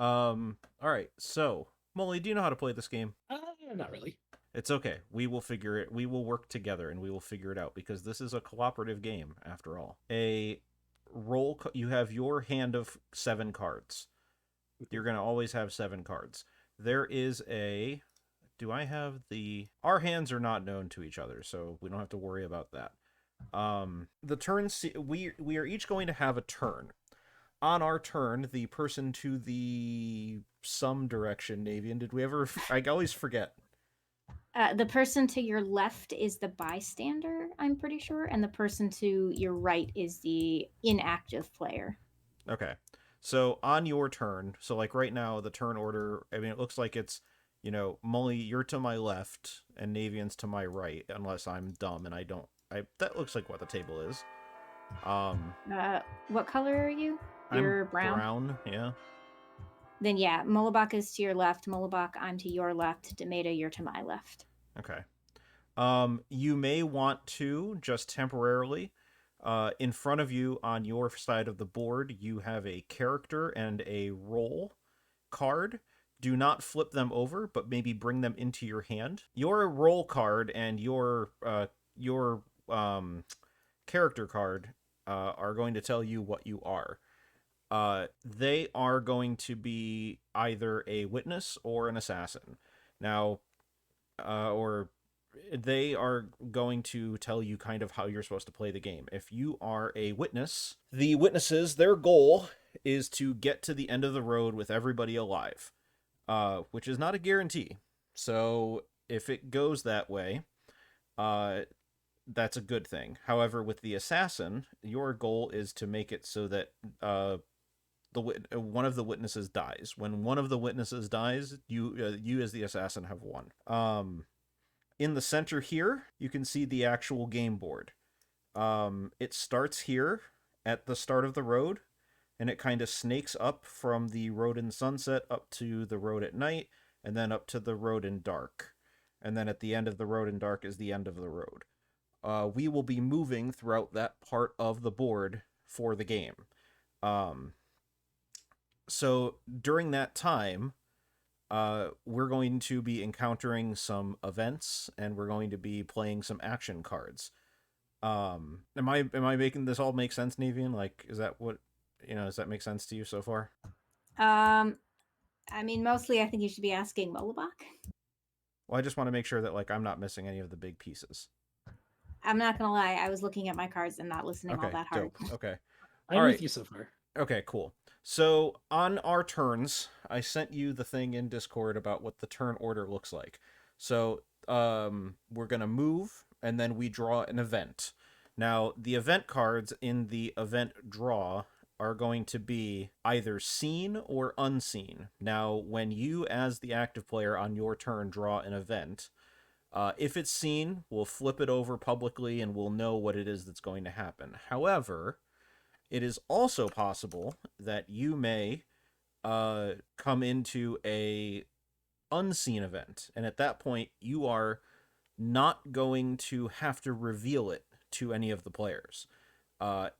All right. So, Molly, do you know how to play this game? Not really. It's okay. We will figure it. We will work together and we will figure it out because this is a cooperative game after all. You have your hand of 7 cards. You're going to always have 7 cards. There is a do I have the our hands are not known to each other, so we don't have to worry about that. The turns we are each going to have a turn. On our turn, the person to the some direction, Navian. Did we ever? I always forget. The person to your left is the bystander, I'm pretty sure, and the person to your right is the inactive player. Okay. So on your turn, so like right now, the turn order, I mean, it looks like it's, Molly, you're to my left and Navian's to my right, unless I'm dumb and I don't. That looks like what the table is. Um, What color are you? I'm You're brown. brown, yeah. Then yeah, Mullibok is to your left. Mullibok, I'm to your left. Demeta, you're to my left. Okay. You may want to just temporarily, in front of you on your side of the board, you have a character and a role card. Do not flip them over, but maybe bring them into your hand. Your role card and your character card are going to tell you what you are. They are going to be either a witness or an assassin. Now, or they are going to tell you kind of how you're supposed to play the game. If you are a witness, the witnesses, their goal is to get to the end of the road with everybody alive, which is not a guarantee. So if it goes that way, uh, that's a good thing. However, with the assassin, your goal is to make it so that one of the witnesses dies. When one of the witnesses dies, you as the assassin have won. In the center here, you can see the actual game board. It starts here at the start of the road, and it kind of snakes up from the road in sunset up to the road at night, and then up to the road in dark. And then at the end of the road in dark is the end of the road. We will be moving throughout that part of the board for the game. Um, so during that time, we're going to be encountering some events and we're going to be playing some action cards. Am I making this all make sense, Navian? Like, is that what does that make sense to you so far? Um, I mean, mostly I think you should be asking Mullibok. Well, I just want to make sure that like I'm not missing any of the big pieces. I'm not gonna lie, I was looking at my cards and not listening all Okay, that hard. dope. Okay. All I'm with right. you so far. Okay, cool. So on our turns, I sent you the thing in Discord about what the turn order looks like. So we're gonna move, and then we draw an event. Now the event cards in the event draw are going to be either seen or unseen. Now, when you, as the active player on your turn, draw an event, if it's seen, we'll flip it over publicly and we'll know what it is that's going to happen. However, it is also possible that you may come into a unseen event, and at that point, you are not going to have to reveal it to any of the players.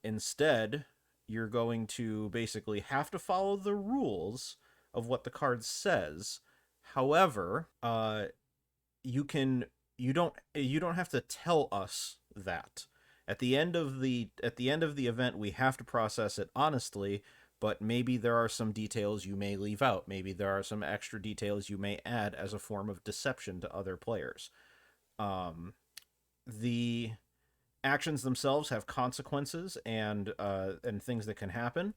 Instead, you're going to basically have to follow the rules of what the card says. However, you don't have to tell us that. At the end of the event, we have to process it honestly, but maybe there are some details you may leave out. Maybe there are some extra details you may add as a form of deception to other players. The actions themselves have consequences and things that can happen,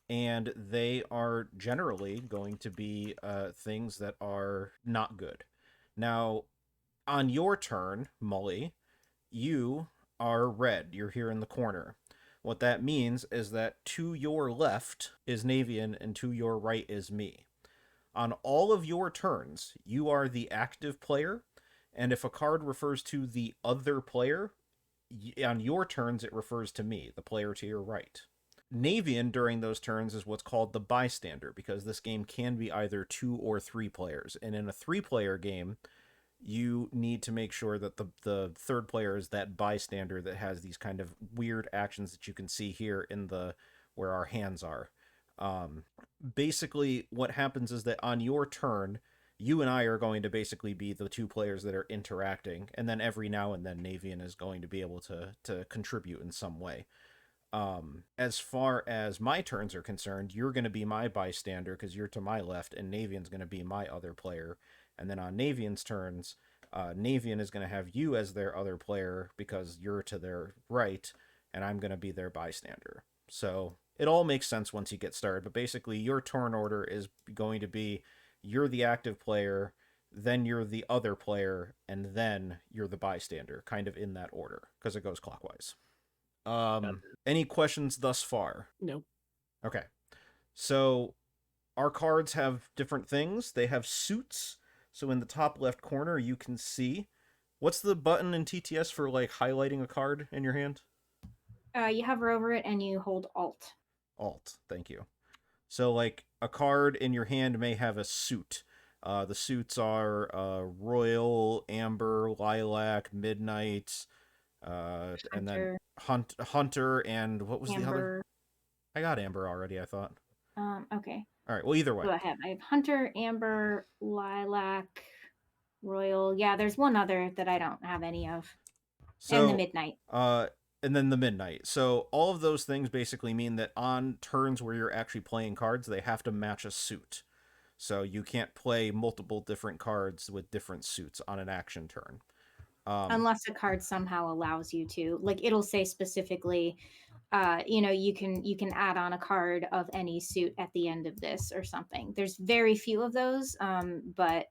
and they are generally going to be things that are not good. Now, on your turn, Molly, you are red. You're here in the corner. What that means is that to your left is Navian and to your right is me. On all of your turns, you are the active player, and if a card refers to the other player, on your turns it refers to me, the player to your right. Navian during those turns is what's called the bystander because this game can be either 2 or 3 players. And in a 3 player game, you need to make sure that the third player is that bystander that has these kind of weird actions that you can see here in the where our hands are. Um, Basically, what happens is that on your turn, you and I are going to basically be the two players that are interacting, and then every now and then Navian is going to be able to contribute in some way. As far as my turns are concerned, you're going to be my bystander because you're to my left, and Navian's going to be my other player. And then on Navian's turns, Navian is going to have you as their other player because you're to their right, and I'm going to be their bystander. So it all makes sense once you get started. But basically, your turn order is going to be you're the active player, then you're the other player, and then you're the bystander, kind of in that order because it goes clockwise. Any questions thus far? No. Okay. So our cards have different things. They have suits. So in the top left corner, you can see what's the button in TTS for like highlighting a card in your hand? You hover over it and you hold Alt. Alt. Thank you. So like a card in your hand may have a suit. The suits are Royal, Amber, Lilac, Midnight, and then Hunter, Hunter, and what was the other? Amber. I got Amber already, I thought. Okay. All right. Well, either way. So I have Hunter, Amber, Lilac, Royal. Yeah, there's one other that I don't have any of. And the So, Midnight. and then the midnight. So all of those things basically mean that on turns where you're actually playing cards, they have to match a suit. So you can't play multiple different cards with different suits on an action turn. Unless a card somehow allows you to. Like it'll say specifically, you can add on a card of any suit at the end of this or something. There's very few of those, but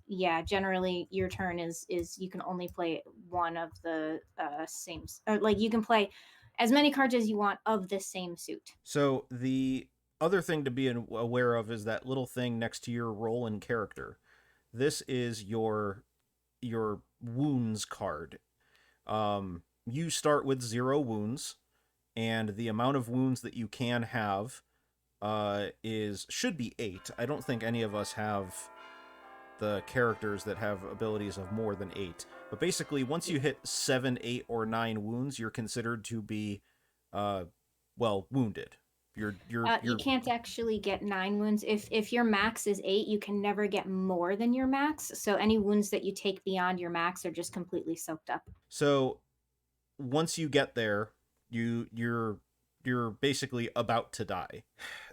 yeah, generally your turn is you can only play one of the same, or like you can play as many cards as you want of the same suit. So the other thing to be aware of is that little thing next to your role and character. This is your wounds card. You start with 0 wounds, and the amount of wounds that you can have is should be 8. I don't think any of us have the characters that have abilities of more than 8. But basically, once you hit 7, 8, or 9 wounds, you're considered to be, wounded. You can't actually get 9 wounds. If your max is 8, you can never get more than your max. So any wounds that you take beyond your max are just completely soaked up. So once you get there, you're basically about to die.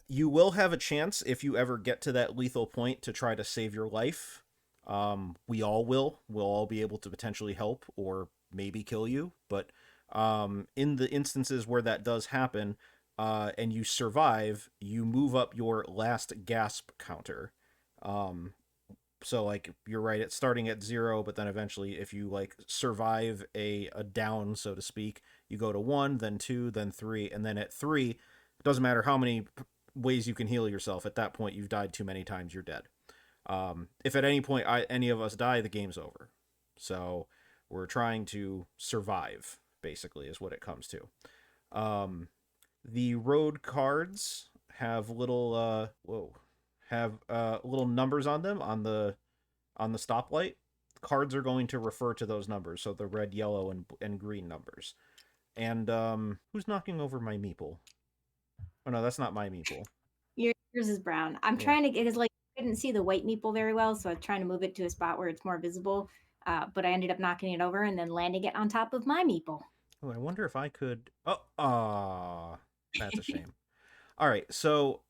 You will have a chance if you ever get to that lethal point to try to save your life. We all will. We'll all be able to potentially help or maybe kill you. But in the instances where that does happen, and you survive, you move up your last gasp counter. So like you're right, it's starting at 0, but then eventually if you like survive a down, so to speak, you go to 1, then 2, then 3, and then at 3, it doesn't matter how many ways you can heal yourself. At that point, you've died too many times, you're dead. If at any point any of us die, the game's over. So we're trying to survive, basically, is what it comes to. The road cards have little little numbers on them on the stoplight. Cards are going to refer to those numbers, so the red, yellow, and green numbers. And who's knocking over my meeple? Oh no, that's not my meeple. Yours is brown. I'm trying to get, because like I couldn't see the white meeple very well, so I'm trying to move it to a spot where it's more visible. But I ended up knocking it over and then landing it on top of my meeple. Oh, I wonder if I could. Oh, that's a shame. All right, so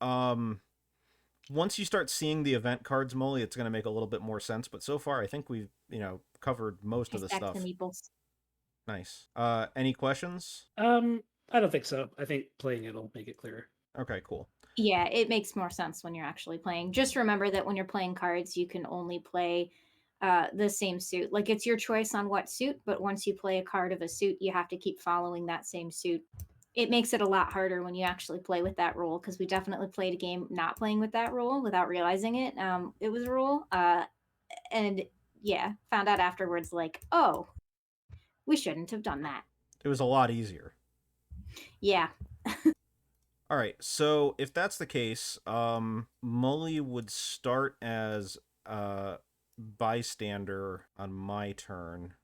once you start seeing the event cards, Molly, it's going to make a little bit more sense. But so far, I think we've covered most of the stuff. The meeples. Nice. Any questions? I don't think so. I think playing it'll make it clearer. Okay, cool. Yeah, it makes more sense when you're actually playing. Just remember that when you're playing cards, you can only play the same suit. Like it's your choice on what suit, but once you play a card of a suit, you have to keep following that same suit. It makes it a lot harder when you actually play with that rule, because we definitely played a game not playing with that rule without realizing it. It was a rule. And yeah, found out afterwards, like, oh, we shouldn't have done that. It was a lot easier. Yeah. All right, so if that's the case, Molly would start as bystander on my turn.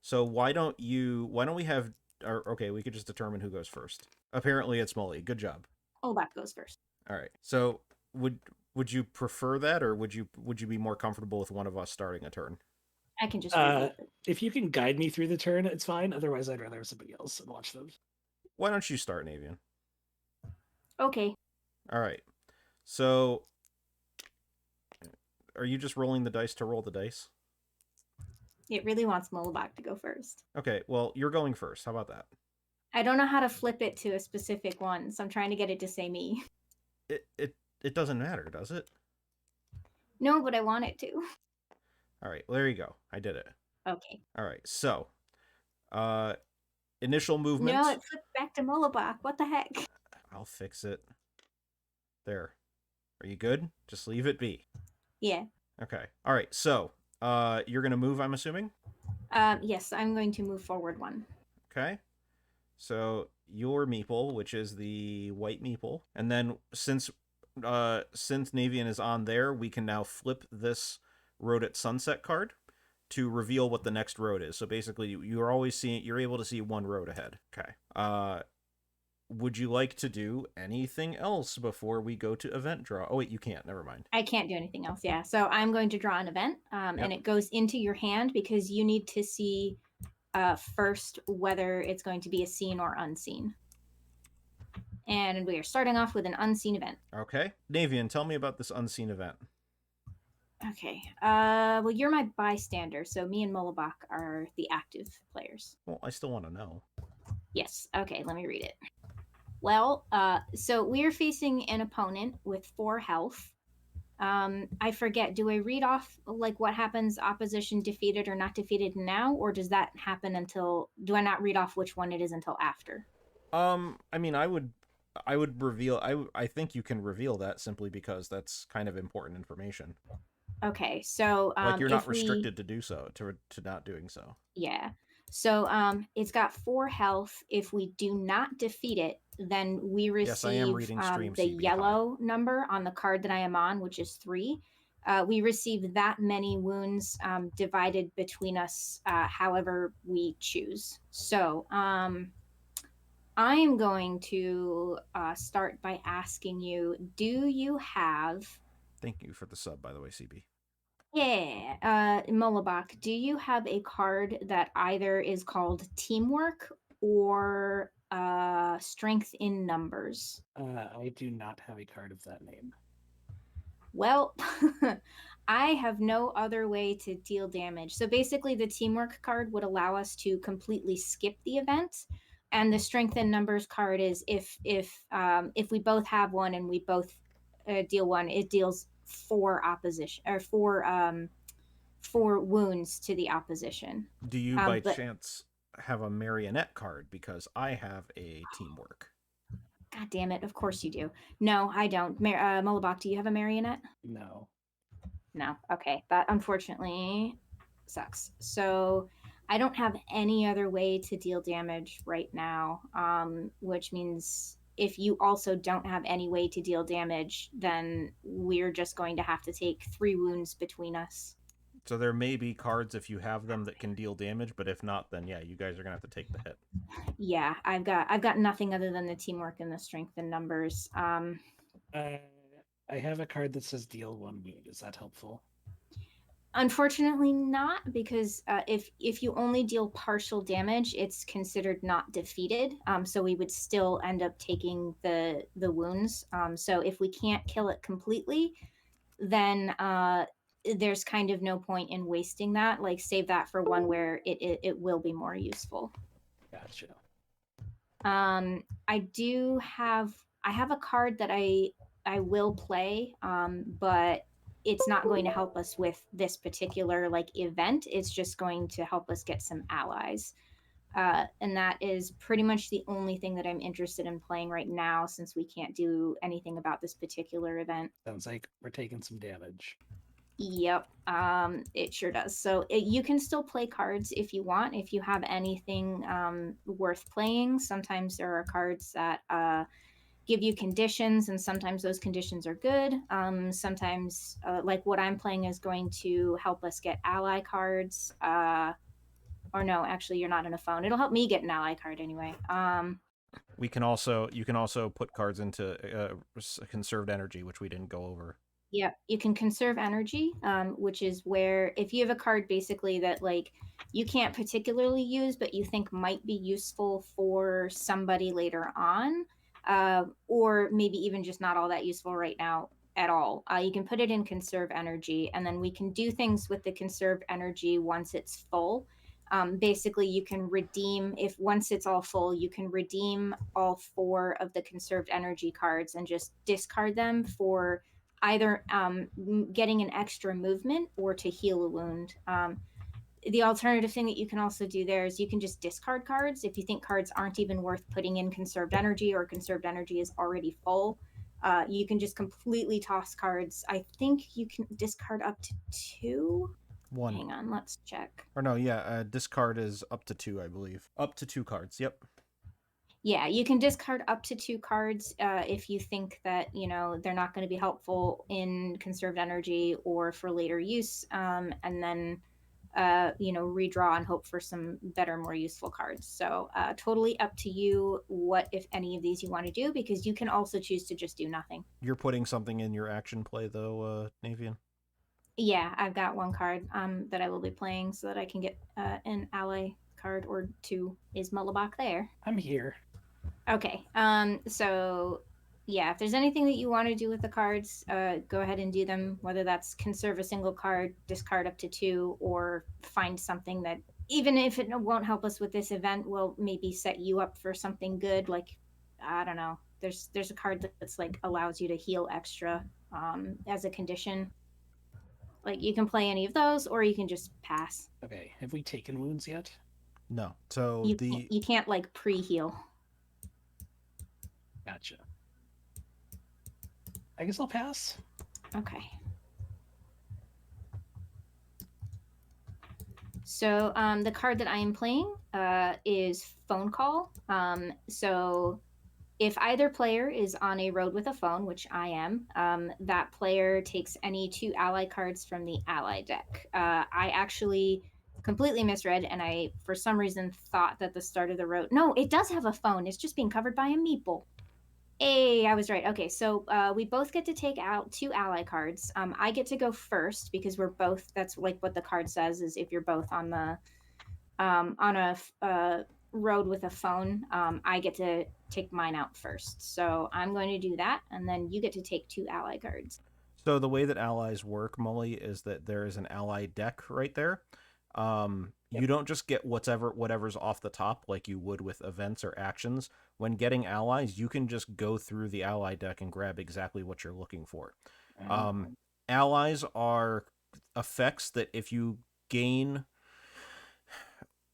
So why don't we have, or okay, we could just determine who goes first. Apparently it's Molly. Good job. Olbak goes first. All right. So would you prefer that, or would you be more comfortable with one of us starting a turn? I can just reveal it. If you can guide me through the turn, it's fine. Otherwise, I'd rather have somebody else and watch them. Why don't you start, Navian? Okay. All right. So, are you just rolling the dice to roll the dice? It really wants Mullibok to go first. Okay. Well, you're going first. How about that? I don't know how to flip it to a specific one, so I'm trying to get it to say me. It doesn't matter, does it? No, but I want it to. All right. Well, there you go. I did it. Okay. All right. So, initial movement. No, it flipped back to Mullibok. What the heck? I'll fix it. There. Are you good? Just leave it be. Yeah. Okay. All right. So, you're gonna move, I'm assuming. Yes, I'm going to move forward one. Okay. So your meeple, which is the white meeple, and then since Navian is on there, we can now flip this Road at Sunset card to reveal what the next road is. So basically, you're able to see one road ahead. Okay. Would you like to do anything else before we go to event draw? Oh wait, you can't. Never mind. I can't do anything else. Yeah. So I'm going to draw an event, and it goes into your hand because you need to see first whether it's going to be a seen or unseen. And we are starting off with an unseen event. Okay. Navian, tell me about this unseen event. Okay. Well, you're my bystander, so me and Mullibok are the active players. Well, I still want to know. Yes. Okay, let me read it. Well, so we are facing an opponent with 4 health. I forget, do I read off like what happens opposition defeated or not defeated now, or does that happen do I not read off which one it is until after? I mean, I would reveal, I think you can reveal that simply because that's kind of important information. Okay, so like you're not restricted to do so, to not doing so. Yeah. So it's got 4 health. If we do not defeat it, then we receive Yes, I am reading stream the CB. yellow number on the card that I am on, which is 3. We receive that many wounds divided between us, however we choose. So I am going to start by asking you, do you have... Thank you for the sub, by the way, CB. Yeah, Mullibok, do you have a card that either is called Teamwork or Strength in Numbers? I do not have a card of that name. Well, I have no other way to deal damage. So basically, the Teamwork card would allow us to completely skip the event, and the Strength in Numbers card is if we both have one and we both deal one, it deals 4 opposition or 4 wounds to the opposition. Do you by chance have a marionette card? Because I have a teamwork. God damn it! Of course you do. No, I don't. Mullibok, do you have a marionette? No. No. Okay, that unfortunately sucks. So I don't have any other way to deal damage right now, which means if you also don't have any way to deal damage, then we're just going to have to take 3 wounds between us. So there may be cards, if you have them, that can deal damage, but if not, then yeah, you guys are gonna have to take the hit. Yeah, I've got nothing other than the teamwork and the strength in numbers. I have a card that says deal 1 wound. Is that helpful? Unfortunately not, because if you only deal partial damage, it's considered not defeated. So we would still end up taking the wounds. So if we can't kill it completely, then there's kind of no point in wasting that. Like, save that for one where it will be more useful. Gotcha. I have a card that I will play, but it's not going to help us with this particular event. It's just going to help us get some allies. And that is pretty much the only thing that I'm interested in playing right now, since we can't do anything about this particular event. Sounds like we're taking some damage. Yep, it sure does. So you can still play cards if you want, if you have anything worth playing. Sometimes there are cards that give you conditions, and sometimes those conditions are good. Sometimes, like what I'm playing is going to help us get ally cards. Or no, actually, you're not on a phone. It'll help me get an ally card anyway. you can also put cards into conserved energy, which we didn't go over. Yep, you can conserve energy, which is where if you have a card basically that like you can't particularly use, but you think might be useful for somebody later on, or maybe even just not all that useful right now at all. You can put it in conserve energy, and then we can do things with the conserved energy once it's full. Basically, you can redeem, if once it's all full, you can redeem all 4 of the conserved energy cards and just discard them for either getting an extra movement or to heal a wound. The alternative thing that you can also do there is you can just discard cards if you think cards aren't even worth putting in conserved energy, or conserved energy is already full. You can just completely toss cards. I think you can discard up to 2. 1. Hang on, let's check. Or no, yeah, discard is up to 2, I believe. Up to 2 cards. Yep. Yeah, you can discard up to 2 cards if you think that they're not going to be helpful in conserved energy or for later use, and then redraw and hope for some better, more useful cards. So totally up to you what, if any of these you want to do, because you can also choose to just do nothing. You're putting something in your action play though, Navean? Yeah, I've got 1 card that I will be playing so that I can get an ally card or 2. Is Mullibok there? I'm here. Okay. So yeah, if there's anything that you want to do with the cards, go ahead and do them, whether that's conserve a single card, discard up to 2, or find something that, even if it won't help us with this event, will maybe set you up for something good. Like, I don't know. There's a card that's like allows you to heal extra as a condition. Like, you can play any of those, or you can just pass. Okay, have we taken wounds yet? No. So You can't like pre-heal. Gotcha. I guess I'll pass. Okay. So the card that I am playing is Phone Call. So if either player is on a road with a phone, which I am, that player takes any 2 ally cards from the ally deck. I actually completely misread, and I, for some reason, thought that the start of the road... No, it does have a phone. It's just being covered by a meeple. Hey, I was right. Okay, so we both get to take out 2 ally cards. I get to go first because we're both. That's like what the card says, is if you're both on the on a road with a phone, I get to take mine out first. So I'm going to do that, and then you get to take 2 ally cards. So the way that allies work, Molly, is that there is an ally deck right there. You don't just get whatever's off the top like you would with events or actions. When getting allies, you can just go through the ally deck and grab exactly what you're looking for. Allies are effects that if you gain,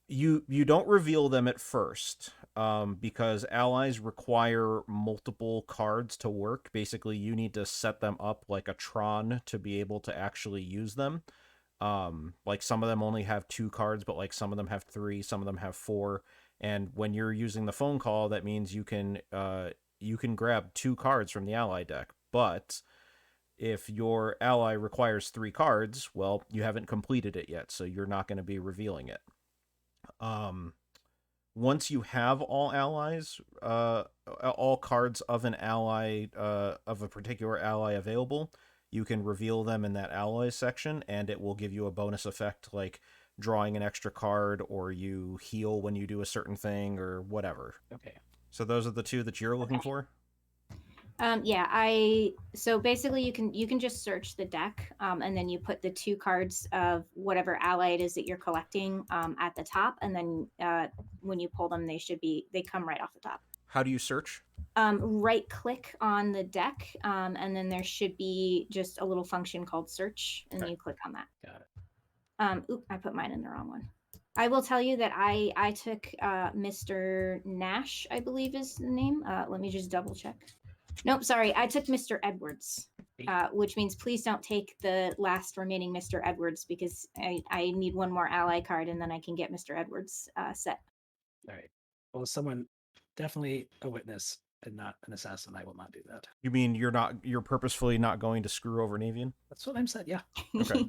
you don't reveal them at first, because allies require multiple cards to work. Basically, you need to set them up like a Tron to be able to actually use them. Like some of them only have 2 cards, but like some of them have 3, some of them have 4. And when you're using the phone call, that means you can grab 2 cards from the ally deck. But if your ally requires 3 cards, well, you haven't completed it yet, so you're not going to be revealing it. Once you have all allies, all cards of an ally, of a particular ally available, you can reveal them in that alloys section, and it will give you a bonus effect like drawing an extra card, or you heal when you do a certain thing, or whatever. Okay. So those are the 2 that you're looking for? Yeah, so basically you can just search the deck, and then you put the 2 cards of whatever ally it is that you're collecting at the top, and then when you pull them, they come right off the top. How do you search? Right click on the deck, and then there should be just a little function called search, and then you click on that. Got it. I put mine in the wrong one. I will tell you that I took Mr. Nash, I believe is the name. Let me just double check. Nope, sorry. I took Mr. Edwards, which means please don't take the last remaining Mr. Edwards, because I need 1 more ally card, and then I can get Mr. Edwards set. All right. Well, someone definitely a witness and not an assassin. I will not do that. You mean you're purposefully not going to screw over Navean? That's what I'm saying. Yeah. Okay.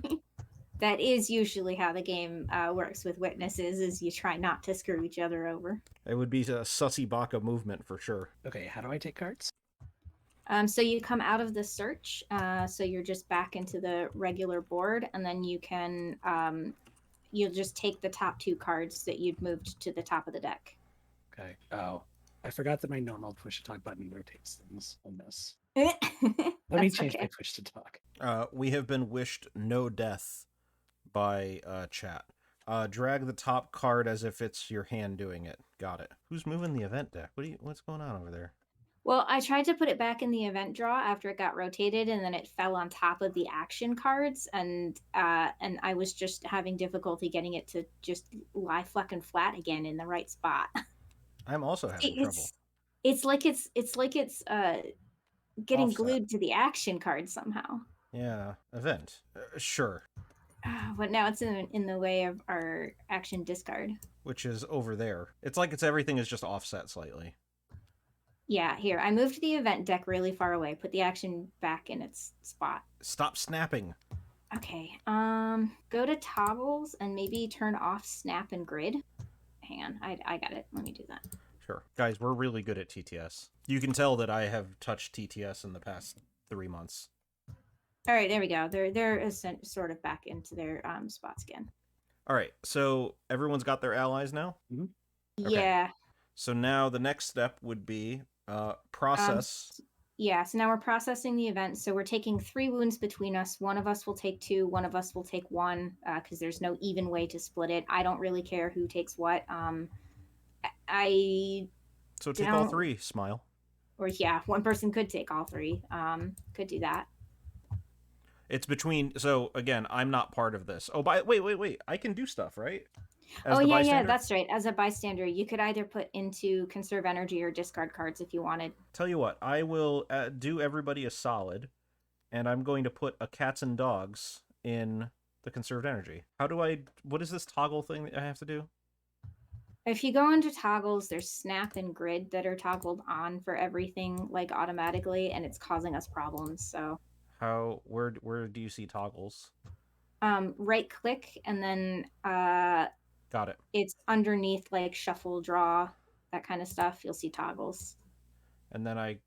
That is usually how the game works with witnesses, is you try not to screw each other over. It would be a sussy baka movement for sure. Okay, how do I take cards? So you come out of the search, so you're just back into the regular board, and then you can you'll just take the top 2 cards that you'd moved to the top of the deck. Okay. Oh, I forgot that my normal push to talk button rotates things on this. Let Let me change my push to talk. We have been wished no death by chat. Drag the top card as if it's your hand doing it. Got it. Who's moving the event deck? What's going on over there? Well, I tried to put it back in the event draw after it got rotated, and then it fell on top of the action cards, and I was just having difficulty getting it to just lie fucking flat again in the right spot. I'm also having trouble. It's like it's getting Offset. glued to the action card somehow. Yeah, event. Sure. But now it's in the way of our action discard. Which is over there. It's like everything is just offset slightly. Yeah, here. I moved the event deck really far away. Put the action back in its spot. Stop snapping. Okay. Go to toggles and maybe turn off snap and grid. Hang on. I got it. Let me do that. Sure. Guys, we're really good at TTS. You can tell that I have touched TTS in the past 3 months. All right, there we go. They're sort of back into their spots again. All right. So everyone's got their allies now? Mm-hmm. Okay. Yeah. So now the next step would be process. Yeah, so now we're processing the event. So we're taking 3 wounds between us. One of us will take 2. One of us will take 1 because there's no even way to split it. I don't really care who takes what. So take all 3. Smile. Or yeah, one person could take all 3. Could do that. It's between. So again, I'm not part of this. Oh, wait. I can do stuff, right? Yeah, that's right. As a bystander, you could either put into conserve energy or discard cards if you wanted. Tell you what, I will do everybody a solid, and I'm going to put a cats and dogs in the conserved energy. What is this toggle thing that I have to do? If you go into toggles, there's snap and grid that are toggled on for everything like automatically, and it's causing us problems. So where do you see toggles? Right click and then Got it. It's underneath like shuffle, draw, that kind of stuff. You'll see toggles. And then I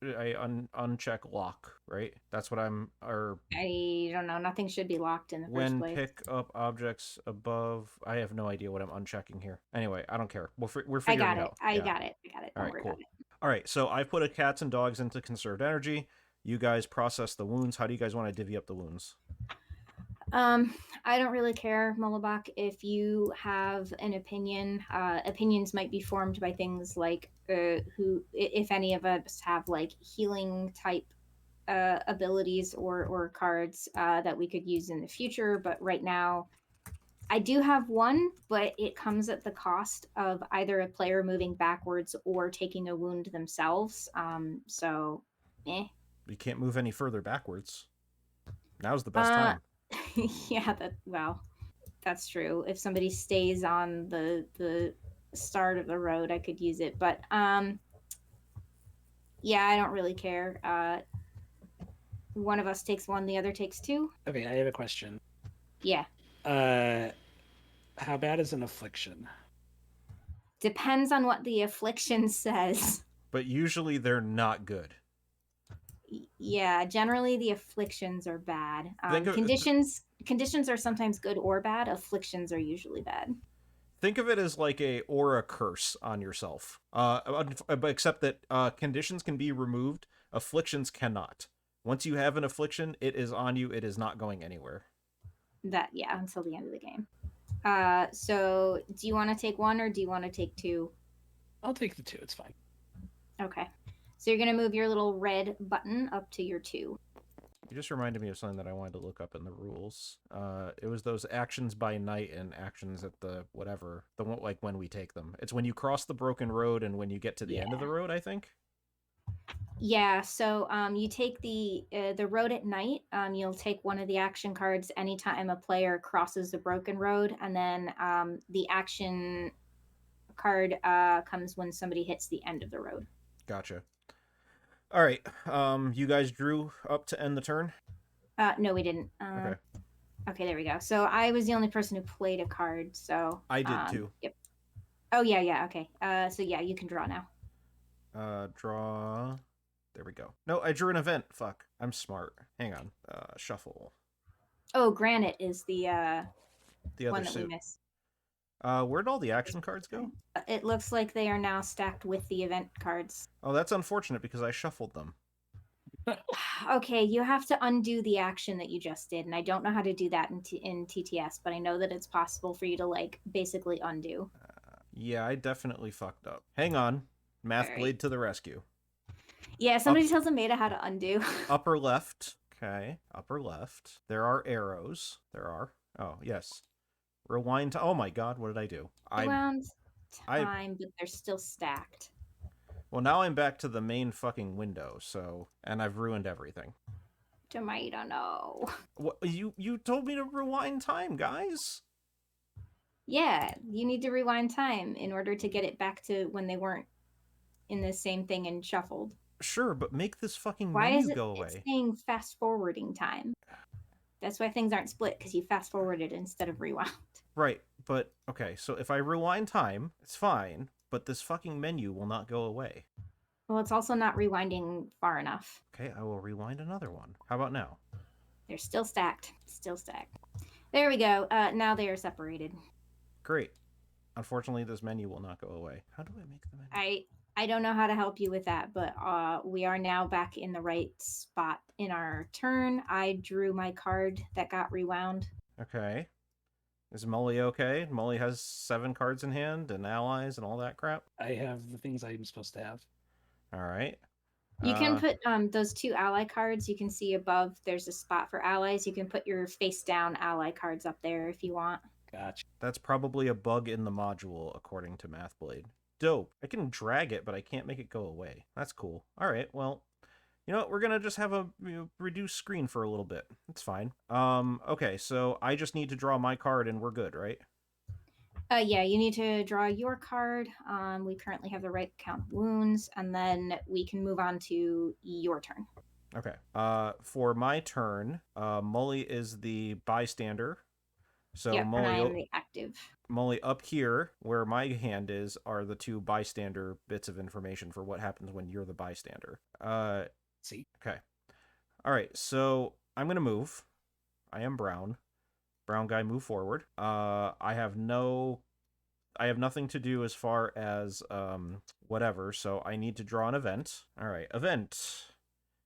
uncheck lock, right? That's what I don't know. Nothing should be locked in the first place. When pick up objects above, I have no idea what I'm unchecking here. Anyway, I don't care. We're figuring it out. I got it. All right, cool. All right, so I put a cats and dogs into conserved energy. You guys process the wounds. How do you guys want to divvy up the wounds? I don't really care, Mullibok. If you have an opinion, opinions might be formed by things like if any of us have like healing type abilities or cards that we could use in the future. But right now, I do have one, but it comes at the cost of either a player moving backwards or taking a wound themselves. So, eh. You can't move any further backwards. Now's the best time. Yeah, that's true. If somebody stays on the start of the road, I could use it. But yeah, I don't really care. One of us takes 1, the other takes 2. Okay, I have a question. Yeah. How bad is an affliction? Depends on what the affliction says. But usually they're not good. Yeah, generally the afflictions are bad. Conditions are sometimes good or bad. Afflictions are usually bad. Think of it as like a aura curse on yourself. Except that conditions can be removed, afflictions cannot. Once you have an affliction, it is on you. It is not going anywhere. Until the end of the game. So do you want to take 1 or do you want to take 2? I'll take the 2. It's fine. Okay. So you're going to move your little red button up to your 2. You just reminded me of something that I wanted to look up in the rules. It was those actions by night and actions at the whatever. The one like when we take them. It's when you cross the broken road and when you get to the end of the road, I think. Yeah, so you take the road at night. You'll take one of the action cards anytime a player crosses the broken road, and then the action card comes when somebody hits the end of the road. Gotcha. All right. You guys drew up to end the turn? No, we didn't. Okay. Okay, there we go. So I was the only person who played a card. So I did too. Yep. Oh yeah. Okay. So yeah, you can draw now. Draw. There we go. No, I drew an event. Fuck. I'm smart. Hang on. Shuffle. Oh, Granite is the The other one that we suit. missed. Where'd all the action cards go? It looks like they are now stacked with the event cards. Oh, that's unfortunate because I shuffled them. Okay, you have to undo the action that you just did, and I don't know how to do that in TTS, but I know that it's possible for you to like basically undo. Yeah, I definitely fucked up. Hang on. Math Alright. Blade to the rescue. Yeah, somebody tells Ameda how to undo. Upper left. Okay, upper left. There are arrows. There are. Oh, yes. Rewind. Oh my god, what did I do? Around time, but they're still stacked. Well, now I'm back to the main fucking window, so... And I've ruined everything. Tomato, no. What, you told me to rewind time, guys? Yeah, you need to rewind time in order to get it back to when they weren't in the same thing and shuffled. Sure, but make this fucking Why menu is it go it's away. saying fast forwarding time? That's why things aren't split, because you fast forwarded instead of rewound. Right, but... Okay, so if I rewind time, it's fine, but this fucking menu will not go away. Well, it's also not rewinding far enough. Okay, I will rewind another one. How about now? They're still stacked. Still stacked. There we go. Now they are separated. Great. Unfortunately, this menu will not go away. How do I make the menu? I don't know how to help you with that, but we are now back in the right spot in our turn. I drew my card that got rewound. Okay. Is Molly okay? Molly has 7 cards in hand and allies and all that crap. I have the things I'm supposed to have. All right. You can put those 2 ally cards. You can see above there's a spot for allies. You can put your face down ally cards up there if you want. Gotcha. That's probably a bug in the module, according to MathBlade. Dope. I can drag it, but I can't make it go away. That's cool. All right, well, you know what? We're gonna just have a reduced screen for a little bit. It's fine. Okay, so I just need to draw my card and we're good, right? Yeah, you need to draw your card. We currently have the right count of wounds, and then we can move on to your turn. Okay. For my turn, Molly is the bystander. So yep, and I am the active. Molly, up here where my hand is are the 2 bystander bits of information for what happens when you're the bystander. See. Okay. All right. So I'm gonna move. I am brown. Brown guy, move forward. I have nothing to do as far as whatever. So I need to draw an event. All right, event.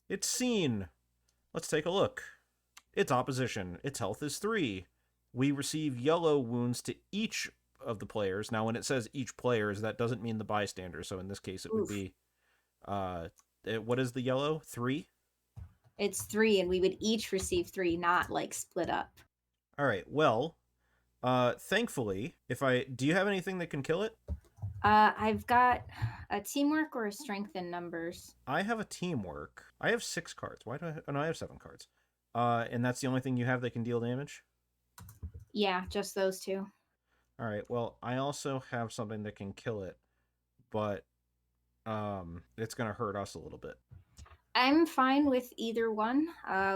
It's seen. Let's take a look. Its opposition. Its health is 3. We receive yellow wounds to each of the players. Now, when it says each players, that doesn't mean the bystander. So in this case, it would be, what is the yellow? 3? It's 3, and we would each receive 3, not like split up. All right. Well, thankfully, do you have anything that can kill it? I've got a teamwork or a strength in numbers. I have a teamwork. I have 6 cards. Why do I? Oh, no, I have 7 cards. And that's the only thing you have that can deal damage? Yeah, just those 2. All right. Well, I also have something that can kill it, but it's gonna hurt us a little bit. I'm fine with either one.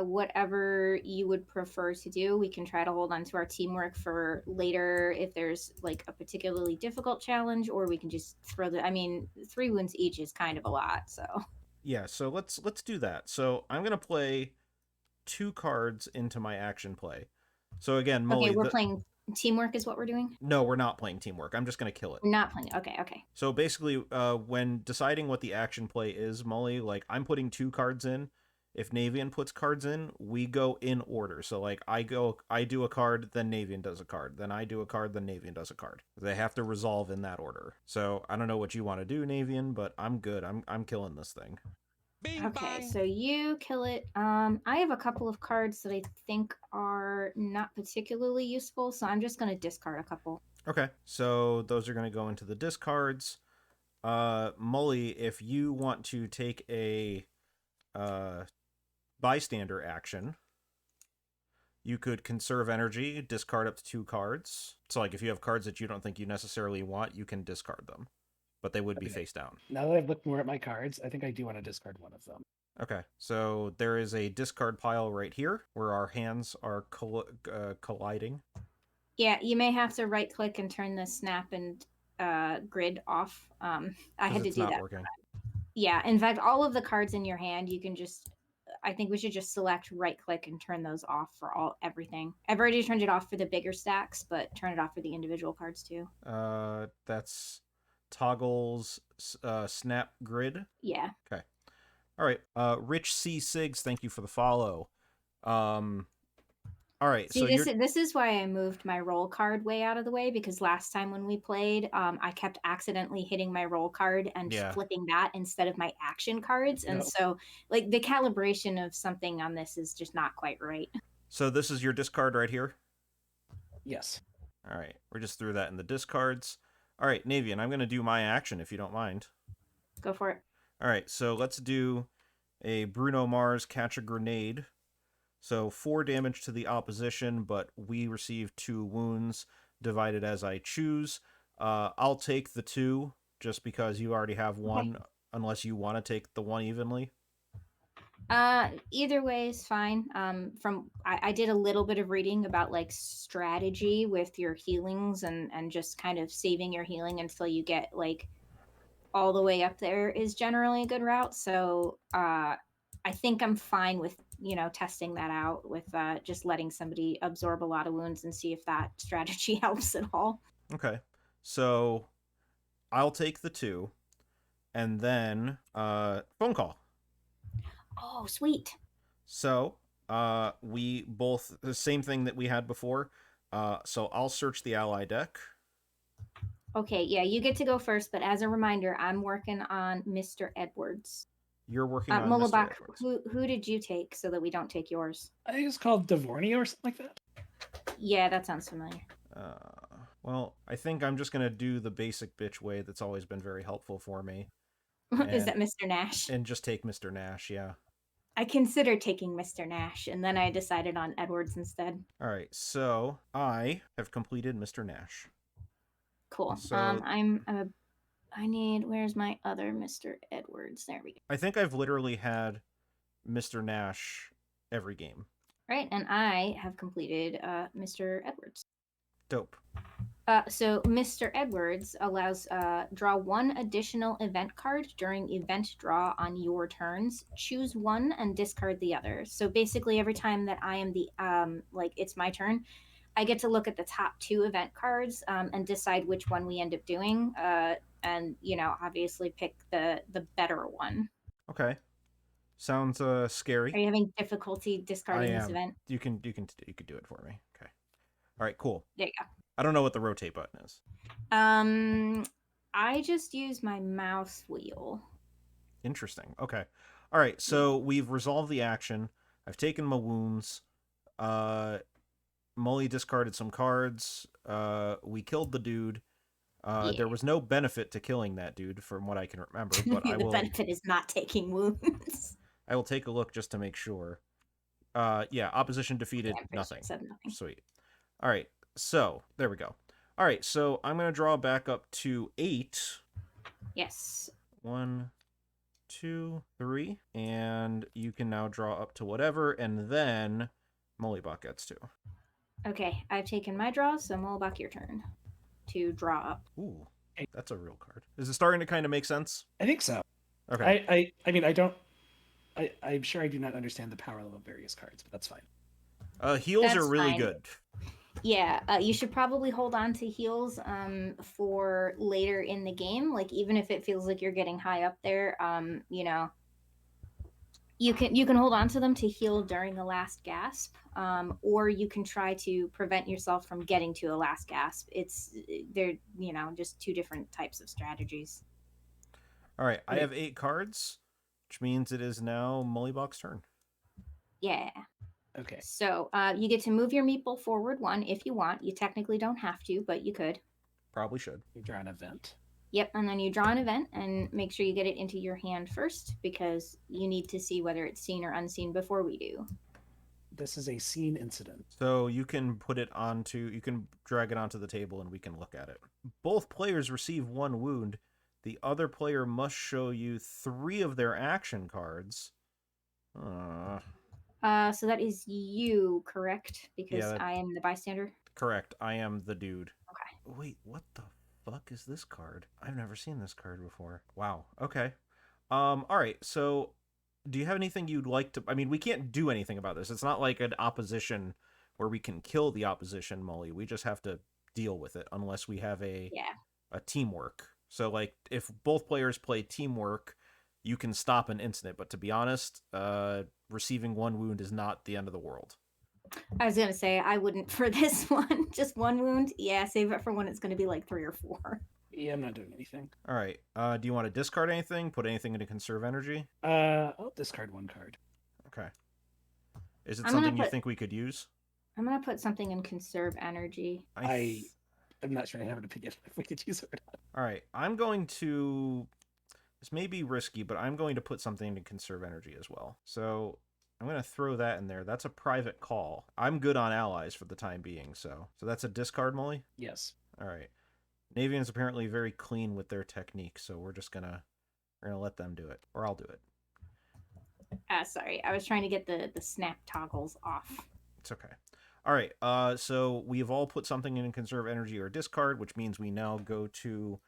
Whatever you would prefer to do, we can try to hold on to our teamwork for later if there's like a particularly difficult challenge, or we can just throw the. I mean, 3 wounds each is kind of a lot, so. Yeah. So let's do that. So I'm gonna play 2 cards into my action play. So again, Molly. Okay, we're playing teamwork is what we're doing? No, we're not playing teamwork. I'm just gonna kill it. We're not playing. Okay. So basically, when deciding what the action play is, Molly, like I'm putting 2 cards in. If Navean puts cards in, we go in order. So like I do a card, then Navean does a card, then I do a card, then Navean does a card. They have to resolve in that order. So I don't know what you want to do, Navean, but I'm good. I'm killing this thing. Okay, so you kill it. I have a couple of cards that I think are not particularly useful, so I'm just going to discard a couple. Okay, so those are going to go into the discards. Molly, if you want to take a bystander action, you could conserve energy, discard up to 2 cards. So like if you have cards that you don't think you necessarily want, you can discard them. But they would be face down. Now that I've looked more at my cards, I think I do want to discard one of them. Okay, so there is a discard pile right here where our hands are colliding. Yeah, you may have to right click and turn the snap and grid off. I Because had to it's do not that. working. Yeah, in fact, all of the cards in your hand, you can just. I think we should just select right click and turn those off for everything. I've already turned it off for the bigger stacks, but turn it off for the individual cards too. That's toggles snap grid. Yeah. Okay. All right. Rich C Sigs, thank you for the follow. All right. See, So you're this is why I moved my roll card way out of the way, because last time when we played, I kept accidentally hitting my roll card and Yeah. flipping that instead of my action cards, and No. so like the calibration of something on this is just not quite right. So this is your discard right here. Yes. All right. We just threw that in the discards. All right, Navean, I'm going to do my action if you don't mind. Go for it. All right. So let's do a Bruno Mars catch a grenade. So 4 damage to the opposition, but we receive 2 wounds divided as I choose. I'll take the 2 just because you already have 1, unless you want to take the 1 evenly. Either way is fine. I did a little bit of reading about like strategy with your healings and just kind of saving your healing until you get like all the way up there is generally a good route. So I think I'm fine with testing that out with just letting somebody absorb a lot of wounds and see if that strategy helps at all. Okay. So I'll take the 2, and then phone call. Oh, sweet. So we both, the same thing that we had before. So I'll search the ally deck. Okay, yeah, you get to go first, but as a reminder, I'm working on Mr. Edwards. You're working on Mr. Mullibok, Edwards. who did you take so that we don't take yours? I think it's called Devornia or something like that. Yeah, that sounds familiar. Well, I think I'm just going to do the basic bitch way that's always been very helpful for me. Is that Mr. Nash? And just take Mr. Nash, yeah. I considered taking Mr. Nash, and then I decided on Edwards instead. All right, so I have completed Mr. Nash. Cool. So, I need. Where's my other Mr. Edwards? There we go. I think I've literally had Mr. Nash every game. Right, and I have completed Mr. Edwards. Dope. So Mr. Edwards allows draw 1 additional event card during event draw on your turns. Choose 1 and discard the other. So basically, every time that I am the it's my turn, I get to look at the top 2 event cards and decide which one we end up doing. And obviously pick the better one. Okay. Sounds scary. Are you having difficulty discarding this event? You can do it for me. Okay. All right, cool. There you go. I don't know what the rotate button is. I just use my mouse wheel. Interesting. Okay. All right, so we've resolved the action. I've taken my wounds. Molly discarded some cards. We killed the dude. There was no benefit to killing that dude, from what I can remember. But The benefit is not taking wounds. I will take a look just to make sure. Yeah, opposition defeated. Yeah, Nothing. said nothing. Sweet. All right, so there we go. All right, so I'm gonna draw back up to 8. Yes. 1, 2, 3, and you can now draw up to whatever, and then Mullibok gets 2. Okay, I've taken my draw, so Mullibok, your turn to draw up. Ooh, that's a real card. Is it starting to kind of make sense? I think so. Okay. I mean, I don't. I'm sure I do not understand the power level of various cards, but that's fine. Heals That's are really fine. good. Yeah, you should probably hold on to heals for later in the game. Like even if it feels like you're getting high up there, you can hold on to them to heal during the last gasp, or you can try to prevent yourself from getting to a last gasp. They're just 2 different types of strategies. All right, I have 8 cards, which means it is now Mullibok's turn. Yeah. Okay. So you get to move your meeple forward 1 if you want. You technically don't have to, but you could. Probably should. You draw an event. Yep, and then you draw an event and make sure you get it into your hand first because you need to see whether it's seen or unseen before we do. This is a scene incident. So you can you can drag it onto the table and we can look at it. Both players receive 1 wound. The other player must show you 3 of their action cards. So that is you, correct? Because Yeah, I am the bystander. correct. I am the dude. Okay. Wait, what the fuck is this card? I've never seen this card before. Wow. Okay. All right. So, do you have anything you'd like to? I mean, we can't do anything about this. It's not like an opposition where we can kill the opposition, Molly. We just have to deal with it unless we have Yeah. a teamwork. So, like, if both players play teamwork, you can stop an incident. But to be honest, receiving one wound is not the end of the world. I was gonna say I wouldn't for this one. Just one wound. Yeah, save it for when it's gonna be like 3 or 4. Yeah, I'm not doing anything. All right. Do you want to discard anything? Put anything into conserve energy? I'll discard one card. Okay. Is it I'm gonna something you put- think we could use? I'm gonna put something in conserve energy. I'm not sure I have an opinion if we could use it or not. All right. I'm going to. This may be risky, but I'm going to put something to conserve energy as well. So I'm going to throw that in there. That's a private call. I'm good on allies for the time being, so that's a discard, Molly? Yes. All right. Navian's apparently very clean with their technique, so we're gonna let them do it, or I'll do it. Sorry, I was trying to get the snap toggles off. It's okay. All right. So we've all put something in conserve energy or discard, which means we now go to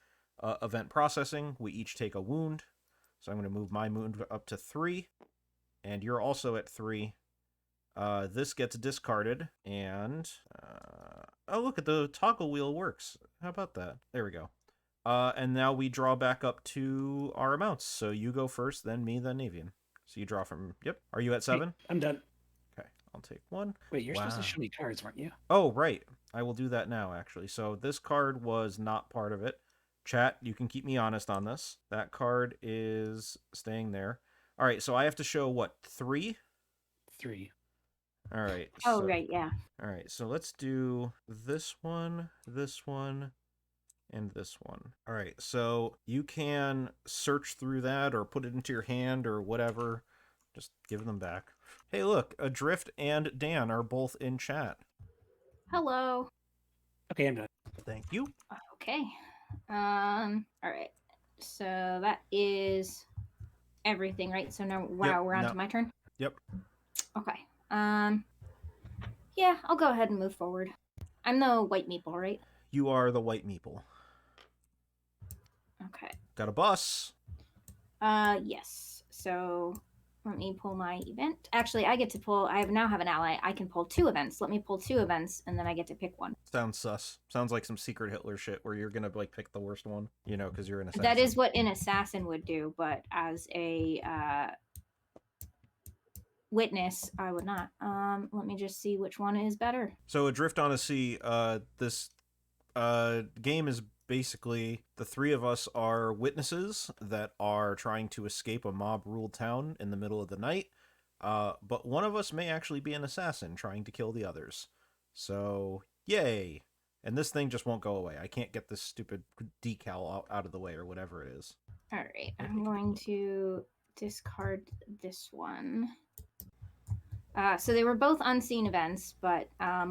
event processing. We each take a wound. So I'm going to move my wound up to 3, and you're also at 3. This gets discarded, and oh, look at the toggle wheel works. How about that? There we go. And now we draw back up to our amounts. So you go first, then me, then Navian. So you draw from. Yep. Are you at 7? I'm done. Okay, I'll take 1. Wait, you're supposed to Wow. show me cards, weren't you? Oh, right. I will do that now, actually. So this card was not part of it. Chat, you can keep me honest on this. That card is staying there. All right, so I have to show, what, 3? 3. All right. Oh, so, right, yeah. All right, so let's do this one, and this one. All right, so you can search through that or put it into your hand or whatever. Just give them back. Hey, look, Adrift and Dan are both in chat. Hello. Okay, I'm done. Thank you. Okay. All right. So that is everything, right? So now, wow, Yep, we're on no. to my turn. Yep. Okay. Yeah, I'll go ahead and move forward. I'm the white meeple, right? You are the white meeple. Okay. Got a bus. Yes. So let me pull my event. Actually, I get to pull. I now have an ally. I can pull 2 events. Let me pull 2 events, and then I get to pick one. Sounds sus. Sounds like some secret Hitler shit where you're gonna like pick the worst one, you know, because you're an assassin. That is what an assassin would do, but as a witness, I would not. Let me just see which one is better. So Adrift on a Sea. This game is basically the 3 of us are witnesses that are trying to escape a mob-ruled town in the middle of the night. But one of us may actually be an assassin trying to kill the others. So yay! And this thing just won't go away. I can't get this stupid decal out of the way or whatever it is. All right, I'm going to discard this one. So they were both unseen events, but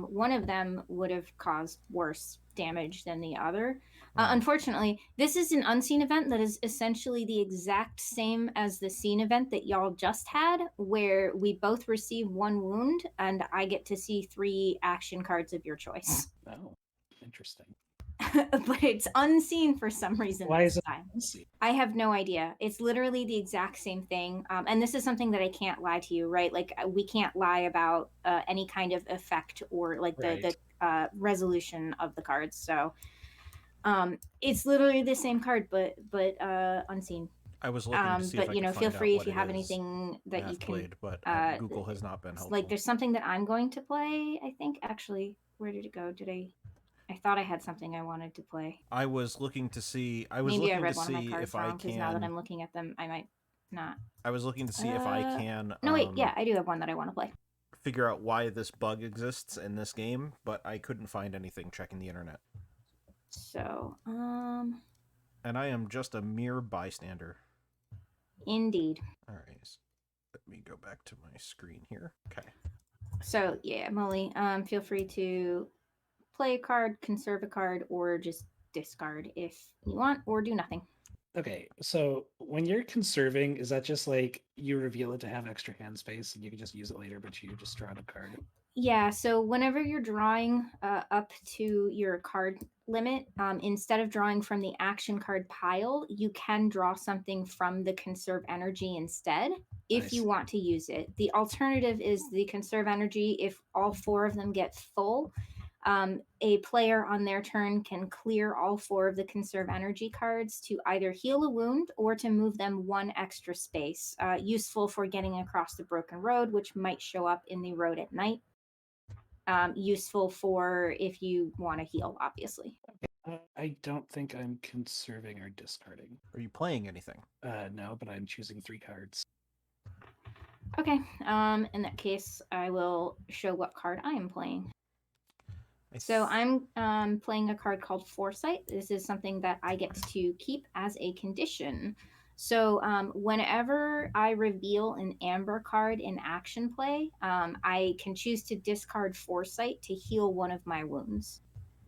one of them would have caused worse damage than the other. Unfortunately, this is an unseen event that is essentially the exact same as the seen event that y'all just had, where we both receive 1 wound, and I get to see 3 action cards of your choice. Oh, interesting. But it's unseen for some reason. Why is it time. unseen? I have no idea. It's literally the exact same thing. And this is something that I can't lie to you, right? Like we can't lie about any kind of effect or like the resolution of the cards. So it's literally the same card, but unseen. I was looking to see if but I you know, could feel find free out if you what have it is anything that you I've can. played, but Google has not been helpful. Like there's something that I'm going to play. I think actually, where did it go? I thought I had something I wanted to play. I was looking to see. Maybe I read one of my see cards if I wrong because now that can. I'm looking at them, I might not. I was looking to see if I can. No, wait. Yeah, I do have one that I want to play. Figure out why this bug exists in this game, but I couldn't find anything checking the internet. So, And I am just a mere bystander. Indeed. All right. Let me go back to my screen here. Okay. So yeah, Molly, feel free to play a card, conserve a card, or just discard if you want, or do nothing. Okay, so when you're conserving, is that just like you reveal it to have extra hand space and you can just use it later, but you just draw a card? Yeah, so whenever you're drawing up to your card limit, instead of drawing from the action card pile, you can draw something from the conserve energy instead if you Nice. want to use it. The alternative is the conserve energy if all four of them get full. A player on their turn can clear all four of the conserve energy cards to either heal a wound or to move them one extra space, useful for getting across the broken road, which might show up in the road at night. Useful for if you want to heal, obviously. I don't think I'm conserving or discarding. Are you playing anything? No, but I'm choosing 3 cards. Okay. In that case, I will show what card I am playing. So I'm playing a card called Foresight. This is something that I get to keep as a condition. So whenever I reveal an amber card in action play, I can choose to discard Foresight to heal one of my wounds.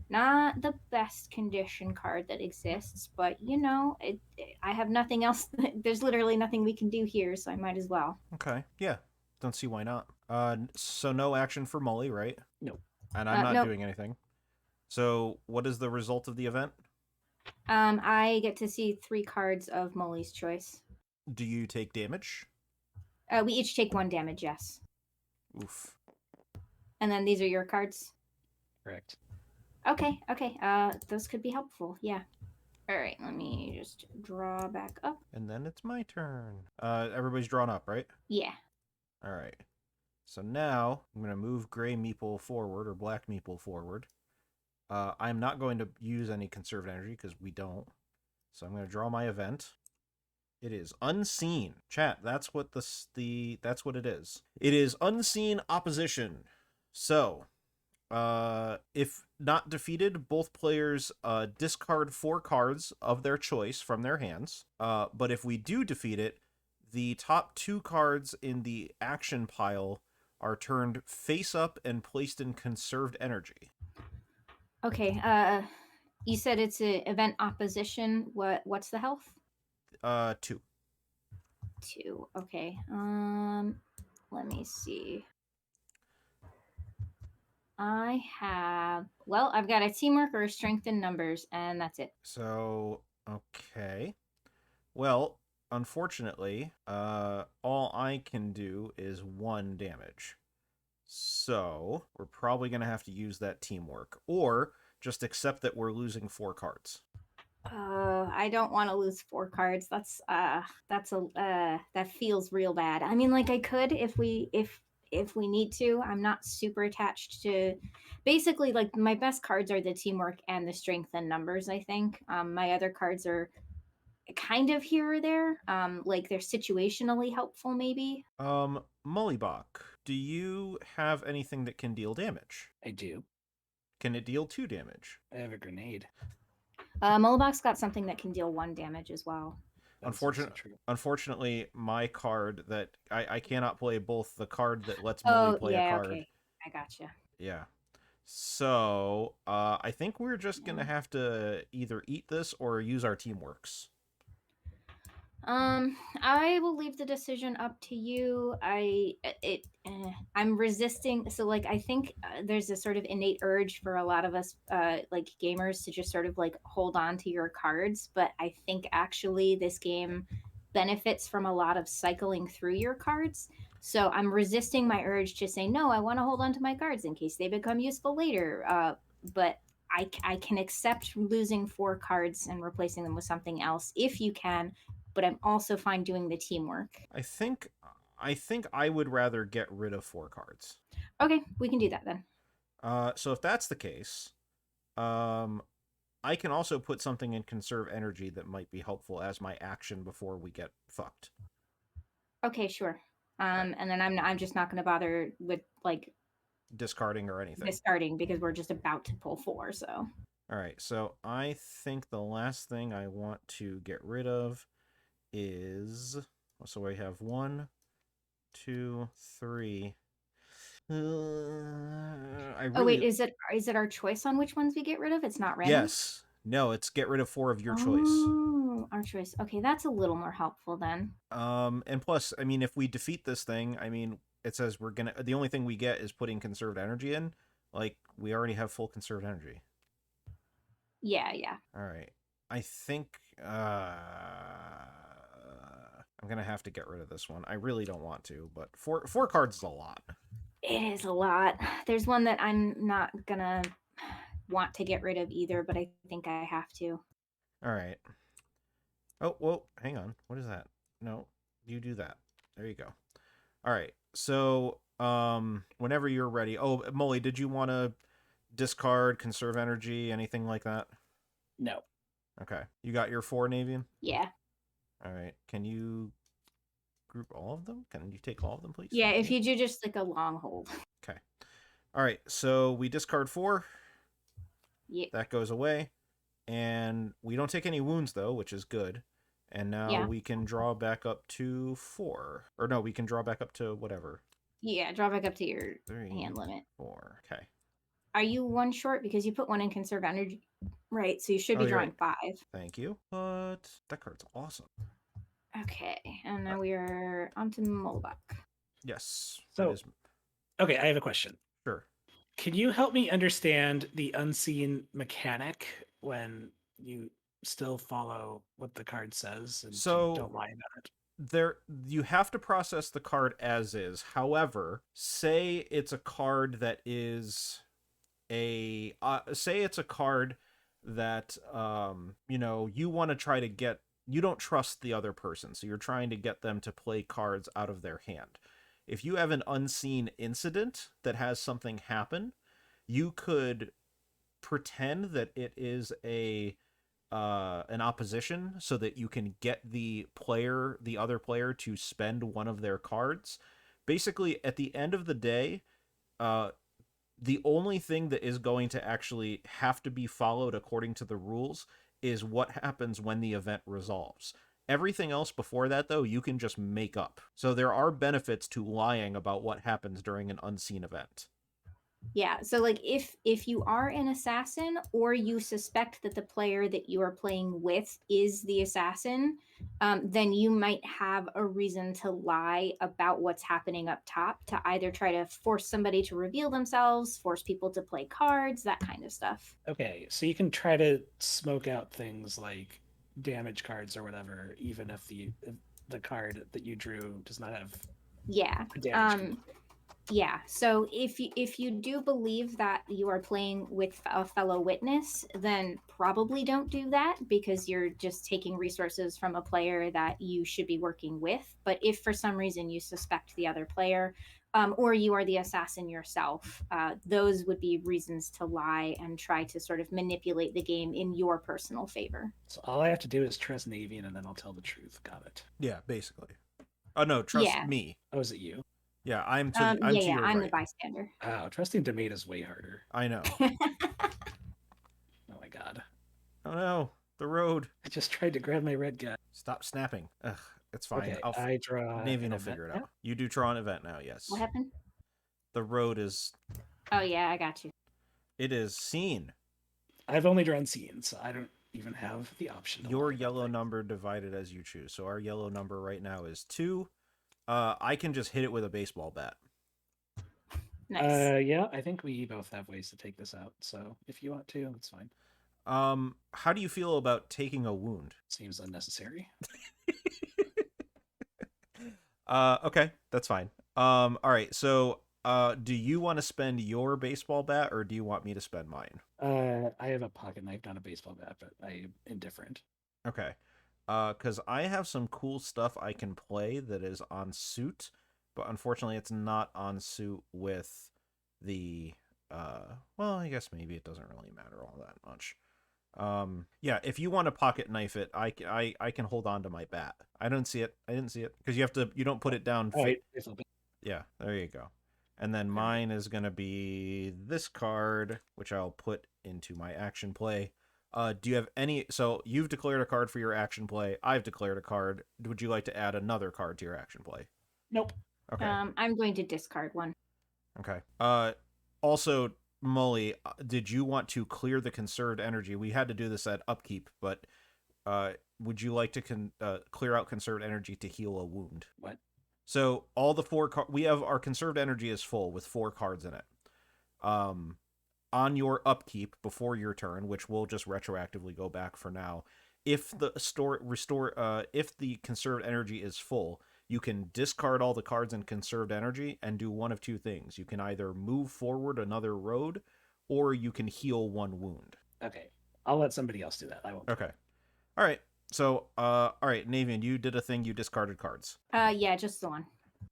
Not the best condition card that exists, but I have nothing else. There's literally nothing we can do here, so I might as well. Okay, yeah. Don't see why not. So no action for Molly, right? No. And I'm not Nope. doing anything. So what is the result of the event? I get to see 3 cards of Molly's choice. Do you take damage? We each take 1 damage, yes. Oof. And then these are your cards? Correct. Okay. Those could be helpful, yeah. All right, let me just draw back up. And then it's my turn. Everybody's drawn up, right? Yeah. All right. So now I'm going to move gray meeple forward or black meeple forward. I'm not going to use any conserved energy because we don't. So I'm going to draw my event. It is unseen. Chat, that's what that's what it is. It is unseen opposition. So, if not defeated, both players discard 4 cards of their choice from their hands. But if we do defeat it, the top 2 cards in the action pile are turned face up and placed in conserved energy. Okay, you said it's an event opposition. What's the health? 2. 2. Okay. Let me see. I've got a teamwork or a strength in numbers, and that's it. So, okay. Well, unfortunately, all I can do is 1 damage. So, we're probably going to have to use that teamwork. Or just accept that we're losing 4 cards. I don't want to lose 4 cards. That feels real bad. I mean, like I could if we need to. I'm not super attached to. Basically, like my best cards are the teamwork and the strength and numbers. I think my other cards are kind of here or there. Like they're situationally helpful, maybe. Mullibok, do you have anything that can deal damage? I do. Can it deal 2 damage? I have a grenade. Mullibok's got something that can deal 1 damage as well. Unfortunately, my card that I cannot play both the card that lets Molly play a card. Okay. I gotcha. Yeah. So, I think we're just gonna have to either eat this or use our teamworks. I will leave the decision up to you. I'm resisting. So, like, I think there's a sort of innate urge for a lot of us, like gamers, to just sort of like hold on to your cards. But I think actually this game benefits from a lot of cycling through your cards. So I'm resisting my urge to say no. I want to hold on to my cards in case they become useful later. But I can accept losing 4 cards and replacing them with something else if you can, but I'm also fine doing the teamwork. I think I would rather get rid of 4 cards. Okay, we can do that then. So if that's the case, I can also put something in conserve energy that might be helpful as my action before we get fucked. Okay, sure. And then I'm just not going to bother with like discarding or anything. Discarding because we're just about to pull 4, so. All right, so I think the last thing I want to get rid of is, so I have 1, 2, 3. Oh wait, is it our choice on which ones we get rid of? It's not random. Yes. No, it's get rid of 4 of your choice. Oh, our choice. Okay, that's a little more helpful then. And plus, I mean, if we defeat this thing, I mean, it says the only thing we get is putting conserved energy in. Like, we already have full conserved energy. Yeah, yeah. All right. I think I'm gonna have to get rid of this one. I really don't want to, but four cards is a lot. It is a lot. There's one that I'm not gonna want to get rid of either, but I think I have to. All right. Oh, whoa, hang on. What is that? No, you do that. There you go. All right. So, whenever you're ready. Oh, Molly, did you want to discard, conserve energy, anything like that? No. Okay. You got your 4, Navian? Yeah. All right. Can you group all of them? Can you take all of them, please? Yeah, if you do just like a long hold. Okay. All right. So we discard 4. Yeah. That goes away. And we don't take any wounds, though, which is good. And now we can draw back up to 4. Or no, we can draw back up to whatever. Yeah, draw back up to your 3, hand limit. 4. Okay. Are you 1 short? Because you put 1 in conserve energy. Right, so you should be drawing 5. Thank you. But that card's awesome. Okay, and now we are onto Mullibok. Yes. So, okay, I have a question. Sure. Can you help me understand the unseen mechanic when you still follow what the card says and don't lie about it? You have to process the card as is. However, say it's a card that is say it's a card that you want to try to get. You don't trust the other person, so you're trying to get them to play cards out of their hand. If you have an unseen incident that has something happen, you could pretend that it is an opposition so that you can get the other player to spend one of their cards. Basically, at the end of the day, the only thing that is going to actually have to be followed according to the rules is what happens when the event resolves. Everything else before that, though, you can just make up. So there are benefits to lying about what happens during an unseen event. Yeah, so like if you are an assassin or you suspect that the player that you are playing with is the assassin, then you might have a reason to lie about what's happening up top to either try to force somebody to reveal themselves, force people to play cards, that kind of stuff. Okay, so you can try to smoke out things like damage cards or whatever, even if the card that you drew does not have damage. Yeah, so if you do believe that you are playing with a fellow witness, then probably don't do that because you're just taking resources from a player that you should be working with. But if for some reason you suspect the other player, or you are the assassin yourself, those would be reasons to lie and try to sort of manipulate the game in your personal favor. So all I have to do is trust Navean and then I'll tell the truth. Got it. Yeah, basically. Oh, no, trust me. Oh, is it you? Yeah, I'm I'm right. the bystander. Oh, trusting Tomato is way harder. I know. Oh my god. Oh no, the road. I just tried to grab my red guy. Stop snapping. Ugh, it's fine. Okay, I draw. Navian will figure it out. You do draw an event now, yes. What happened? The road is... Oh yeah, I got you. It is seen. I've only drawn seen, so I don't even have the option. Your yellow number divided as you choose. So our yellow number right now is 2. I can just hit it with a baseball bat. Nice. Yeah, I think we both have ways to take this out. So if you want to, that's fine. How do you feel about taking a wound? Seems unnecessary. Okay, that's fine. All right. So, do you want to spend your baseball bat or do you want me to spend mine? I have a pocket knife, not a baseball bat, but I'm indifferent. Okay. Because I have some cool stuff I can play that is on suit, but unfortunately it's not on suit with the, well, I guess maybe it doesn't really matter all that much. Yeah, if you want to pocket knife it, I can hold on to my bat. I didn't see it because you don't put it down. Yeah, there you go. And then mine is going to be this card, which I'll put into my action play. Do you have any... So you've declared a card for your action play. I've declared a card. Would you like to add another card to your action play? Nope. Okay. I'm going to discard one. Okay. Also, Molly, did you want to clear the conserved energy? We had to do this at upkeep, but would you like to clear out conserved energy to heal a wound? What? So all the we have our conserved energy is full with 4 cards in it. On your upkeep before your turn, which will just retroactively go back for now, if the if the conserved energy is full, you can discard all the cards in conserved energy and do one of 2 things. You can either move forward another road, or you can heal 1 wound. Okay, I'll let somebody else do that. I won't. Okay. All right. So, all right, Navean, you did a thing. You discarded cards. Yeah, just the one.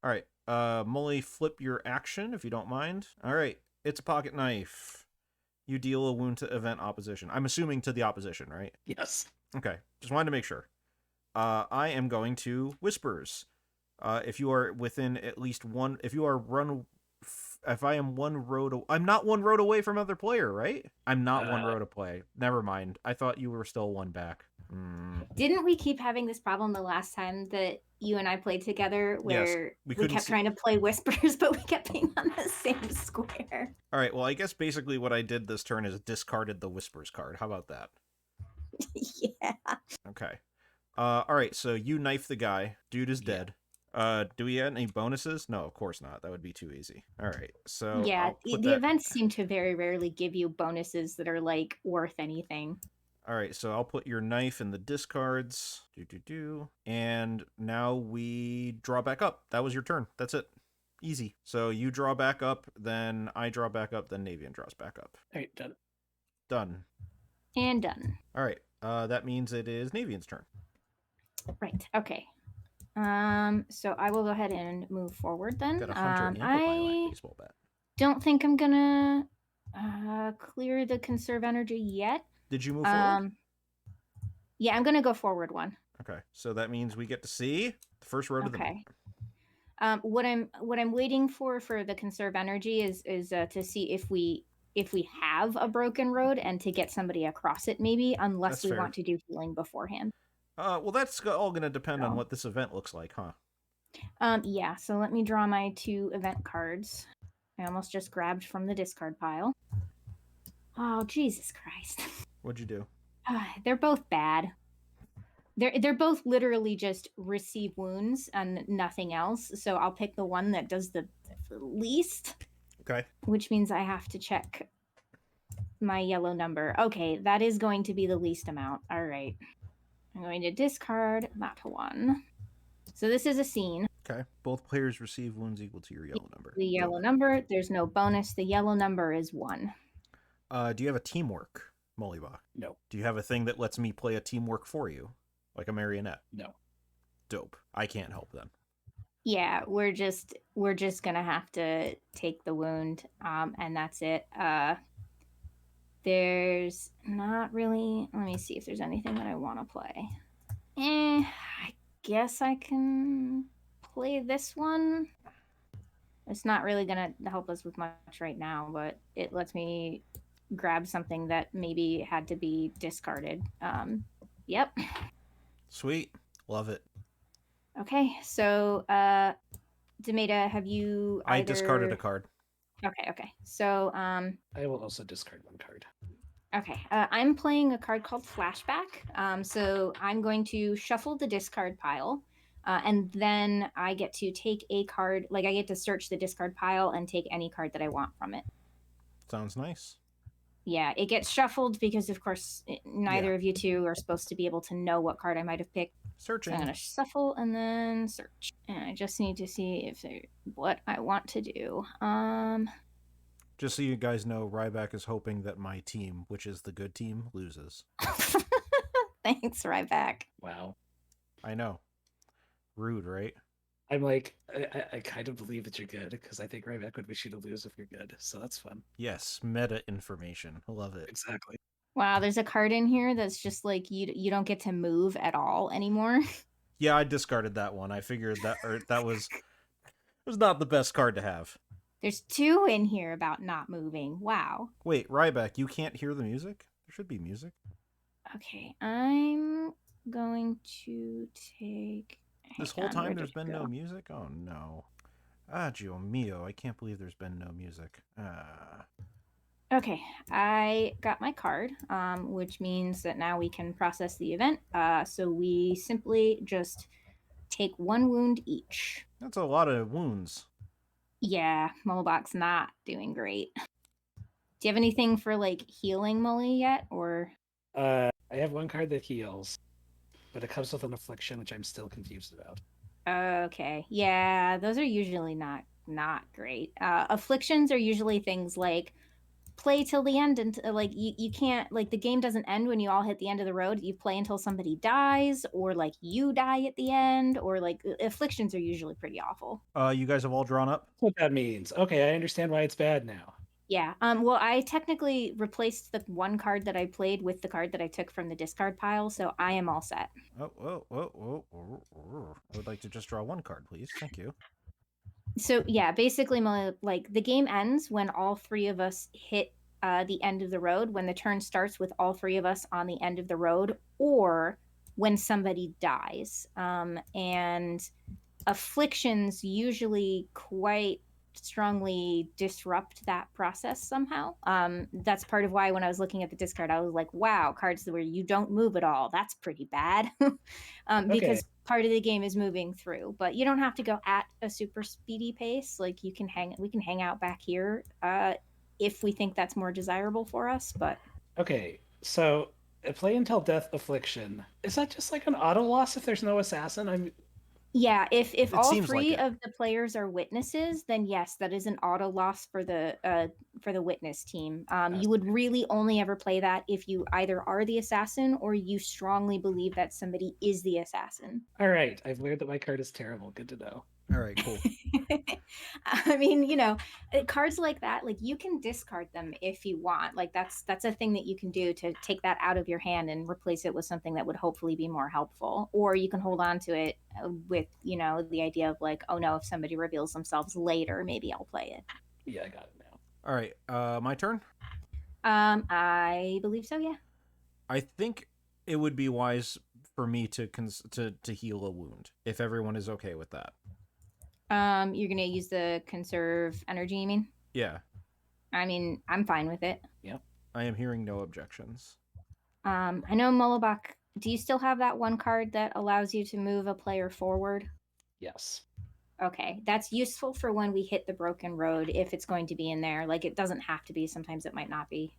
All right. Mully, flip your action if you don't mind. All right. It's a pocket knife. You deal a wound to event opposition. I'm assuming to the opposition, right? Yes. Okay. Just wanted to make sure. I am going to Whispers. If you are within at least one, if I am 1 road, I'm not 1 road away from other player, right? I'm not 1 road away. Never mind. I thought you were still 1 back. Didn't we keep having this problem the last time that you and I played together, where Yes, we kept trying to play Whispers, but we kept being on the same square? All right. Well, I guess basically what I did this turn is discarded the Whispers card. How about that? Yeah. Okay. All right. So you knife the guy. Dude is dead. Do we have any bonuses? No, of course not. That would be too easy. All right. So yeah, the events seem to very rarely give you bonuses that are like worth anything. All right, so I'll put your knife in the discards. And now we draw back up. That was your turn. That's it. Easy. So you draw back up, then I draw back up, then Navean draws back up. All right, done. Done. And done. All right. That means it is Navian's turn. Right. Okay. So I will go ahead and move forward then. Got a hunter amplifier baseball bat. Don't think I'm gonna clear the conserve energy yet. Did you move forward? Yeah, I'm gonna go forward 1. Okay, so that means we get to see the first road of the night. What I'm waiting for the conserve energy is to see if we have a broken road and to get somebody across it, maybe, unless we want to do healing beforehand. Well, that's all going to depend on what this event looks like, huh? Yeah, so let me draw my 2 event cards. I almost just grabbed from the discard pile. Oh, Jesus Christ. What'd you do? They're both bad. They're both literally just receive wounds and nothing else. So I'll pick the one that does the least. Okay. Which means I have to check my yellow number. Okay, that is going to be the least amount. All right. I'm going to discard that 1. So this is a scene. Okay. Both players receive wounds equal to your yellow number. The yellow number, there's no bonus. The yellow number is 1. Do you have a teamwork, Mullibok? No. Do you have a thing that lets me play a teamwork for you? Like a marionette? No. Dope. I can't help then. Yeah, we're just gonna have to take the wound, and that's it. There's not really. Let me see if there's anything that I want to play. I guess I can play this one. It's not really gonna help us with much right now, but it lets me grab something that maybe had to be discarded. Yep. Sweet. Love it. Okay, so Demeta, have you I discarded a card. Okay. So I will also discard 1 card. Okay, I'm playing a card called Flashback. So I'm going to shuffle the discard pile, and then I get to take a card. Like, I get to search the discard pile and take any card that I want from it. Sounds nice. Yeah, it gets shuffled because, of course, neither of you 2 are supposed to be able to know what card I might have picked. Searching. So I'm going to shuffle and then search. And I just need to see if what I want to do. Just so you guys know, Ryback is hoping that my team, which is the good team, loses. Thanks, Ryback. Wow. I know. Rude, right? I'm like, I kind of believe that you're good, because I think Ryback would wish you to lose if you're good, so that's fun. Yes, meta information. I love it. Exactly. Wow, there's a card in here that's just like you don't get to move at all anymore. Yeah, I discarded that one. I figured that was not the best card to have. There's 2 in here about not moving. Wow. Wait, Ryback, you can't hear the music? There should be music. Okay, I'm going to take... This whole time there's been no music? Oh no. Ah, Gio mio, I can't believe there's been no music. Okay, I got my card, which means that now we can process the event. So we simply just take 1 wound each. That's a lot of wounds. Yeah, Mullibok's not doing great. Do you have anything for like healing Mully yet, or? I have 1 card that heals, but it comes with an affliction, which I'm still confused about. Okay, yeah, those are usually not great. Afflictions are usually things like play till the end, and like you can't, like, the game doesn't end when you all hit the end of the road. You play until somebody dies, or like you die at the end, or like afflictions are usually pretty awful. You guys have all drawn up? That's what that means. Okay, I understand why it's bad now. Yeah. Well, I technically replaced the 1 card that I played with the card that I took from the discard pile, so I am all set. Oh. I would like to just draw 1 card, please. Thank you. So yeah, basically, like, the game ends when all 3 of us hit the end of the road. When the turn starts with all 3 of us on the end of the road, or when somebody dies. And afflictions usually quite strongly disrupt that process somehow. That's part of why when I was looking at the discard, I was like, wow, cards where you don't move at all. That's pretty bad. Because part of the game is moving through, but you don't have to go at a super speedy pace. Like, we can hang out back here if we think that's more desirable for us. But okay, so a play until death affliction, is that just like an auto loss if there's no assassin? Yeah, if all seems like 3 it. of the players are witnesses, then yes, that is an auto loss for the witness team. You would really only ever play that if you either are the assassin or you strongly believe that somebody is the assassin. All right, I've learned that my card is terrible. Good to know. All right, cool. I mean, cards like that, like, you can discard them if you want. Like, that's a thing that you can do to take that out of your hand and replace it with something that would hopefully be more helpful. Or you can hold on to it with, the idea of like, oh no, if somebody reveals themselves later, maybe I'll play it. Yeah, I got it now. All right, my turn? I believe so, yeah. I think it would be wise for me to heal a wound, if everyone is okay with that. You're gonna use the conserve energy, you mean? Yeah. I mean, I'm fine with it. Yep. I am hearing no objections. I know Mullibok. Do you still have that 1 card that allows you to move a player forward? Yes. Okay, that's useful for when we hit the broken road, if it's going to be in there. Like, it doesn't have to be. Sometimes it might not be.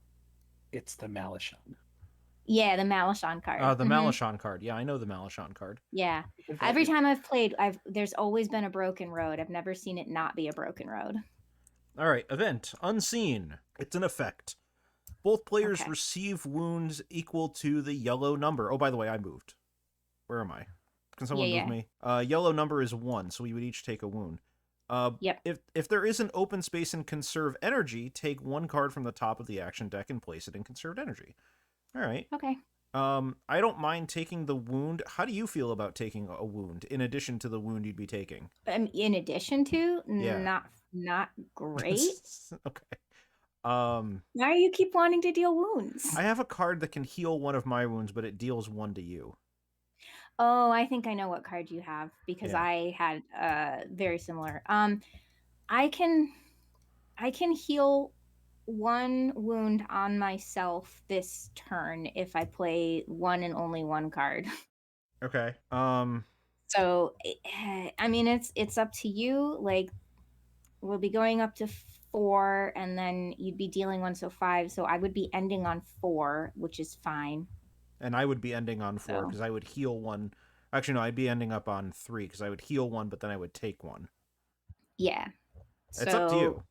It's the Malishon. Yeah, the Malishon card. The Malishon card. Yeah, I know the Malishon card. Yeah. Every time I've played, there's always been a broken road. I've never seen it not be a broken road. All right, event unseen. It's an effect. Both players receive wounds equal to the yellow number. Oh, by the way, I moved. Where am I? Can someone move me? Yellow number is 1, so we would each take a wound. Yep. If there is an open space in conserve energy, take 1 card from the top of the action deck and place it in conserved energy. All right. Okay. I don't mind taking the wound. How do you feel about taking a wound in addition to the wound you'd be taking? In addition to, Yeah. not great. Okay. Why do you keep wanting to deal wounds? I have a card that can heal 1 of my wounds, but it deals 1 to you. Oh, I think I know what card you have, because I had very similar. I can heal 1 wound on myself this turn if I play 1 and only 1 card. Okay. So, I mean, it's up to you. Like, we'll be going up to 4, and then you'd be dealing 1, so 5. So I would be ending on 4, which is fine. And I would be ending on 4 because I would heal 1. Actually, no, I'd be ending up on 3 because I would heal 1, but then I would take 1. Yeah. It's up to you.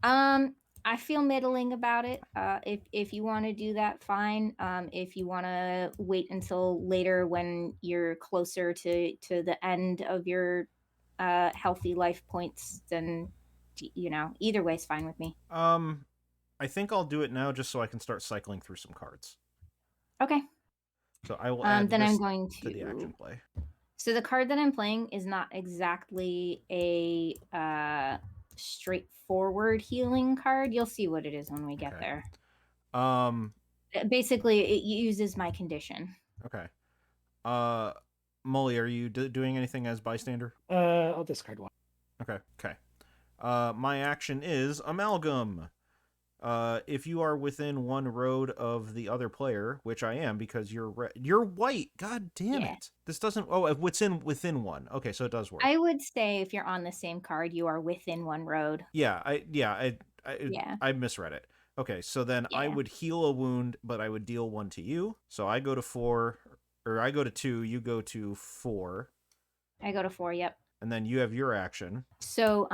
I feel middling about it. If you want to do that, fine. If you want to wait until later when you're closer to the end of your healthy life points, then either way is fine with me. I think I'll do it now just so I can start cycling through some cards. Okay. So I will add then this I'm going to the action play. So the card that I'm playing is not exactly a straightforward healing card. You'll see what it is when we get there. Basically, it uses my condition. Okay. Molly, are you doing anything as bystander? I'll discard 1. Okay. My action is Amalgam. If you are within 1 road of the other player, which I am because you're white. God damn Yeah. it! This doesn't. Oh, within 1. Okay, so it does work. I would say if you're on the same card, you are within 1 road. Yeah, Yeah. I misread it. Okay, so then I Yeah. would heal a wound, but I would deal 1 to you. So I go to 4, or I go to 2. You go to 4, I go to 4. Yep. and then you have your action. So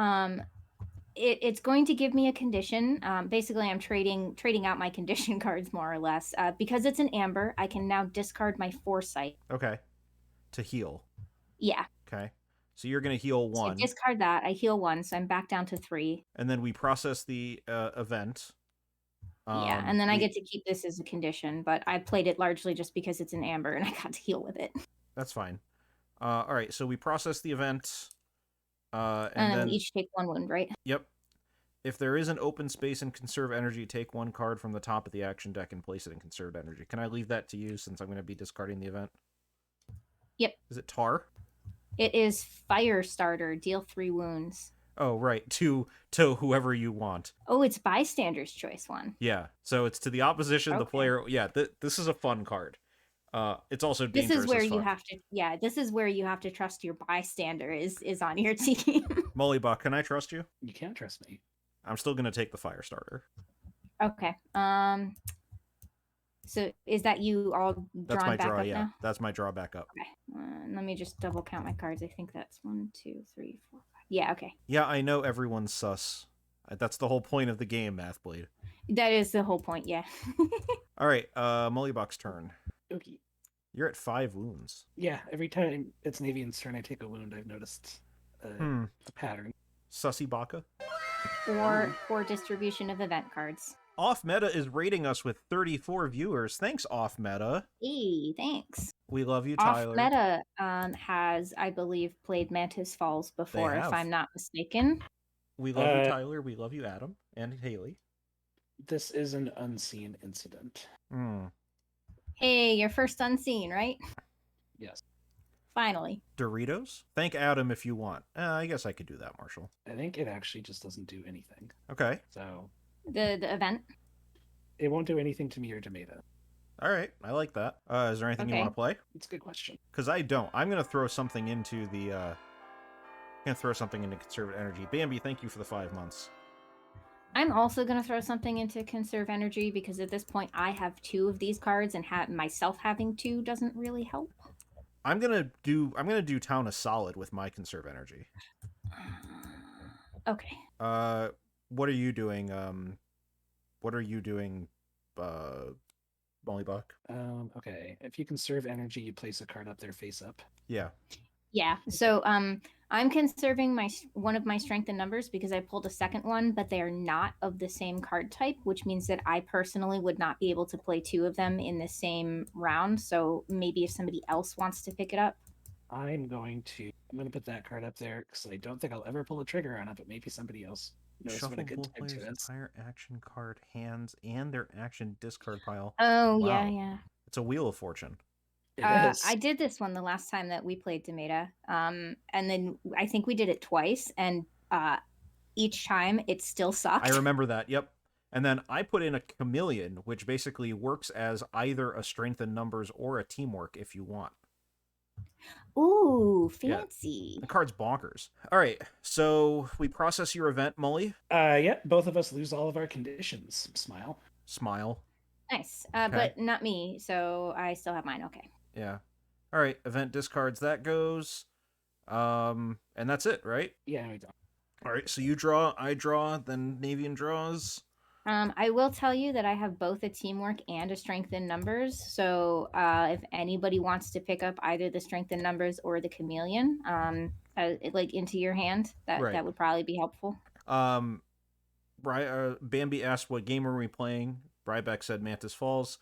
it's going to give me a condition. Basically, I'm trading out my condition cards more or less. Because it's an amber, I can now discard my foresight. Okay, to heal. Yeah. Okay, so you're gonna heal So 1. discard that. I heal 1, so I'm back down to 3. And then we process the event. Yeah, and then I get to keep this as a condition, but I played it largely just because it's an amber and I got to heal with it. That's fine. All right, so we process the event. And then then we each take 1 wound, right? Yep. If there is an open space in conserve energy, take 1 card from the top of the action deck and place it in conserved energy. Can I leave that to you since I'm going to be discarding the event? Yep. Is it tar? It is fire starter. Deal 3 wounds. Oh, right. To whoever you want. Oh, it's bystander's choice 1. Yeah. So it's to the opposition, the Okay. player. Yeah, this is a fun card. It's also This dangerous. is where as you fuck. have to. Yeah, this is where you have to trust your bystander is on your team. Mullibok, can I trust you? You can't trust me. I'm still going to take the fire starter. Okay. So is that you all That's drawn my back draw. up Yeah, now? that's my draw back up. Okay. Let me just double count my cards. I think that's 1, 2, 3, 4, 5. Yeah. Okay. Yeah, I know everyone's sus. That's the whole point of the game, Mathblade. That is the whole point. Yeah. All right, Mullibok's turn. Okay. You're at 5 wounds. Yeah, every time it's Navian's turn, I take a wound. I've noticed a pattern. Sussy Baka. Or poor distribution of event cards. Off Meta is rating us with 34 viewers. Thanks, Off Meta. Hey, thanks. We love you, Off Tyler. Meta has, I believe, played Mantis Falls before, if have. I'm not mistaken. We love you, Tyler. We love you, Adam and Haley. This is an unseen incident. Hey, your first unseen, right? Yes. Finally. Doritos? Thank Adam if you want. I guess I could do that, Marshall. I think it actually just doesn't do anything. Okay. So The event. it won't do anything to me or to Meta. All right. I like that. Is there anything you Okay. want to play? It's a good question. Because I don't. I'm going to throw something into the... conservative energy. Bambi, thank you for the 5 months. I'm also going to throw something into conserve energy because at this point I have 2 of these cards and myself having 2 doesn't really help. I'm gonna do town a solid with my conserve energy. Okay. What are you doing? Mullibok? Okay. If you conserve energy, you place a card up there face up. Yeah. Yeah. So I'm conserving one of my strength and numbers because I pulled a second one, but they are not of the same card type, which means that I personally would not be able to play 2 of them in the same round. So maybe if somebody else wants to pick it up. I'm going to put that card up there because I don't think I'll ever pull a trigger on it, but maybe somebody else knows Shuffle what a good both time players' to is. entire action card hands and their action discard pile. Oh, Wow. yeah. It's a Wheel of Fortune. It is. I did this one the last time that we played Demeta. And then I think we did it twice, and each time it still sucked. I remember that. Yep. And then I put in a chameleon, which basically works as either a strength in numbers or a teamwork if you want. Ooh, fancy. The card's bonkers. All right, so we process your event, Mully. Yeah, both of us lose all of our conditions. Smile. Nice. Okay. But not me, so I still have mine. Okay. Yeah. All right, event discards, that goes. And that's it, right? Yeah, we don't. All right, so you draw, I draw, then Navean draws. I will tell you that I have both a teamwork and a strength in numbers. So if anybody wants to pick up either the strength in numbers or the chameleon, like into your hand, that would probably be helpful. Bambi asked what game are we playing. Ryback said Mantis Falls.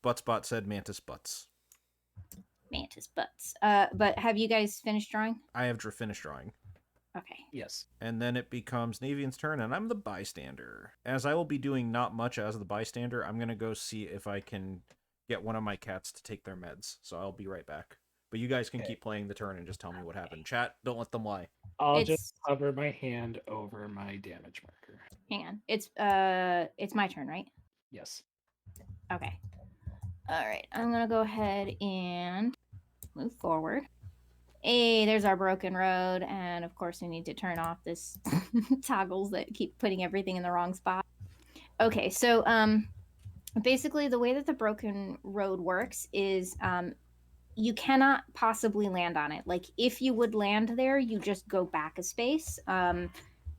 Buttsbot said Mantis Butts. Mantis Butts. But have you guys finished drawing? I have finished drawing. Okay. Yes. And then it becomes Navian's turn, and I'm the bystander. As I will be doing not much as the bystander, I'm going to go see if I can get one of my cats to take their meds. So I'll be right back. But you guys can keep playing the turn and just tell me what happened. Chat, don't let them lie. I'll just hover my hand over my damage marker. Hang on. It's my turn, right? Yes. Okay. All right. I'm gonna go ahead and move forward. Hey, there's our broken road, and of course we need to turn off this toggles that keep putting everything in the wrong spot. Okay, so basically the way that the broken road works is you cannot possibly land on it. Like if you would land there, you just go back a space.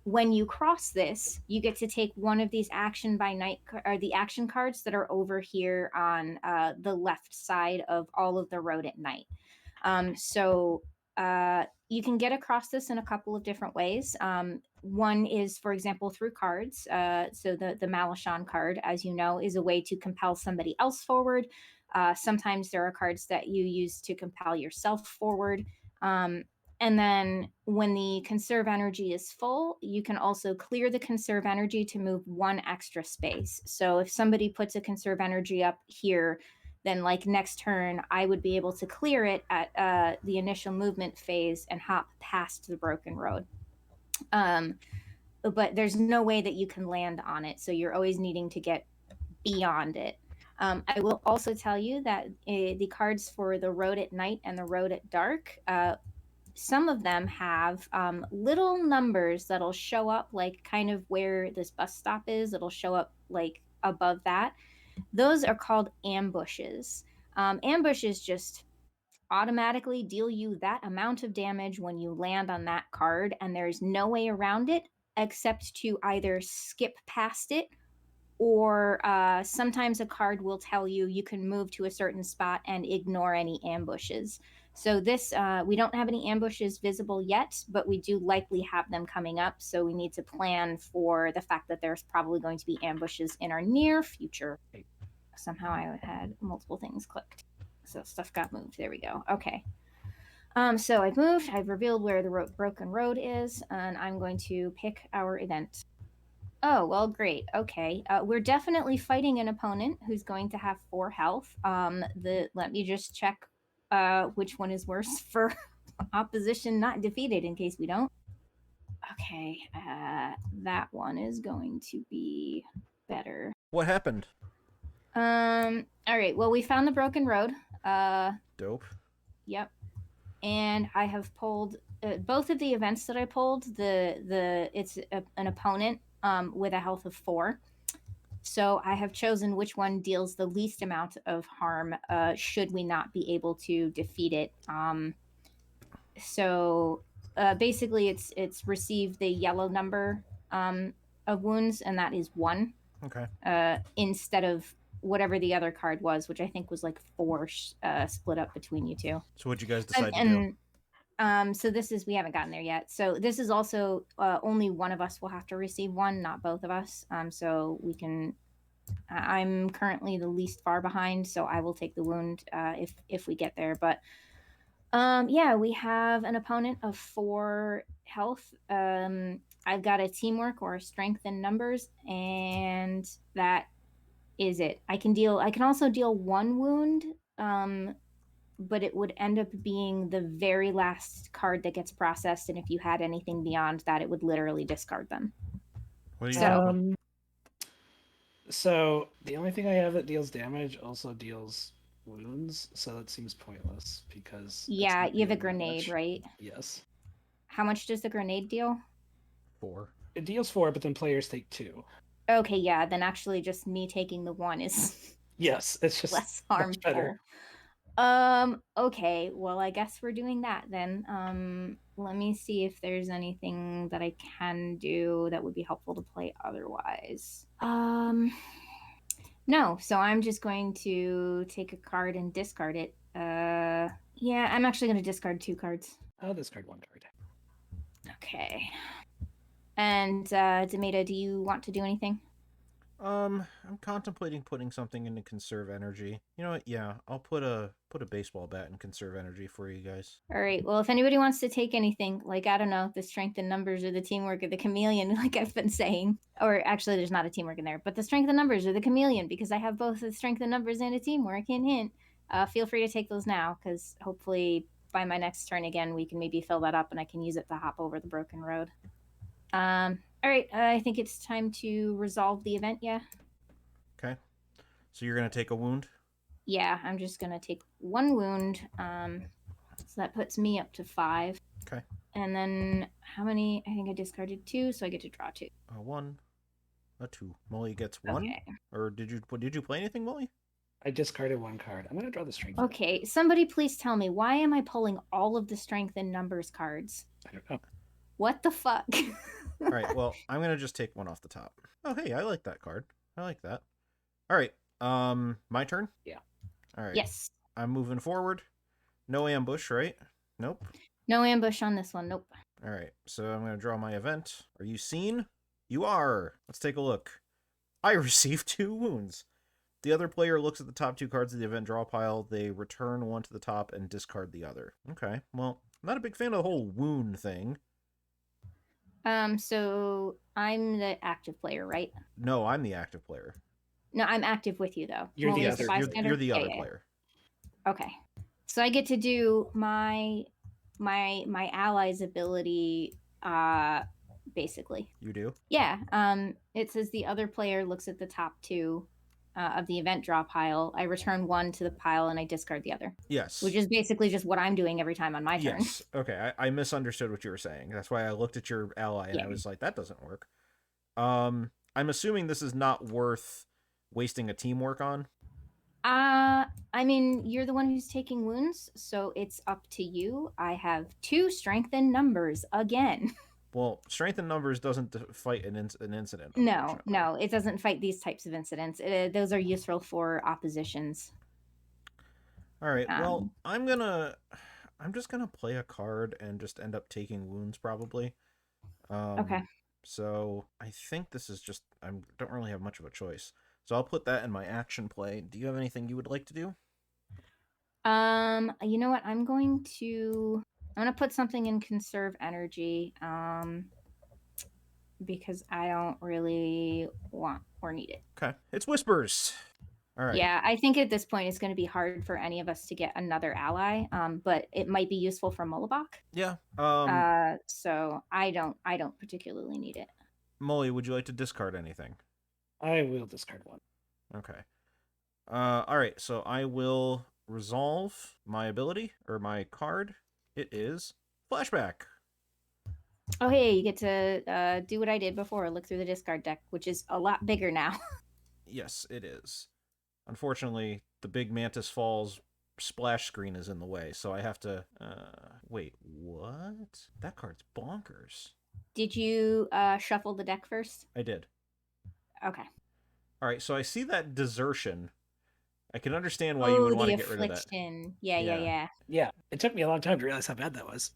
When you cross this, you get to take one of these action by night or the action cards that are over here on the left side of all of the road at night. So you can get across this in a couple of different ways. One is, for example, through cards. So the Malachon card, as you know, is a way to compel somebody else forward. Sometimes there are cards that you use to compel yourself forward. And then when the conserve energy is full, you can also clear the conserve energy to move one extra space. So if somebody puts a conserve energy up here, then like next turn, I would be able to clear it at the initial movement phase and hop past the broken road. But there's no way that you can land on it. So you're always needing to get beyond it. I will also tell you that the cards for the road at night and the road at dark, some of them have little numbers that'll show up like kind of where this bus stop is. It'll show up like above that. Those are called ambushes. Ambushes just automatically deal you that amount of damage when you land on that card, and there's no way around it except to either skip past it or sometimes a card will tell you you can move to a certain spot and ignore any ambushes. So this, we don't have any ambushes visible yet, but we do likely have them coming up. So we need to plan for the fact that there's probably going to be ambushes in our near future. Somehow I had multiple things clicked. So stuff got moved. There we go. Okay. So I've moved. I've revealed where the broken road is, and I'm going to pick our event. Oh, well, great. Okay. We're definitely fighting an opponent who's going to have 4 health. Let me just check which one is worse for opposition not defeated in case we don't. Okay. That one is going to be better. What happened? All right. Well, we found the broken road. Dope. Yep. And I have pulled both of the events that I pulled. It's an opponent with a health of 4. So I have chosen which one deals the least amount of harm should we not be able to defeat it. So basically, it's received the yellow number of wounds, and that is 1. Okay. Instead of whatever the other card was, which I think was like 4 split up between you two. So what'd you guys decide to do? So this is, we haven't gotten there yet. So this is also only one of us will have to receive 1, not both of us. So we can. I'm currently the least far behind, so I will take the wound if we get there. But yeah, we have an opponent of 4 health. I've got a teamwork or a strength in numbers, and that is it. I can also deal 1 wound, but it would end up being the very last card that gets processed, and if you had anything beyond that, it would literally discard them. What do you So the only thing I have that deals damage also deals wounds, so that seems pointless because yeah, you have a grenade, right? Yes. How much does the grenade deal? 4. It deals 4, but then players take 2. Okay, yeah, then actually just me taking the 1 is yes, it's just less harmful. Better. Okay, well, I guess we're doing that then. Let me see if there's anything that I can do that would be helpful to play otherwise. No, so I'm just going to take a card and discard it. Yeah, I'm actually going to discard 2 cards. I'll discard 1 card. Okay. And Demeta, do you want to do anything? I'm contemplating putting something into conserve energy. You know what? Yeah, I'll put a baseball bat in conserve energy for you guys. All right. Well, if anybody wants to take anything, like I don't know, the strength in numbers or the teamwork or the chameleon, like I've been saying, or actually, there's not a teamwork in there, but the strength in numbers or the chameleon, because I have both the strength in numbers and a teamwork. Hint, hint. Feel free to take those now, because hopefully by my next turn again, we can maybe fill that up and I can use it to hop over the broken road. All All right, I think it's time to resolve the event. Yeah. Okay. So you're gonna take a wound. Yeah, I'm just gonna take one wound. So that puts me up to 5. Okay. And then how many? I think I discarded 2, so I get to draw 2. A 1, a 2. Molly gets 1. Okay. Or did you play anything, Molly? I discarded 1 card. I'm gonna draw the strength. Okay, somebody please tell me, why am I pulling all of the strength and numbers cards? I don't know. What the fuck? All right. Well, I'm gonna just take one off the top. Oh, hey, I like that card. I like that. All right. My turn. Yeah. All right. Yes. I'm moving forward. No ambush, right? Nope. No ambush on this one. Nope. All right. So I'm gonna draw my event. Are you seen? You are. Let's take a look. I received 2 wounds. The other player looks at the top 2 cards of the event draw pile. They return one to the top and discard the other. Okay. Well, I'm not a big fan of the whole wound thing. So I'm the active player, right? No, I'm the active player. No, I'm active with you though. You're the Molly's other- bystander? You're the other Yeah. player. Okay. So I get to do my ally's ability basically. You do? Yeah. It says the other player looks at the top 2 of the event draw pile. I return 1 to the pile and I discard the other. Yes. Which is basically just what I'm doing every time on my turn. Yes. Okay. I misunderstood what you were saying. That's why I looked at your ally and I was like, that doesn't work. I'm assuming this is not worth wasting a teamwork on. I mean, you're the one who's taking wounds, so it's up to you. I have 2 strength and numbers again. Well, strength in numbers doesn't fight an incident. No, it doesn't fight these types of incidents. Those are useful for oppositions. All right. Well, I'm just gonna play a card and just end up taking wounds probably. Okay. So I think this is just I don't really have much of a choice. So I'll put that in my action play. Do you have anything you would like to do? You know what? I'm gonna put something in conserve energy. Because I don't really want or need it. Okay. It's whispers. All right. Yeah, I think at this point it's going to be hard for any of us to get another ally. But it might be useful for Mullibok. Yeah. So I don't particularly need it. Molly, would you like to discard anything? I will discard 1. Okay. All right. So I will resolve my ability or my card. It is flashback. Oh, hey, you get to do what I did before, look through the discard deck, which is a lot bigger now. Yes, it is. Unfortunately, the big Mantis Falls splash screen is in the way, so I have to... wait, what? That card's bonkers. Did you shuffle the deck first? I did. Okay. All right, so I see that desertion. I can understand why you would want to get rid of that. Affliction. Yeah. Yeah, it took me a long time to realize how bad that was.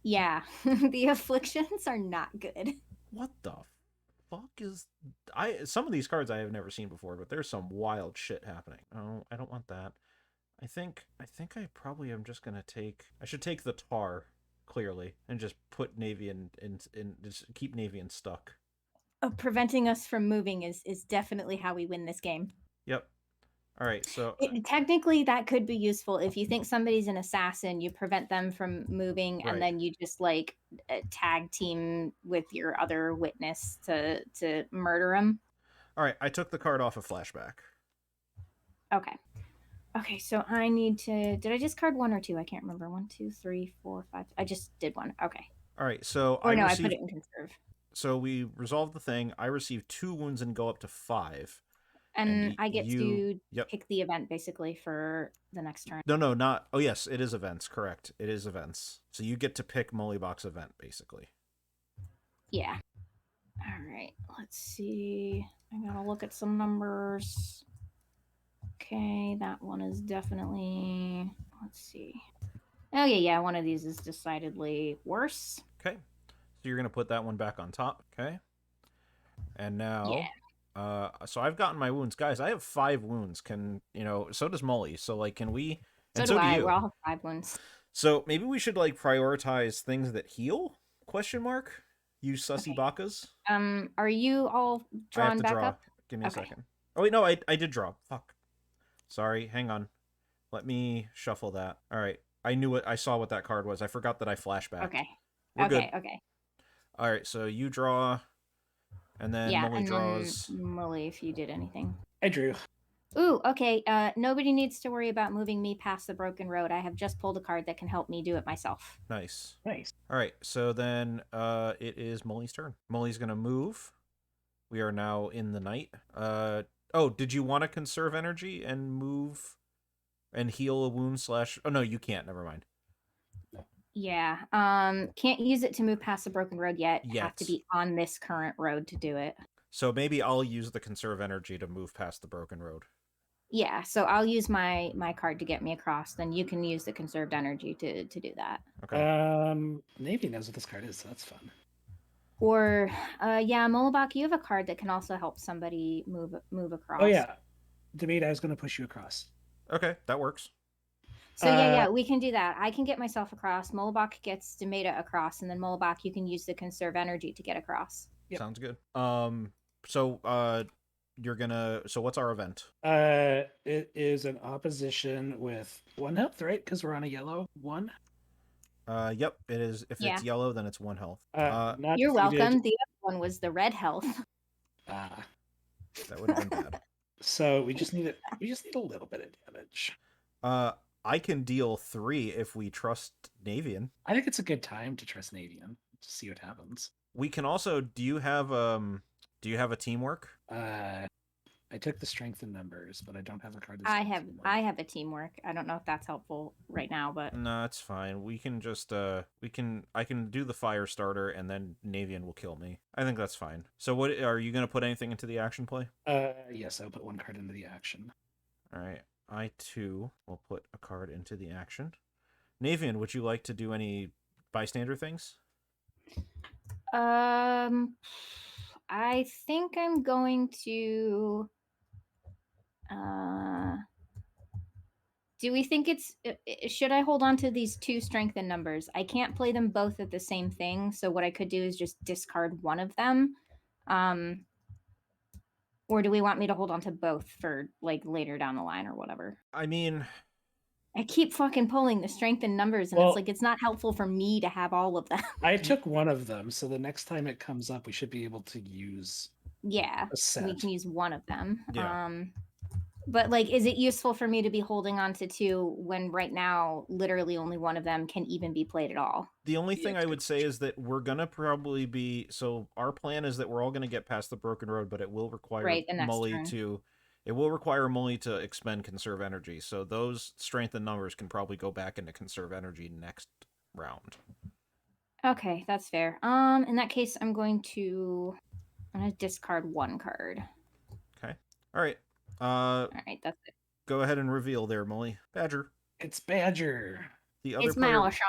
Yeah, the afflictions are not good. What the fuck is... Some of these cards I have never seen before, but there's some wild shit happening. Oh, I don't want that. I think I probably am just gonna take... I should take the tar, clearly, and just put Navean in just keep Navean stuck. Preventing us from moving is definitely how we win this game. Yep. All right, so... Technically, that could be useful. If you think somebody's an assassin, you prevent them from moving, Right. and then you just, like, tag team with your other witness to murder him. All right, I took the card off of flashback. Okay, so I need to... Did I discard 1 or 2? I can't remember. 1, 2, 3, 4, 5... I just did 1. Okay. All right, so Or no, I put it in conserve. So we resolved the thing. I received 2 wounds and go up to 5. And I get to Yep. pick the event, basically, for the next turn. No, not... Oh, yes, it is events. Correct. It is events. So you get to pick Mullibok's event, basically. Yeah. All right. Let's see. I gotta look at some numbers. Okay, that one is definitely... Let's see. Oh, yeah, one of these is decidedly worse. Okay. So you're going to put that one back on top. Okay. And now... Yeah. So I've gotten my wounds. Guys, I have 5 wounds. So does Molly. So, like, can we... So and do so I. do you. We all have 5 wounds. So maybe we should, like, prioritize things that heal? Question mark? You sussy bakas? Are you all drawn back up? Give me a second. Oh, wait, no, I did draw. Fuck. Sorry, hang on. Let me shuffle that. All right. I knew it. I saw what that card was. I forgot that I flashbacked. Okay. We're good. Okay. All right, so you draw And then Yeah, Mully and draws. then Mully, if you did anything. I drew. Ooh, okay. Nobody needs to worry about moving me past the broken road. I have just pulled a card that can help me do it myself. Nice. Nice. All right, so then it is Mully's turn. Mully's going to move. We are now in the night. Oh, did you want to conserve energy and move and heal a wound slash... Oh, no, you can't. Never mind. Yeah. Can't use it to move past the broken road yet. Have to Yet. be on this current road to do it. So maybe I'll use the conserve energy to move past the broken road. Yeah, so I'll use my card to get me across. Then you can use the conserved energy to do that. Okay. Navy knows what this card is, so that's fun. Or, yeah, Mullibok, you have a card that can also help somebody move across. Oh yeah, Demeter, I was going to push you across. Okay, that works. So yeah, we can do that. I can get myself across. Mullibok gets Demeta across, and then Mullibok, you can use the conserve energy to get across. Yep. Sounds good. So you're gonna... So what's our event? It is an opposition with 1 health, right? Because we're on a yellow 1. Yep, it is. If it's yellow, then it's 1 health. Not You're defeated. welcome. The other one was the red health. That would have been bad. So we just need a little bit of damage. I can deal 3 if we trust Navean. I think it's a good time to trust Navean to see what happens. We can also... Do you have a teamwork? I took the strength in numbers, but I don't have a card. I have a teamwork. I don't know if that's helpful right now, but No, it's fine. We can just I can do the fire starter, and then Navean will kill me. I think that's fine. So what are you gonna put anything into the action play? Yes, I'll put 1 card into the action. All right. I too will put a card into the action. Navean, would you like to do any bystander things? I think I'm going to. Do we think it's... Should I hold on to these 2 strength and numbers? I can't play them both at the same thing, so what I could do is just discard one of them. Or do we want me to hold on to both for like later down the line or whatever? I mean, I keep fucking pulling the strength and numbers, and it's like it's not helpful for me to have all of them. I took 1 of them, so the next time it comes up, we should be able to use. Yeah, a set. we can use one of them. Yeah. But like, is it useful for me to be holding on to 2 when right now literally only one of them can even be played at all? the only thing I would say is that we're gonna probably be... So our plan is that we're all gonna get past the broken road, but it will require Mully to... It will require Mully to expend conserve energy. So those strength and numbers can probably go back into conserve energy next round. Okay, that's fair. In that case, I'm gonna discard 1 card. Okay. All right. All right, that's it. Go ahead and reveal there, Mully. Badger. It's Badger. The other It's player... Malachon.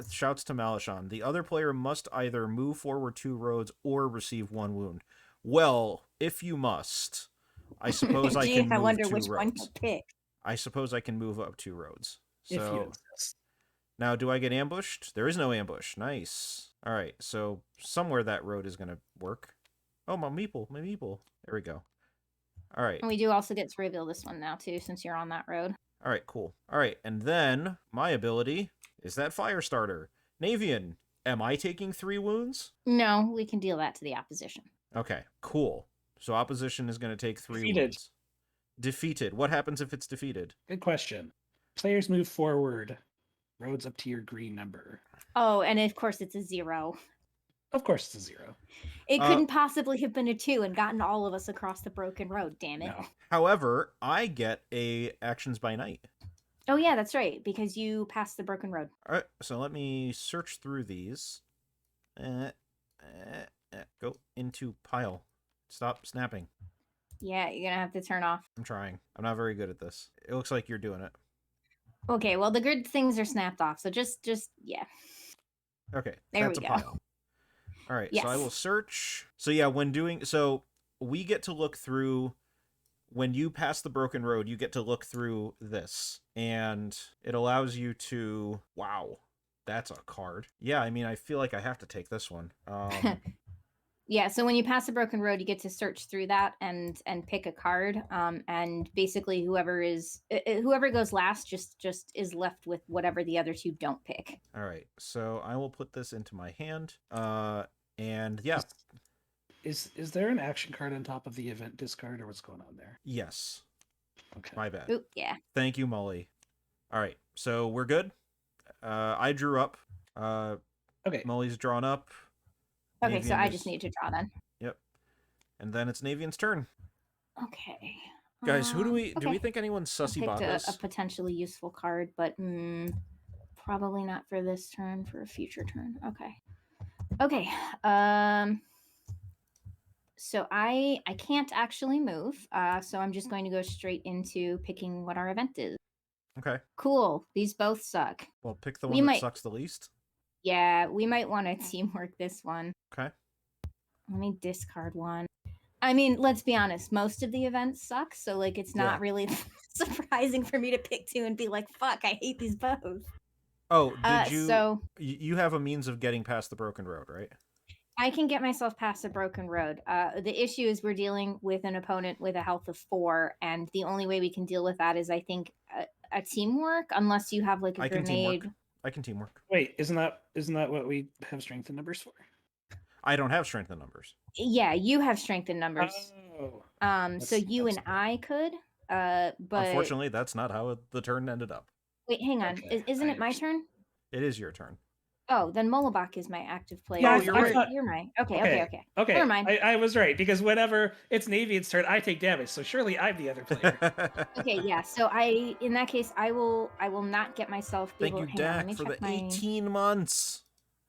Shouts to Malachon. The other player must either move forward 2 roads or receive 1 wound. Well, if you must, I suppose I can move 2 roads. I wonder which one to pick. I suppose I can move up 2 roads. If you So insist. now, do I get ambushed? There is no ambush. Nice. All right, so somewhere that road is going to work. Oh, my meeple. There we go. All right. And we do also get to reveal this one now, too, since you're on that road. All right, cool. All right, and then my ability is that fire starter. Navean, am I taking 3 wounds? No, we can deal that to the opposition. Okay, cool. So opposition is going to take 3 Defeated. wounds. Defeated. What happens if it's defeated? Good question. Players move forward. Roads up to your green number. Oh, and of course it's a 0. Of course, it's a 0. It couldn't possibly have been a 2 and gotten all of us across the broken road, damn it. No. However, I get a actions by night. Oh yeah, that's right, because you passed the broken road. All right, so let me search through these. Go into pile. Stop snapping. Yeah, you're gonna have to turn off. I'm trying. I'm not very good at this. It looks like you're doing it. Okay, well the good things are snapped off, so just yeah. Okay, There that's we a go. pile. All right, Yes. so I will search. So yeah, when doing... So we get to look through... When you pass the broken road, you get to look through this. And it allows you to... Wow, that's a card. Yeah, I mean, I feel like I have to take this one. Yeah, so when you pass a broken road, you get to search through that and pick a card. And basically whoever goes last just is left with whatever the other 2 don't pick. All right, so I will put this into my hand. And yeah. Is there an action card on top of the event discard, or what's going on there? Yes. Okay. My bad. Oop, yeah. Thank you, Molly. All right, so we're good. I drew up. Okay. Molly's drawn up. Okay, so Navean I is- just need to draw then. Yep. And then it's Navian's turn. Okay. Guys, who do we okay. think anyone's I sussy picked a botas? potentially useful card, but probably not for this turn, for a future turn. Okay. Okay. So I can't actually move, so I'm just going to go straight into picking what our event is. Okay. Cool. These both suck. Well, pick the We one that might- sucks the least. Yeah, we might want to teamwork this one. Okay. Let me discard one. I mean, let's be honest, most of the events suck, so like it's not Yeah. really surprising for me to pick two and be like, fuck, I hate these both. Oh, did you? So You have a means of getting past the broken road, right? I can get myself past a broken road. The issue is we're dealing with an opponent with a health of 4, and the only way we can deal with that is, I think, a teamwork, unless you have like a I can grenade. teamwork. I can teamwork. Wait, isn't that what we have strength in numbers for? I don't have strength in numbers. Yeah, you have strength in numbers. Oh. So you and I could. But Unfortunately, that's not how the turn ended up. wait, hang on. Okay, Isn't I it my turn? It is your turn. Oh, then Mullibok is my active player. Yeah, you're right. You're my. Okay. Okay, Never mind. I was right, because whenever it's Navian's turn, I take damage, so surely I'm the other player. Okay, yeah. So in that case, I will not get myself. Thank you, hang on, let Dak, me for check the 18 months.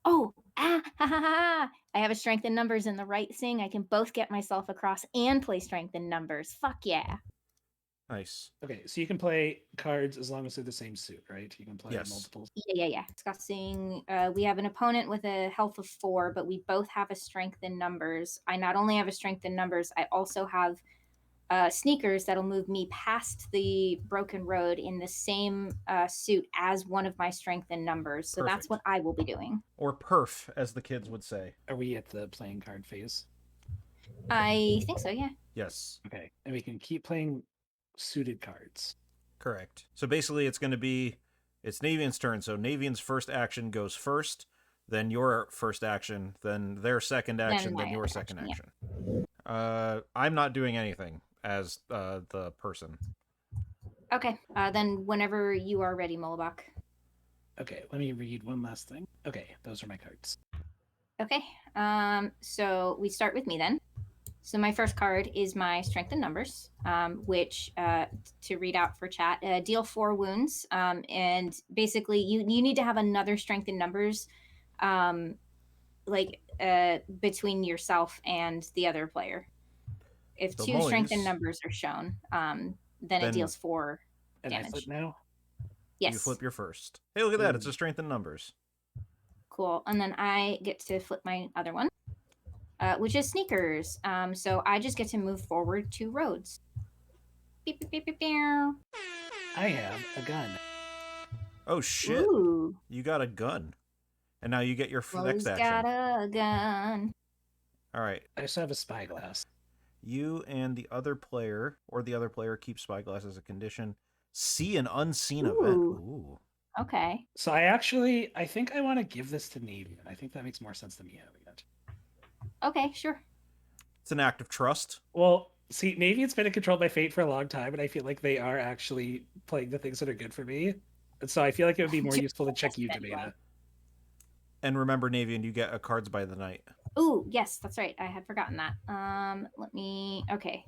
Oh, ha, ha, ha. I have a strength in numbers in the right thing. I can both get myself across and play strength in numbers. Fuck yeah. Nice. Okay, so you can play cards as long as they're the same suit, right? You can play Yes. multiples. Yeah. Discussing, we have an opponent with a health of 4, but we both have a strength in numbers. I not only have a strength in numbers, I also have sneakers that'll move me past the broken road in the same suit as one of my strength in numbers. So that's Perfect. what I will be doing. Or perf, as the kids would say. Are we at the playing card phase? I think so, yeah. Yes. Okay, and we can keep playing suited cards. Correct. So basically, it's Navian's turn. So Navian's first action goes first, then your first action, then their second action, then your second action. I'm not doing anything as the person. Okay. Then whenever you are ready, Mullibok. Okay, let me read one last thing. Okay, those are my cards. Okay. So we start with me then. So my first card is my strength in numbers, which to read out for chat, deal 4 wounds, and basically you need to have another strength in numbers, between yourself and the other player. If So 2 strength in Molly's- numbers are shown, then it deals 4 And damage. I flip now? Yes. You flip your first. Hey, look at that. It's Ooh. a strength in numbers. Cool. And then I get to flip my other one, which is sneakers. So I just get to move forward 2 roads. Beep, beep, beep, beep, beep. I have a gun. Oh, shit. Ooh. You got a gun. And now you get your next Rose action. got a gun. All right. I also have a spyglass. You and the other player, or the other player, keep spyglass as a condition. See an unseen event. Ooh. Okay. So I think I want to give this to Navian. I think that makes more sense than me having it. Okay, sure. It's an act of trust. Well, see, Navian's been controlled by fate for a long time, and I feel like they are actually playing the things that are good for me. And so I feel like it would be more useful to check you, Davina. And remember, Navian, you get a cards by the night. Ooh, yes, that's right. I had forgotten that. Okay.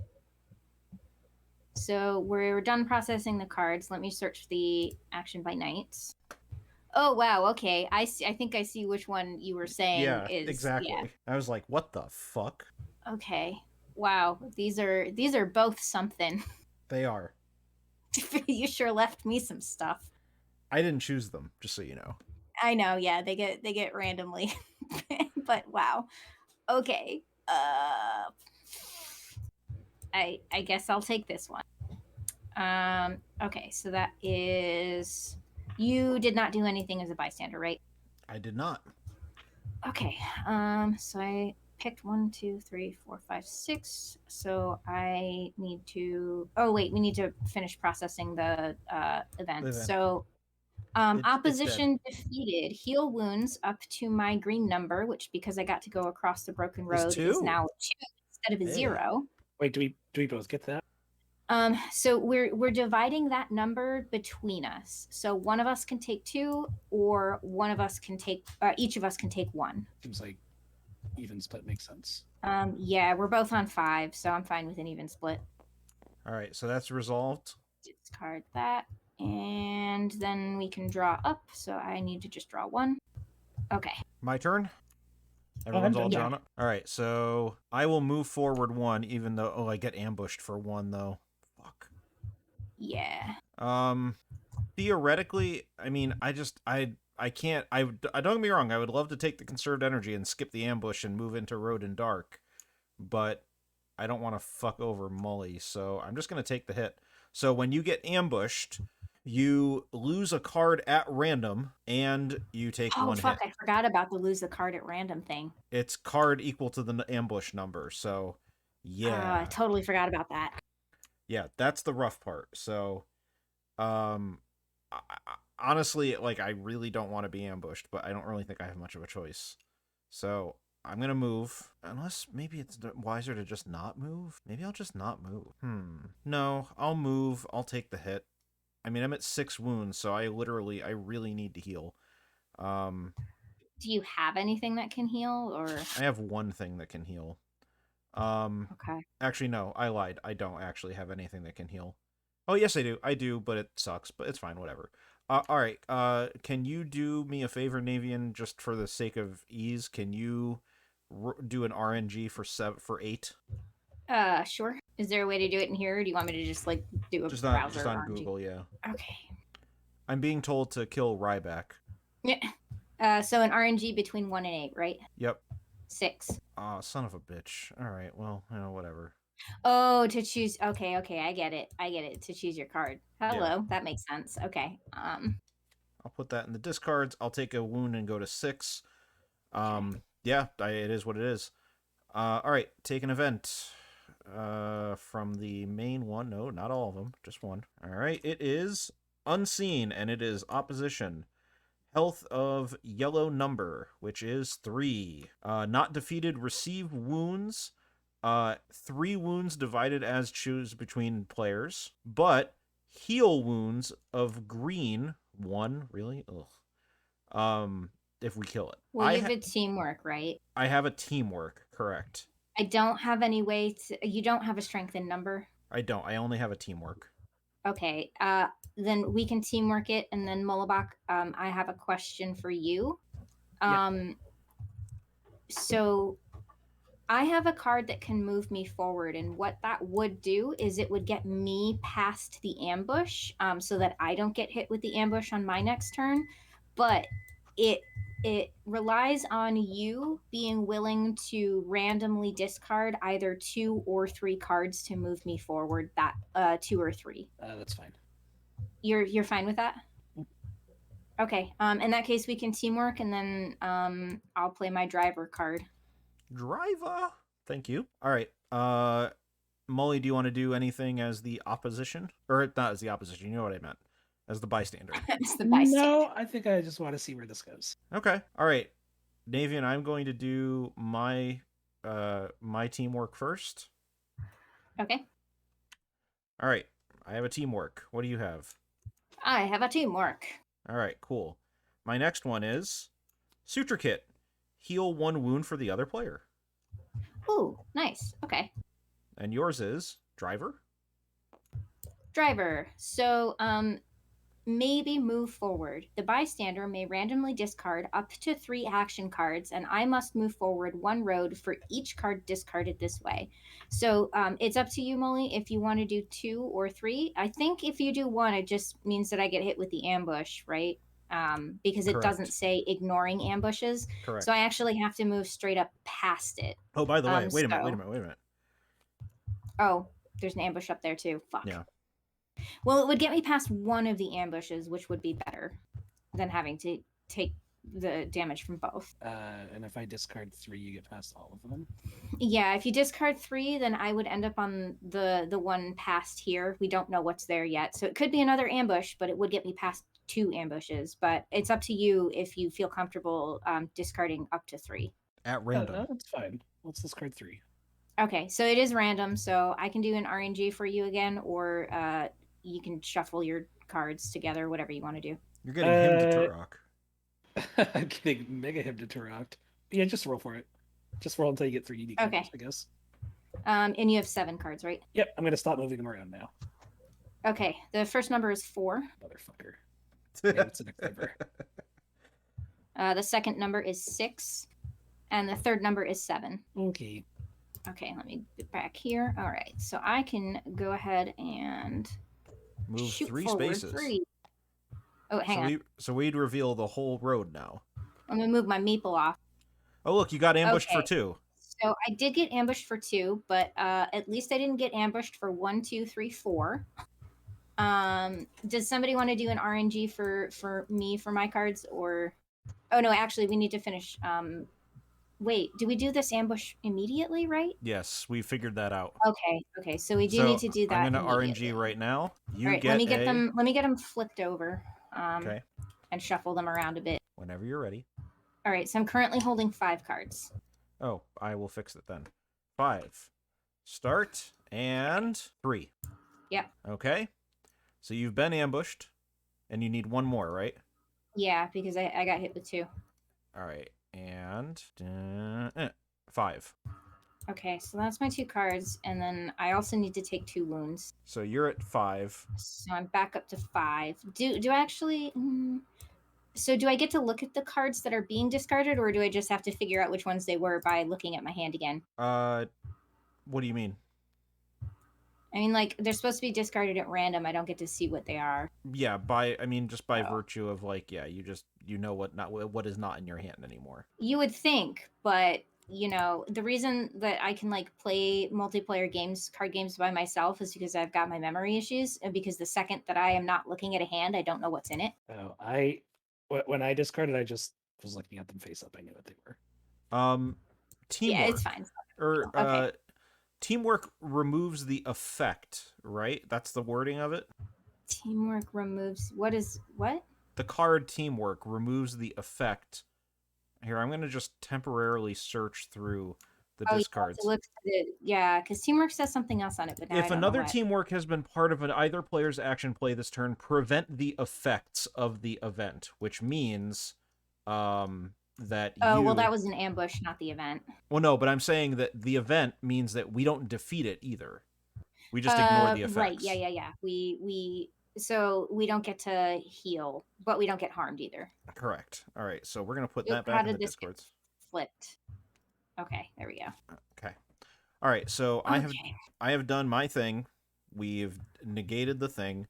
So we're done processing the cards. Let me search the action by night. Oh wow, okay. I think I see which one you were saying Yeah, is exactly. Yeah. I was like, what the fuck? Okay. Wow. These are both something. They are. You sure left me some stuff. I didn't choose them, just so you know. I know, yeah, they get randomly. But wow. Okay. I guess I'll take this one. Okay, so that is, you did not do anything as a bystander, right? I did not. Okay. So I picked 1, 2, 3, 4, 5, 6. So I need to. Oh wait, we need to finish processing the event. Event. So It's dead. Opposition defeated. Heal wounds up to my green number, which because I got to go across the broken road is now 2 instead of a 0. Wait, do we both get that? So we're dividing that number between us. So one of us can take 2, or one of us can take. Each of us can take 1. Seems like even split makes sense. Yeah, we're both on 5, so I'm fine with an even split. All right, so that's resolved. Discard that, and then we can draw up. So I need to just draw 1. Okay. My turn. Everyone's all drawn up. All right, so I will move forward 1, even though I get ambushed for 1 though. Fuck. Yeah. Theoretically, I mean, I can't. I don't get me wrong. I would love to take the conserved energy and skip the ambush and move into road and dark, but I don't want to fuck over Mully, so I'm just gonna take the hit. So when you get ambushed, you lose a card at random, and you take 1 hit. Oh, fuck, I forgot about the lose the card at random thing. It's card equal to the ambush number, so yeah. I totally forgot about that. Yeah, that's the rough part. So, honestly, like, I really don't want to be ambushed, but I don't really think I have much of a choice. So, I'm going to move, unless maybe it's wiser to just not move. Maybe I'll just not move. No, I'll move. I'll take the hit. I mean, I'm at 6 wounds, so I really need to heal. Do you have anything that can heal, or? I have 1 thing that can heal. Okay. Actually, no, I lied. I don't actually have anything that can heal. Oh, yes, I do. I do, but it sucks, but it's fine, whatever. All right, can you do me a favor, Navean, just for the sake of ease? Can you do an RNG for 8? Sure. Is there a way to do it in here, or do you want me to just, like, do a browser just on RNG? Google, yeah. Okay. I'm being told to kill Ryback. Yeah. So an RNG between 1 and 8, right? Yep. 6. Aw, son of a bitch. All right, well, whatever. Oh, to choose. Okay, I get it. To choose your card. Hello, that makes sense. Okay. I'll put that in the discards. I'll take a wound and go to 6. Okay. Yeah, it is what it is. All right, take an event. From the main one. No, not all of them. Just 1. All right, it is unseen, and it is opposition. Health of yellow number, which is 3. Not defeated, receive wounds. 3 wounds divided as choose between players, but heal wounds of green 1. Really? Ugh. If we kill it. Well, you have a teamwork, right? I have a teamwork, correct. I don't have any way to. You don't have a strength in number? I don't. I only have a teamwork. Okay. Then we can teamwork it, and then Mullibok, I have a question for you. So I have a card that can move me forward, and what that would do is it would get me past the ambush, so that I don't get hit with the ambush on my next turn. But it relies on you being willing to randomly discard either 2 or 3 cards to move me forward. That 2 or 3. That's fine. You're fine with that? Okay. In that case, we can teamwork, and then I'll play my driver card. Driver. Thank you. All right. Mully, do you want to do anything as the opposition? Or not as the opposition, you know what I meant. As the bystander. As the bystander. No, I think I just want to see where this goes. Okay. All right. Navean, I'm going to do my teamwork first. Okay. All right. I have a teamwork. What do you have? I have a teamwork. All right, cool. My next one is Suture Kit. Heal 1 wound for the other player. Ooh, nice. Okay. And yours is Driver? Driver. So, maybe move forward. The bystander may randomly discard up to 3 action cards, and I must move forward 1 road for each card discarded this way. So it's up to you, Mully, if you want to do 2 or 3. I think if you do 1, it just means that I get hit with the ambush, right? Because it doesn't say ignoring ambushes. Correct. So I actually have to move straight up past it. Oh, by the way, wait a minute. Oh, there's an ambush up there too. Fuck. Yeah. Well, it would get me past 1 of the ambushes, which would be better than having to take the damage from both. And if I discard 3, you get past all of them? Yeah, if you discard 3, then I would end up on the one past here. We don't know what's there yet. So it could be another ambush, but it would get me past 2 ambushes, but it's up to you if you feel comfortable discarding up to 3. At Oh, random. no, that's fine. Let's discard 3. Okay, so it is random, so I can do an RNG for you again, or you can shuffle your cards together, whatever you want to do. You're getting him to Turok. I'm getting mega him to Turok. Yeah, just roll for it. Just roll until you get 3 unique Okay. numbers, I guess. And you have 7 cards, right? Yep, I'm gonna stop moving them around now. Okay, the first number is 4. Motherfucker. Yeah, it's in a quiver. The second number is 6. And the third number is 7. Okay. Okay, let me get back here. All right, so I can go ahead and Move shoot 3 forward spaces. 3. Oh, hang on. So we'd reveal the whole road now. I'm gonna move my meeple off. Oh, look, you got ambushed for Okay. 2. So I did get ambushed for 2, but at least I didn't get ambushed for 1, 2, 3, 4. Does somebody want to do an RNG for me for my cards, or? Oh no, actually, we need to finish. Wait, do we do this ambush immediately, right? Yes, we figured that out. Okay, so we do need to do that. I'm gonna RNG right now. You All right, get let me get them. Let me get them flipped over. Okay. And shuffle them around a bit. Whenever you're ready. All right, so I'm currently holding 5 cards. Oh, I will fix it then. 5. Start and 3. Yep. Okay. So you've been ambushed, and you need 1 more, right? Yeah, because I got hit with 2. All right, and 5. Okay, so that's my 2 cards, and then I also need to take 2 wounds. So you're at 5. So I'm back up to 5. Do I actually? So do I get to look at the cards that are being discarded, or do I just have to figure out which ones they were by looking at my hand again? What do you mean? I mean, like, they're supposed to be discarded at random. I don't get to see what they are. Yeah, just by virtue of, like, yeah, you know what is not in your hand anymore. You would think, but you know, the reason that I can like play multiplayer games, card games by myself is because I've got my memory issues, and because the second that I am not looking at a hand, I don't know what's in it. Oh, when I discarded, I just was looking at them face up. I knew what they were. Teamwork. Yeah, it's fine. Okay. Teamwork removes the effect, right? That's the wording of it. Teamwork removes what? The card teamwork removes the effect. Here, I'm gonna just temporarily search through the discards. Yeah, because teamwork says something else on it. But now if another teamwork has been part of either player's action play this turn, prevent the effects of the event, which means that well, that was an ambush, not the event. Well, no, but I'm saying that the event means that we don't defeat it either. We just ignore the effects. Right, yeah. So we don't get to heal, but we don't get harmed either. Correct. All right, so we're going to put that back in the discords. Flipped. Okay, there we go. Okay. All right, so I have done my thing. We've negated the thing,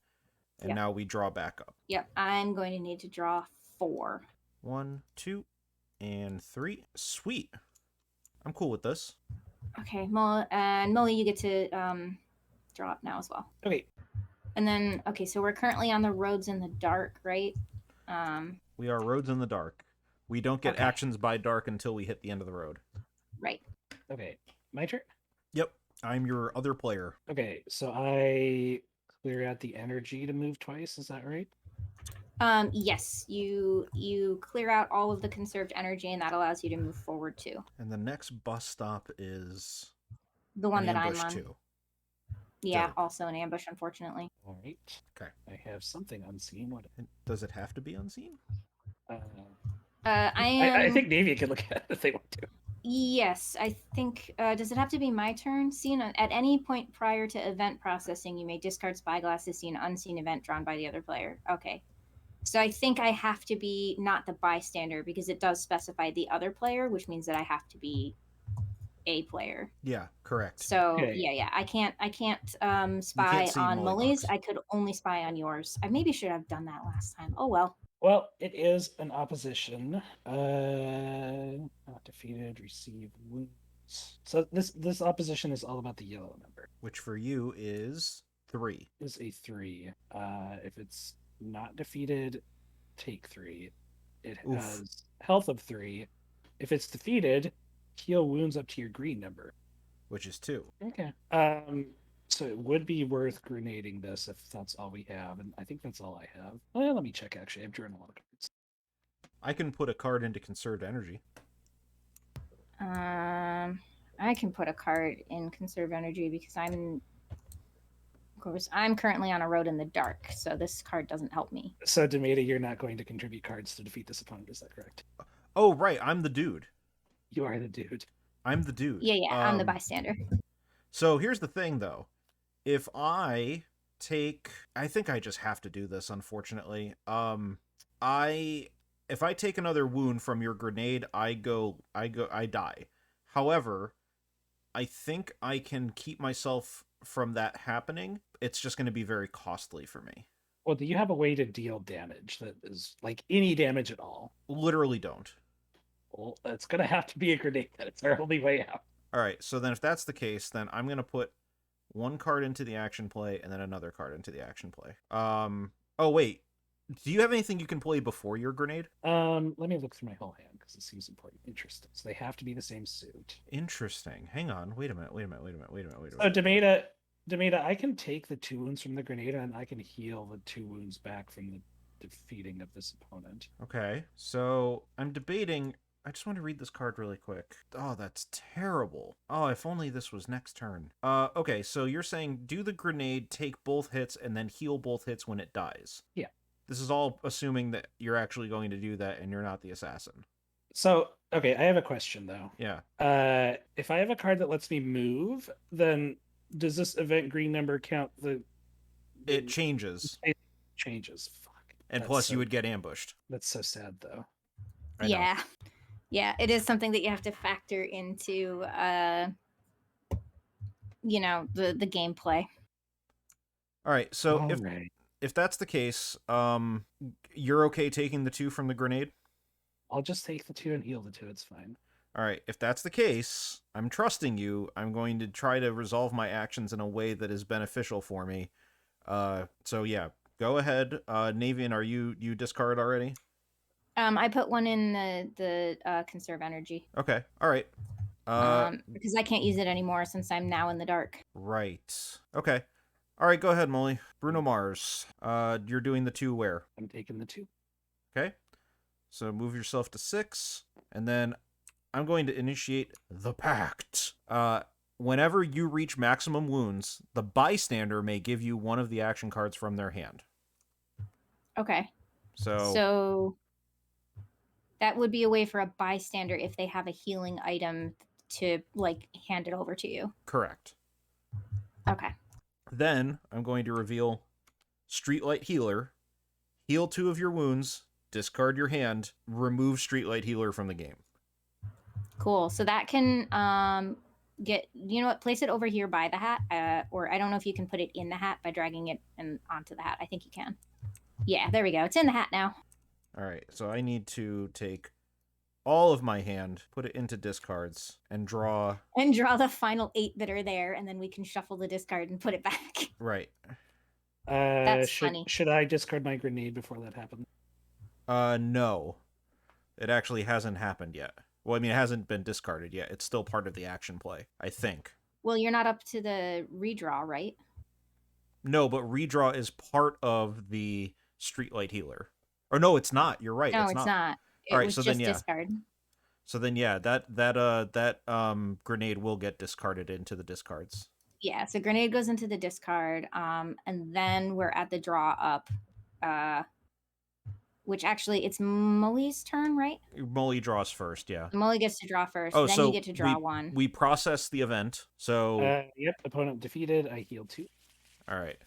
and now we draw back up. Yep, I'm going to need to draw 4. 1, 2, and 3. Sweet. I'm cool with this. Okay, Molly, you get to draw up now as well. Okay. And then, so we're currently on the roads in the dark, right? We are roads in the dark. We don't get actions by dark until we hit the end of the road. Right. Okay. My turn? Yep. I'm your other player. Okay, so I clear out the energy to move twice, is that right? Yes, you clear out all of the conserved energy, and that allows you to move forward too. And the next bus stop is the one that I'm on. Too. Yeah, also an ambush, unfortunately. All right. Okay. I have something unseen. What? Does it have to be unseen? I think Navean can look at it if they want to. Yes, I think. Does it have to be my turn? Seen at any point prior to event processing, you may discard spyglass to see an unseen event drawn by the other player. Okay. So I think I have to be not the bystander because it does specify the other player, which means that I have to be a player. Yeah, correct. So yeah. I can't spy on Mully's. I could only spy on yours. I maybe should have done that last time. Oh well. Well, it is an opposition. Not defeated, receive wounds. So this opposition is all about the yellow number. Which for you is 3. Is a 3. If it's not defeated, take 3. It has health of 3. If it's defeated, heal wounds up to your green number, which is 2. Okay. So it would be worth grenading this if that's all we have, and I think that's all I have. Well, let me check. Actually, I've drawn a lot of cards. I can put a card into conserved energy. I can put a card in conserve energy because I'm currently on a road in the dark, so this card doesn't help me. So, Demeta, you're not going to contribute cards to defeat this opponent, is that correct? Oh, right. I'm the dude. You are the dude. I'm the dude. Yeah, I'm the bystander. So here's the thing, though. If I take... I think I just have to do this, unfortunately. If I take another wound from your grenade, I die. However, I think I can keep myself from that happening. It's just going to be very costly for me. Well, do you have a way to deal damage that is like any damage at all? Literally don't. Well, it's going to have to be a grenade. That's our only way out. All right, so then if that's the case, then I'm going to put one card into the action play and then another card into the action play. Oh, wait. Do you have anything you can play before your grenade? Let me look through my whole hand because it seems important. Interesting. So they have to be the same suit. Interesting. Hang on. Wait a minute. So, Demeta, I can take the 2 wounds from the grenade and I can heal the 2 wounds back from the defeating of this opponent. Okay, so I'm debating... I just want to read this card really quick. Oh, that's terrible. Oh, if only this was next turn. Okay, so you're saying do the grenade, take both hits, and then heal both hits when it dies. Yeah. This is all assuming that you're actually going to do that and you're not the assassin. So, okay, I have a question, though. Yeah. If I have a card that lets me move, then does this event green number count the... It changes. It changes. Fuck. And plus you would get ambushed. That's so sad, though. I know. Yeah. Yeah, it is something that you have to factor into, the gameplay. All right, so if that's the case, you're okay taking the 2 from the grenade? I'll just take the 2 and heal the 2. It's fine. All right, if that's the case, I'm trusting you. I'm going to try to resolve my actions in a way that is beneficial for me. So yeah, go ahead. Navean, are you discard already? I put one in the conserve energy. Okay, all right. Because I can't use it anymore since I'm now in the dark. Right. Okay. All right, go ahead, Molly. Bruno Mars. You're doing the 2 where? I'm taking the 2. Okay. So move yourself to 6, and then I'm going to initiate the pact. Whenever you reach maximum wounds, the bystander may give you one of the action cards from their hand. Okay. So that would be a way for a bystander, if they have a healing item, to hand it over to you. Correct. Okay. Then I'm going to reveal Streetlight Healer, heal 2 of your wounds, discard your hand, remove Streetlight Healer from the game. Cool. So that can place it over here by the hat, or I don't know if you can put it in the hat by dragging it onto the hat. I think you can. Yeah, there we go. It's in the hat now. All right, so I need to take all of my hand, put it into discards, and draw... And draw the final 8 that are there, and then we can shuffle the discard and put it back. Right. That's funny. Should I discard my grenade before that happens? No. It actually hasn't happened yet. Well, I mean, it hasn't been discarded yet. It's still part of the action play, I think. Well, you're not up to the redraw, right? No, but redraw is part of the Streetlight Healer. Or no, it's not. You're right. No, it's not. All right, was so just then yeah. discard. So then yeah, that grenade will get discarded into the discards. Yeah, so grenade goes into the discard, and then we're at the draw up, which actually it's Molly's turn, right? Molly draws first, yeah. Molly gets to draw first. Oh, then so you get to draw one. We process the event. So yep, opponent defeated. I heal 2. All right,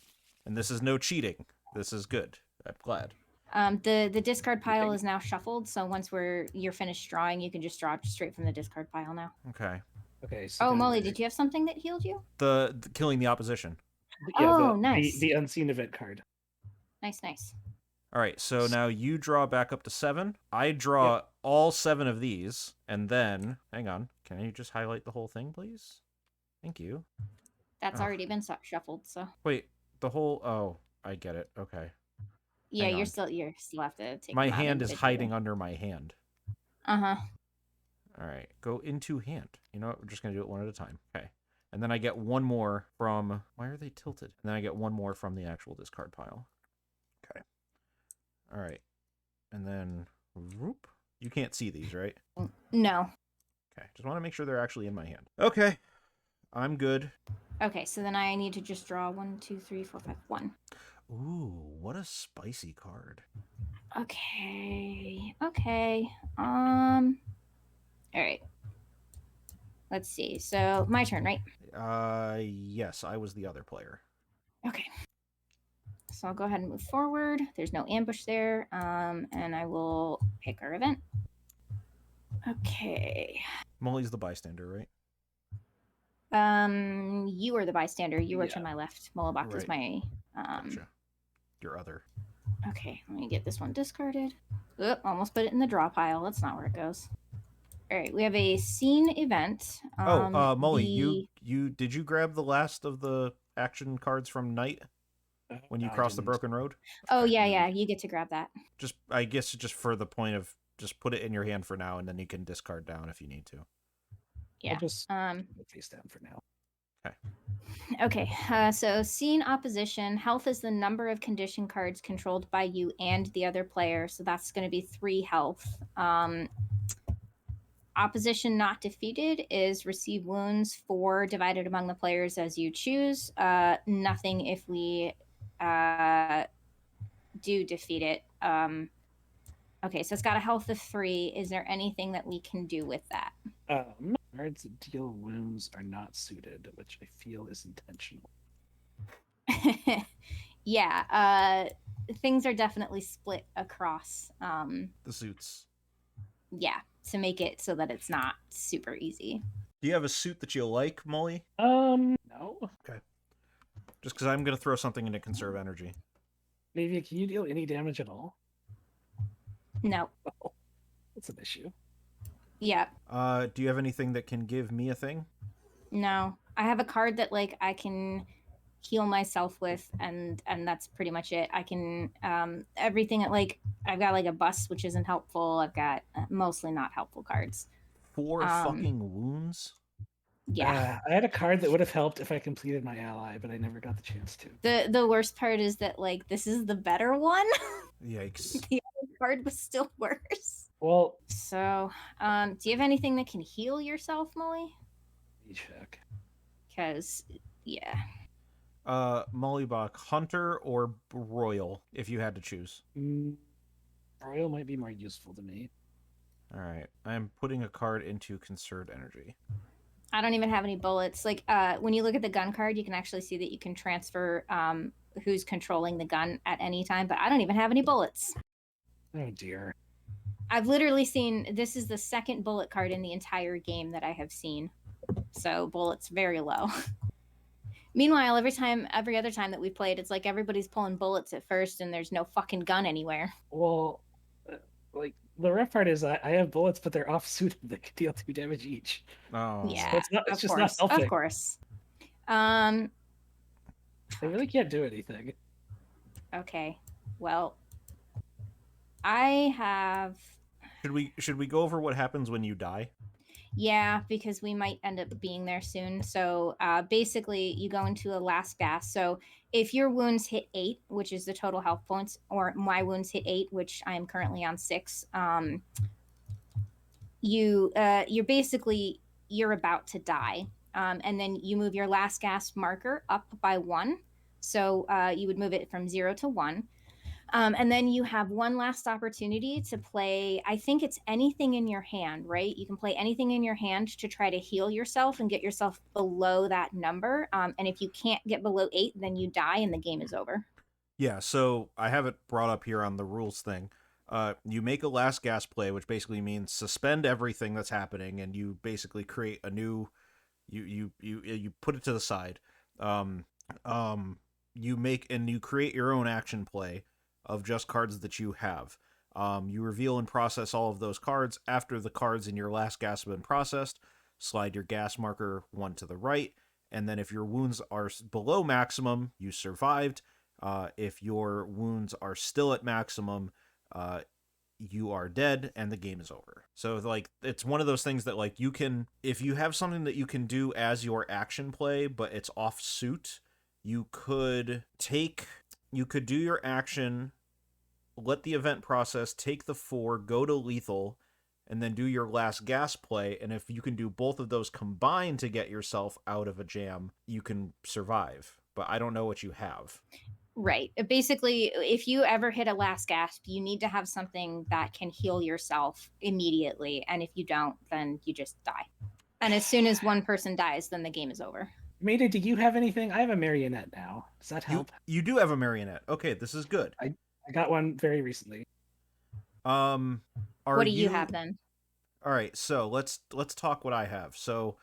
and this is no cheating. This is good. I'm glad. The discard pile is now shuffled, so once you're finished drawing, you can just draw straight from the discard pile now. Okay. Okay. So Molly, did you have something that healed you? The killing the opposition. Yeah, nice. The unseen event card. Nice. All right, so now you draw back up to 7. I draw all 7 of these, and then hang on. Can you just highlight the whole thing, please? Thank you. That's already been shuffled, so. Wait, the whole... Oh, I get it. Okay. Yeah, you still have to take. My hand is hiding under my hand. Uh-huh. All right, go into hand. You know what? We're just going to do it one at a time. Okay. And then I get one more from... Why are they tilted? And then I get one more from the actual discard pile. Okay. All right. And then... Whoop. You can't see these, right? No. Okay. Just want to make sure they're actually in my hand. Okay. I'm good. Okay, so then I need to just draw 1, 2, 3, 4, 5, 1. Ooh, what a spicy card. Okay. All right. Let's see. So my turn, right? Yes, I was the other player. Okay. So I'll go ahead and move forward. There's no ambush there. And I will pick our event. Okay. Molly's the bystander, right? You are the bystander. You are to my left. Mullibok is my Gotcha. Your other. Okay, let me get this one discarded. Oop, almost put it in the draw pile. That's not where it goes. All right, we have a scene event. Molly, you did you grab the last of the action cards from Night when you crossed the broken road? Oh yeah, you get to grab that. Just, I guess, just for the point of, just put it in your hand for now, and then you can discard down if you need to. Yeah. I'll just face down for now. Okay. So scene opposition. Health is the number of condition cards controlled by you and the other player. So that's going to be 3 health. Opposition not defeated is receive wounds 4 divided among the players as you choose. Nothing if we do defeat it. Okay, so it's got a health of 3. Is there anything that we can do with that? Cards that deal wounds are not suited, which I feel is intentional. Yeah, things are definitely split across the suits. Yeah, to make it so that it's not super easy. Do you have a suit that you like, Molly? No. Okay. Just because I'm going to throw something into conserve energy. Navean, can you deal any damage at all? No. Oh, that's an issue. Yeah. Do you have anything that can give me a thing? No. I have a card that like I can heal myself with, and that's pretty much it. I can everything like I've got like a bus, which isn't helpful. I've got mostly not helpful cards. 4 fucking wounds? Yeah. I had a card that would have helped if I completed my ally, but I never got the chance to. The worst part is that like this is the better one. Yikes. The other card was still worse. Well, so do you have anything that can heal yourself, Molly? Let me check. Because yeah. Mullibok, Hunter or Royal, if you had to choose? Royal might be more useful to me. All right. I'm putting a card into conserved energy. I don't even have any bullets. Like, when you look at the gun card, you can actually see that you can transfer who's controlling the gun at any time, but I don't even have any bullets. Oh, dear. I've literally seen, this is the second bullet card in the entire game that I have seen. So, bullets very low. Meanwhile, every other time that we played, it's like everybody's pulling bullets at first and there's no fucking gun anywhere. Well, like, the rough part is I have bullets, but they're off-suited that can deal 2 damage each. Oh. Yeah, so it's just not helping. Of course. They really can't do anything. Okay. Well, I have... Should we go over what happens when you die? Yeah, because we might end up being there soon. So basically, you go into a last gasp. So if your wounds hit 8, which is the total health points, or my wounds hit 8, which I am currently on 6, you're basically, you're about to die. And then you move your last gasp marker up by 1. So you would move it from 0 to 1. And then you have one last opportunity to play, I think it's anything in your hand, right? You can play anything in your hand to try to heal yourself and get yourself below that number. And if you can't get below 8, then you die and the game is over. Yeah, so I have it brought up here on the rules thing. You make a last gasp play, which basically means suspend everything that's happening, and you basically create a new, you put it to the side. You create your own action play of just cards that you have. You reveal and process all of those cards. After the cards in your last gasp have been processed, slide your gas marker 1 to the right, and then if your wounds are below maximum, you survived. If your wounds are still at maximum, you are dead and the game is over. So like it's one of those things that like you can, if you have something that you can do as your action play but it's off suit, you could do your action, let the event process, take the 4, go to lethal, and then do your last gas play. And if you can do both of those combined to get yourself out of a jam, you can survive. But I don't know what you have. Right. Basically, if you ever hit a last gasp, you need to have something that can heal yourself immediately. And if you don't, then you just die. And as soon as one person dies, then the game is over. Maida, do you have anything? I have a marionette now. Does that help? You do have a marionette. Okay, this is good. I got one very recently. What do you have then? All right, so let's talk what I have. So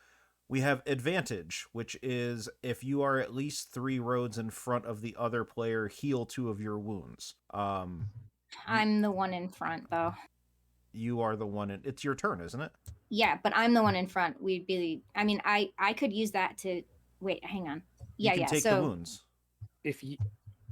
we have advantage, which is if you are at least 3 roads in front of the other player, heal 2 of your wounds. I'm the one in front, though. You are the one it's your turn, isn't it? Yeah, but I'm the one in front. I could use that to wait, hang on. Yeah, you can take the wounds. If you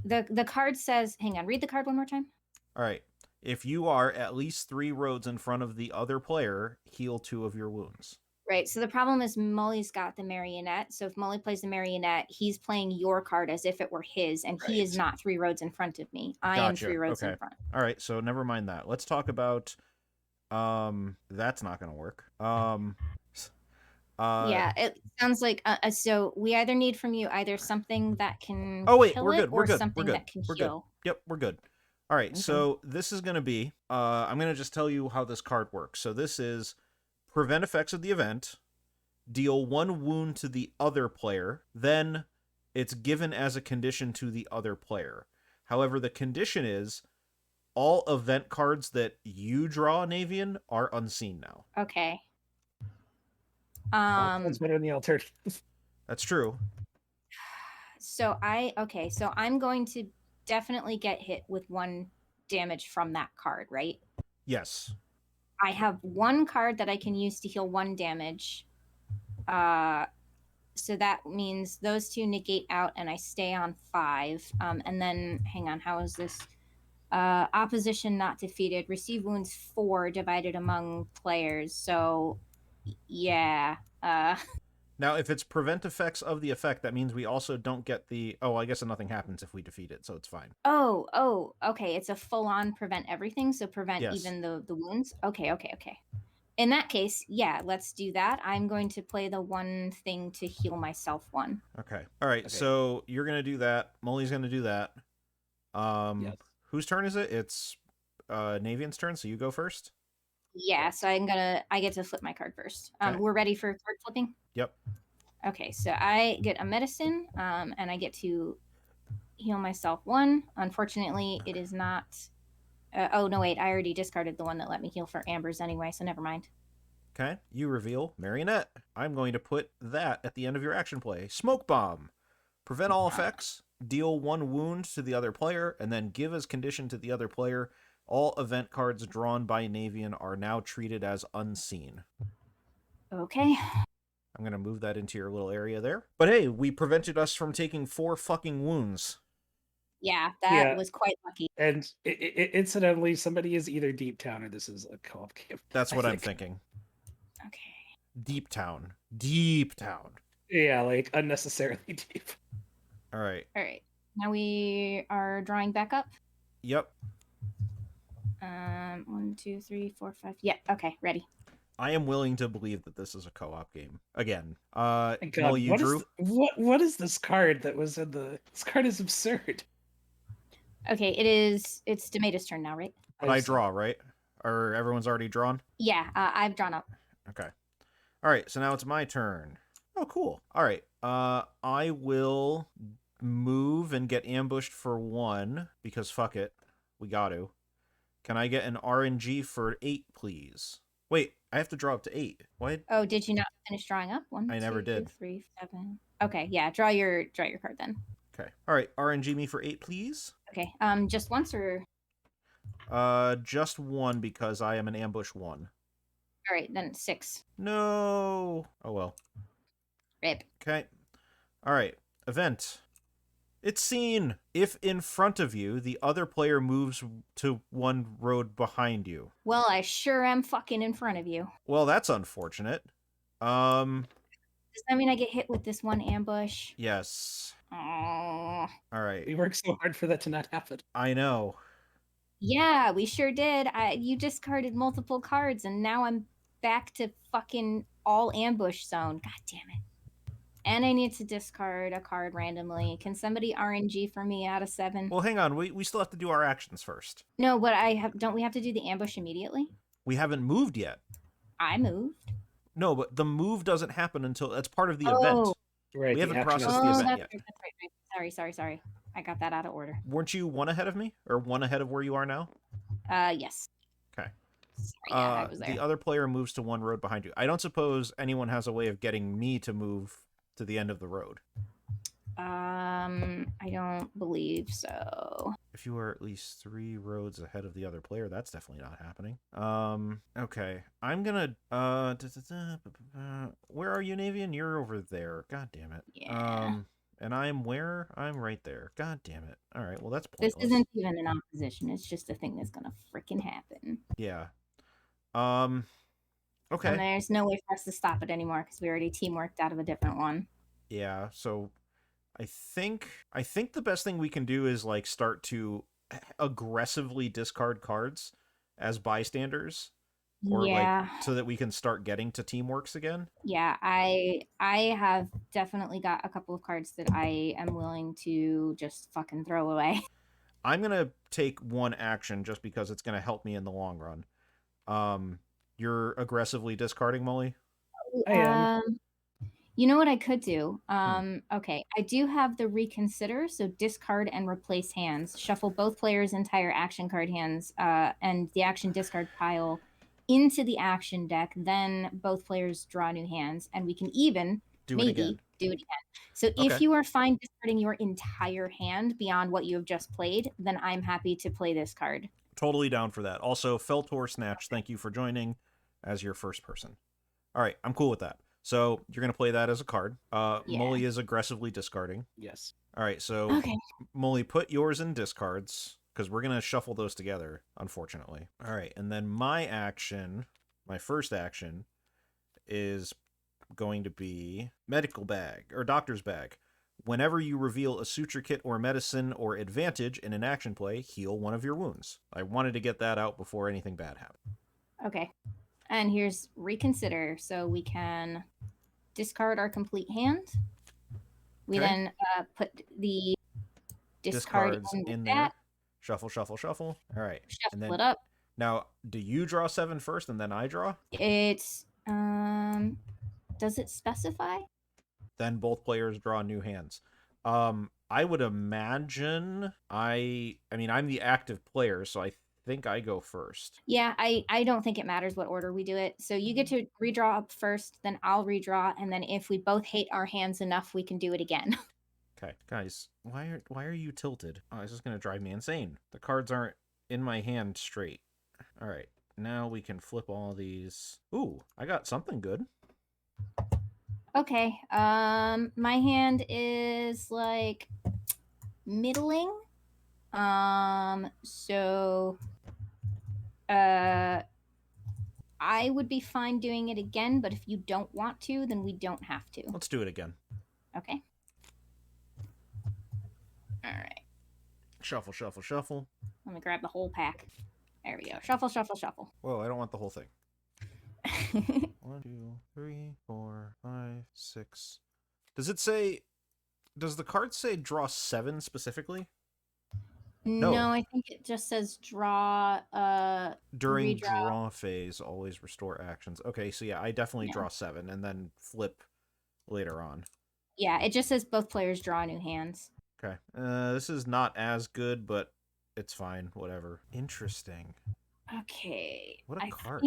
the card says, hang on, read the card one more time. All right. If you are at least 3 roads in front of the other player, heal 2 of your wounds. Right. So the problem is Mully's got the marionette. So if Mully plays the marionette, he's playing your card as if it were his, and he is not 3 roads in front of me. I am 3 roads in front. All right. So never mind that. Let's talk about. That's not going to work. Yeah, it sounds like so we either need from you either something that can kill we're good. or something that can heal. Good. Yep, we're good. All right, so this is going to be I'm going to just tell you how this card works. So this is prevent effects of the event, deal 1 wound to the other player, then it's given as a condition to the other player. However, the condition is all event cards that you draw, Navean, are unseen now. Okay. That's better than the alternative. That's true. So I'm going to definitely get hit with 1 damage from that card, right? Yes. I have 1 card that I can use to heal 1 damage. So that means those 2 negate out and I stay on 5. And then, hang on, how is this? Opposition not defeated. Receive wounds 4 divided among players. So, yeah. Now, if it's prevent effects of the effect, that means we also don't get the... Oh, I guess nothing happens if we defeat it, so it's fine. Oh, okay. It's a full-on prevent everything, so prevent even the wounds? Okay. In that case, yeah, let's do that. I'm going to play the 1 thing to heal myself 1. Okay. All right, so you're going to do that. Molly's going to do that. Yes. Whose turn is it? It's Navian's turn, so you go first? Yeah, so I get to flip my card first. Okay. We're ready for card flipping? Yep. Okay, so I get a medicine, and I get to heal myself 1. Unfortunately, it is not... oh, no, wait, I already discarded the one that let me heal for Ambers anyway, so never mind. Okay, you reveal Marionette. I'm going to put that at the end of your action play. Smoke Bomb. Prevent all effects, deal 1 wound to the other player, and then give as condition to the other player, all event cards drawn by Navean are now treated as unseen. Okay. I'm going to move that into your little area there. But hey, we prevented us from taking 4 fucking wounds. Yeah, that was quite lucky. And incidentally, somebody is either Deep Town or this is a co-op game. That's what I'm thinking. Okay. Deep Town. Yeah, like unnecessarily deep. All right. Now we are drawing back up. Yep. 1, 2, 3, 4, 5. Yeah. Okay. Ready. I am willing to believe that this is a co-op game again. God, well, you drew. What is this card that was in the? This card is absurd. Okay, it's Demeta's turn now, right? But I draw, right? Or everyone's already drawn? Yeah, I've drawn up. Okay. All right, so now it's my turn. Oh, cool. All right. I will move and get ambushed for 1 because fuck it, we got to. Can I get an RNG for 8, please? Wait, I have to draw up to 8. What? Oh, did you not finish drawing up? 1, I never did. 2, 3, 7. Okay, yeah, draw your card then. Okay. All right, RNG me for 8, please. Okay. Just once or? Just 1 because I am an ambush 1. All right, then 6. No. Oh well. Rip. Okay. All right. Event. It's seen. If in front of you, the other player moves to one road behind you. Well, I sure am fucking in front of you. Well, that's unfortunate. Does that mean I get hit with this one ambush? Yes. Oh. All right. We worked so hard for that to not happen. I know. Yeah, we sure did. You discarded multiple cards, and now I'm back to fucking all ambush zone. God damn it. And I need to discard a card randomly. Can somebody RNG for me out of 7? Well, hang on. We still have to do our actions first. No, but don't we have to do the ambush immediately? We haven't moved yet. I moved. No, but the move doesn't happen until that's part of the event. Right. We haven't processed Oh, the that's event right, yet. that's right. Sorry. I got that out of order. Weren't you one ahead of me? Or one ahead of where you are now? Yes. Okay. Sorry, yeah, I was there. The other player moves to one road behind you. I don't suppose anyone has a way of getting me to move to the end of the road. I don't believe so. If you are at least 3 roads ahead of the other player, that's definitely not happening. Okay. I'm gonna, where are you, Navean? You're over there. God damn it. Yeah. And I'm where? I'm right there. God damn it. All right, well, that's pointless. This isn't even an opposition. It's just a thing that's gonna freaking happen. Yeah. Okay. And there's no way for us to stop it anymore because we already teamworked out of a different one. Yeah, so I think the best thing we can do is like start to aggressively discard cards as bystanders, or yeah. like so that we can start getting to teamworks again. Yeah, I have definitely got a couple of cards that I am willing to just fucking throw away. I'm gonna take one action just because it's gonna help me in the long run. You're aggressively discarding, Molly? I am. You know what I could do? Okay, I do have the reconsider, so discard and replace hands. Shuffle both players' entire action card hands and the action discard pile into the action deck. Then both players draw new hands, and we can even do it again. So if you are fine discarding your entire hand beyond what you have just played, then I'm happy to play this card. Totally down for that. Also, Feltor Snatch, thank you for joining as your first person. All right, I'm cool with that. So you're going to play that as a card. Molly is aggressively discarding. Yes. All right, so Molly, put yours in discards because we're going to shuffle those together, unfortunately. All right, and then my first action, is going to be medical bag or doctor's bag. Whenever you reveal a suture kit or medicine or advantage in an action play, heal one of your wounds. I wanted to get that out before anything bad happened. Okay. And here's reconsider. So we can discard our complete hand. We then put the discard in there. Shuffle, shuffle, shuffle. All right. Shuffle it up. Now, do you draw 7 first and then I draw? It's does it specify? Then both players draw new hands. I would imagine I'm the active player, so I think I go first. Yeah, I don't think it matters what order we do it. So you get to redraw up first, then I'll redraw, and then if we both hate our hands enough, we can do it again. Okay, guys, why are you tilted? Oh, this is gonna drive me insane. The cards aren't in my hand straight. All right, now we can flip all these. Ooh, I got something good. Okay, my hand is like middling. So I would be fine doing it again, but if you don't want to, then we don't have to. Let's do it again. Okay. All right. Shuffle, shuffle, shuffle. Let me grab the whole pack. There we go. Shuffle, shuffle, shuffle. Whoa, I don't want the whole thing. 1, 2, 3, 4, 5, 6. Does the card say draw 7 specifically? No, I think it just says draw. During redraw. draw phase, always restore actions. Okay, so yeah, I definitely draw 7 and then flip later on. Yeah, it just says both players draw new hands. Okay, this is not as good, but it's fine. Whatever. Interesting. Okay. What a card.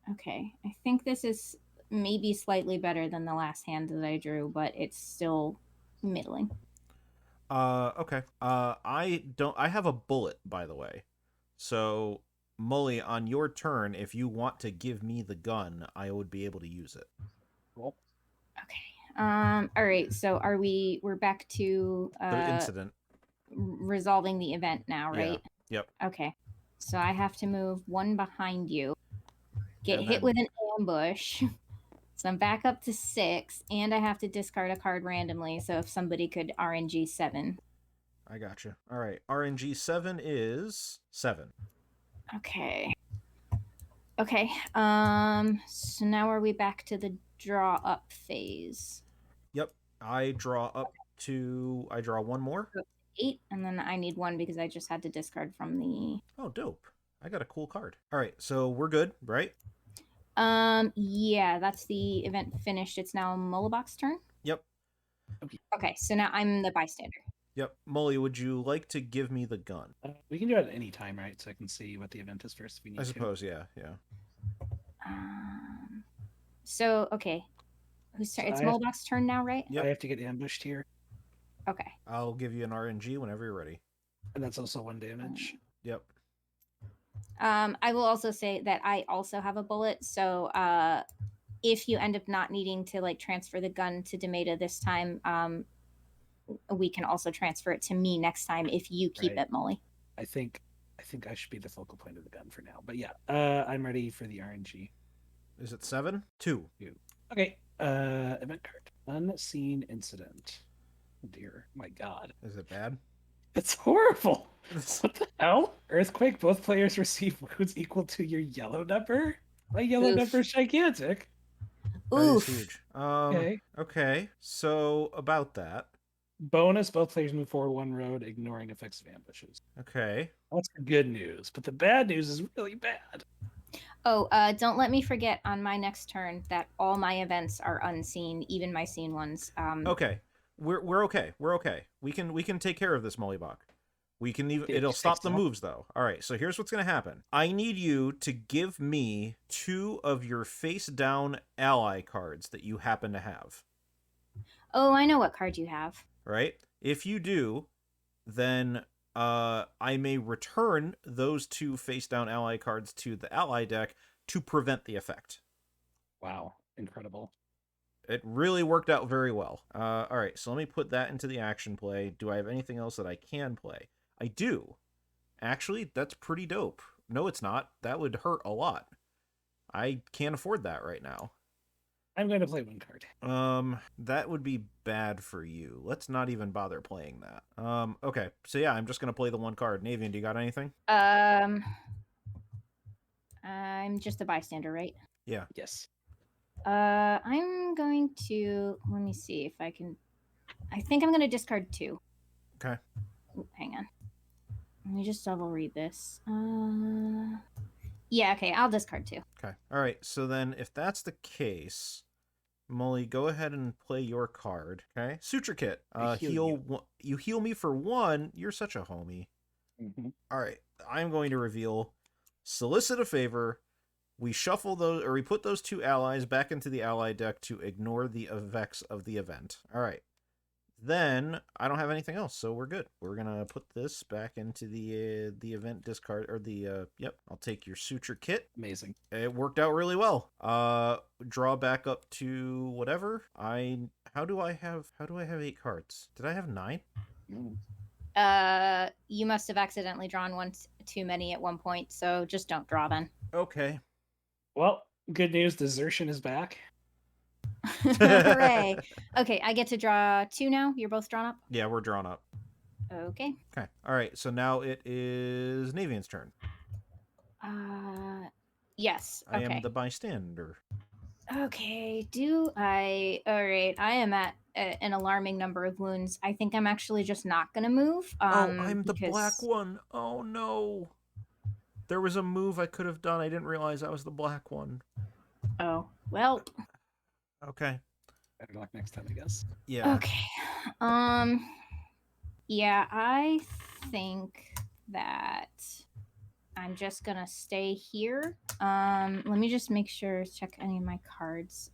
I think this is maybe slightly better than the last hand that I drew, but it's still middling. Okay. I have a bullet, by the way. So, Molly, on your turn, if you want to give me the gun, I would be able to use it. Cool. Okay. All right. So we're back to The incident. Resolving the event now, right? Yeah. Yep. Okay. So I have to move one behind you, get And hit then- with an ambush. So I'm back up to 6, and I have to discard a card randomly. So if somebody could RNG 7. I gotcha. All right. RNG 7 is 7. Okay. Okay. So now are we back to the draw up phase? Yep. I draw one more. 8, and then I need 1 because I just had to discard from the. Oh, dope. I got a cool card. All right. So we're good, right? Yeah, that's the event finished. It's now Mullibok's turn. Yep. Okay, so now I'm the bystander. Yep. Molly, would you like to give me the gun? We can do it at any time, right? So I can see what the event is first if we need I to. suppose, yeah. So, okay. Whose turn? So It's I have- Mullibok's turn now, right? Yep. I have to get ambushed here, Okay. I'll give you an RNG whenever you're ready. and that's also 1 damage. Yep. I will also say that I also have a bullet, so if you end up not needing to like transfer the gun to Demeta this time, we can also transfer it to me next time if you keep Right. it, Molly. I think I should be the focal point of the gun for now. But yeah, I'm ready for the RNG. Is it 7? 2. Okay. Event card. Unseen incident. Oh dear. My God. Is it bad? It's horrible. What the hell? Earthquake. Both players receive wounds equal to your yellow number. My yellow Oof. number is gigantic. That is Oof. huge. Okay. Okay. So about that. Bonus. Both players move forward 1 road, ignoring effects of ambushes. Okay. That's the good news. But the bad news is really bad. Oh, don't let me forget on my next turn that all my events are unseen, even my seen ones. Okay. We're okay. We're okay. We can take care of this, Mullibok. We can even Yeah, it'll just stop fix the that. moves though. All right. So here's what's going to happen. I need you to give me 2 of your face down ally cards that you happen to have. Oh, I know what card you have. Right? If you do, then I may return those 2 face down ally cards to the ally deck to prevent the effect. Wow. Incredible. It really worked out very well. All right, so let me put that into the action play. Do I have anything else that I can play? I do. Actually, that's pretty dope. No, it's not. That would hurt a lot. I can't afford that right now. I'm going to play 1 card. That would be bad for you. Let's not even bother playing that. Okay. So yeah, I'm just gonna play the 1 card. Navean, do you got anything? I'm just a bystander, right? Yeah. Yes. I'm going to let me see if I can. I think I'm going to discard 2. Okay. Ooh, hang on. Let me just double read this. Yeah, okay, I'll discard 2. Okay. All right. So then, if that's the case, Molly, go ahead and play your card. Okay. Suture Kit. You heal me for 1. You're such a homie. Mm-hmm. All right. I'm going to reveal. Solicit a favor. We shuffle those, or we put those 2 allies back into the ally deck to ignore the effects of the event. All right. Then I don't have anything else, so we're good. We're gonna put this back into the event discard, or the yep. I'll take your Suture Kit. Amazing. It worked out really well. Draw back up to whatever. How do I have 8 cards? Did I have 9? You must have accidentally drawn one too many at one point, so just don't draw then. Okay. Well, good news. Desertion is back. Hooray. Okay, I get to draw 2 now. You're both drawn up? Yeah, we're drawn up. Okay. Okay. All right. So now it is Navian's turn. Yes. I Okay. am the bystander. Okay, all right, I am at an alarming number of wounds. I think I'm actually just not gonna move. I'm the black one. Oh no. There was a move I could have done. I didn't realize I was the black one. Oh, well. Okay. Better luck next time, I guess. Yeah. Okay. Yeah, I think that I'm just gonna stay here. Let me just make sure, check any of my cards.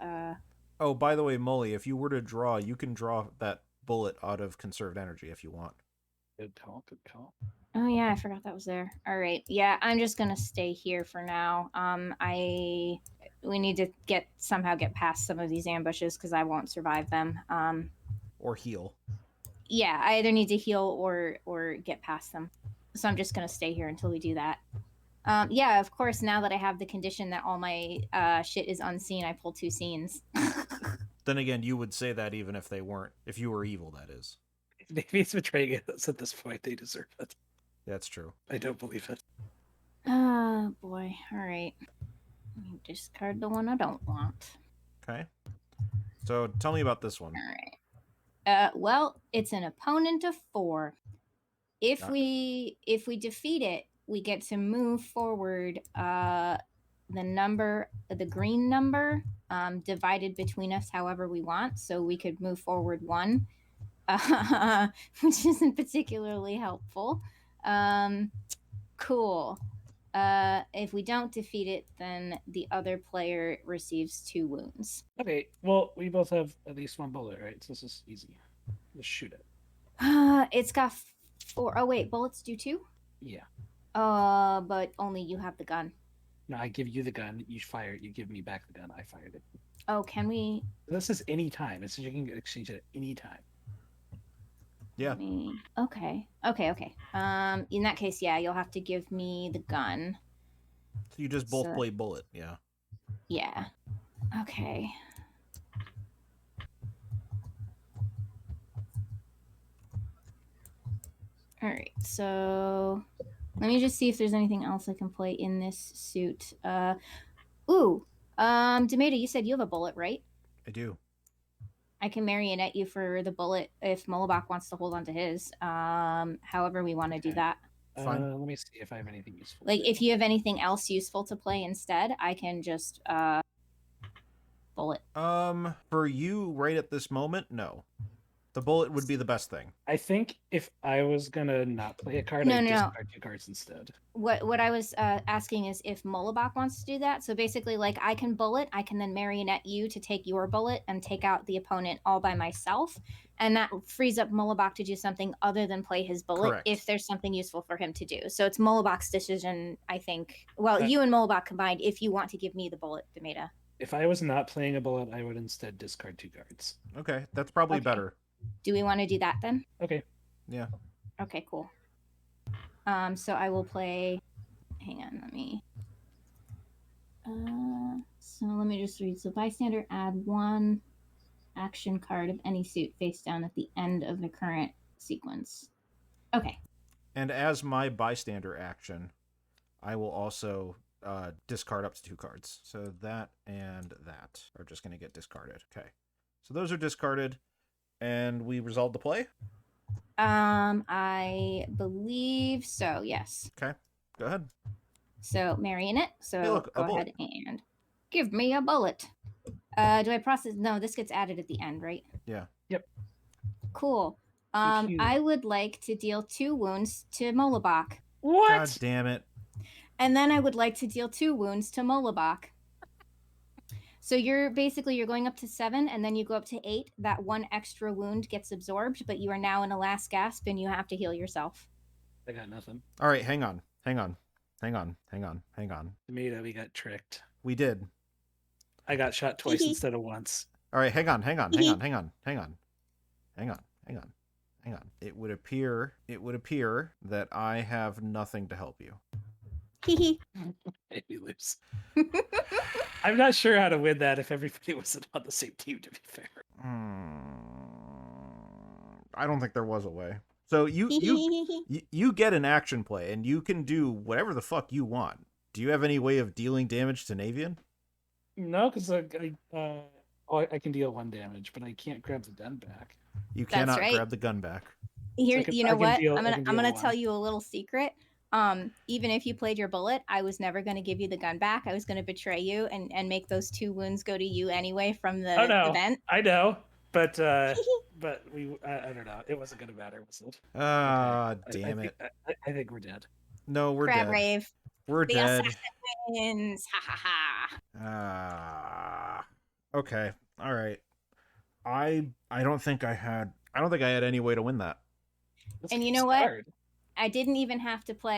Oh, by the way, Molly, if you were to draw, you can draw that bullet out of conserved energy if you want. Good call. Good call. Oh yeah, I forgot that was there. All right. Yeah, I'm just gonna stay here for now. we need to somehow get past some of these ambushes because I won't survive them. Or heal. Yeah, I either need to heal or get past them. So I'm just gonna stay here until we do that. Yeah, of course. Now that I have the condition that all my shit is unseen, I pull 2 scenes. Then again, you would say that even if they weren't, if you were evil, that is. Maybe it's betraying us at this point. They deserve it. That's true. I don't believe it. Oh boy. All right. Discard the one I don't want. Okay. So tell me about this one. All right. Well, it's an opponent of 4. If we defeat it, we get to move forward the green number divided between us however we want. So we could move forward 1, which isn't particularly helpful. Cool. If we don't defeat it, then the other player receives 2 wounds. Okay, well, we both have at least 1 bullet, right? So this is easy. Just shoot it. It's got 4. Oh wait, bullets do 2? Yeah. But only you have the gun. No, I give you the gun. You fire it. You give me back the gun. I fired it. Oh, can we? This is any time. It says you can exchange it at any time. Yeah. Okay. In that case, yeah, you'll have to give me the gun. So you just both play bullet, yeah. Yeah. Okay. All right. So let me just see if there's anything else I can play in this suit. Demeta, you said you have a bullet, right? I do. I can marionette you for the bullet if Mullibok wants to hold on to his. However we want to do that. Fine. Let me see if I have anything useful. Like, if you have anything else useful to play instead, I can just bullet. For you right at this moment, no. The bullet would be the best thing. I think if I was gonna not play a card, I'd discard 2 cards instead. What I was asking is if Mullibok wants to do that. So basically, like, I can bullet, I can then marionette you to take your bullet and take out the opponent all by myself, and that frees up Mullibok to do something other than play his bullet. Correct. If there's something useful for him to do. So it's Mullibok's decision, I think. Well, you and Mullibok combined, if you want to give me the bullet, Demeta. If I was not playing a bullet, I would instead discard 2 cards. Okay, that's probably better. Do we want to do that then? Okay. Yeah. Okay, cool. So I will play. Hang on, let me. So let me just read. So bystander, add 1 action card of any suit face down at the end of the current sequence. Okay. And as my bystander action, I will also discard up to 2 cards. So that and that are just going to get discarded. Okay. So those are discarded. And we resolved the play? I believe so, yes. Okay, go ahead. So marionette. So hey, look, go ahead and give me a bullet. Do I process? No, this gets added at the end, right? Yeah. Yep. Cool. I would like to deal 2 wounds to Mullibok. What? God damn it. And then I would like to deal 2 wounds to Mullibok. So you're going up to 7, and then you go up to 8. That 1 extra wound gets absorbed, but you are now in a last gasp, and you have to heal yourself. I got nothing. All right, hang on. Demeta, we got tricked. We did. I got shot twice instead of once. All right, hang on. It would appear that I have nothing to help you. Maybe lose. I'm not sure how to win that if everybody wasn't on the same team, to be fair. I don't think there was a way. So you get an action play, and you can do whatever the fuck you want. Do you have any way of dealing damage to Navean? No, because I can deal 1 damage, but I can't grab the gun back. You cannot grab the gun back. Here, you know what? I'm gonna tell you a little secret. Even if you played your bullet, I was never going to give you the gun back. I was going to betray you and make those 2 wounds go to you anyway from the event. I know, but I don't know. It wasn't going to matter, was it? Damn it. I think we're dead. No, we're Crab dead. Rave. We're dead. Wins. Ha ha ha. Okay. All right. I don't think I had any way to win that. And you know what? I didn't even have to play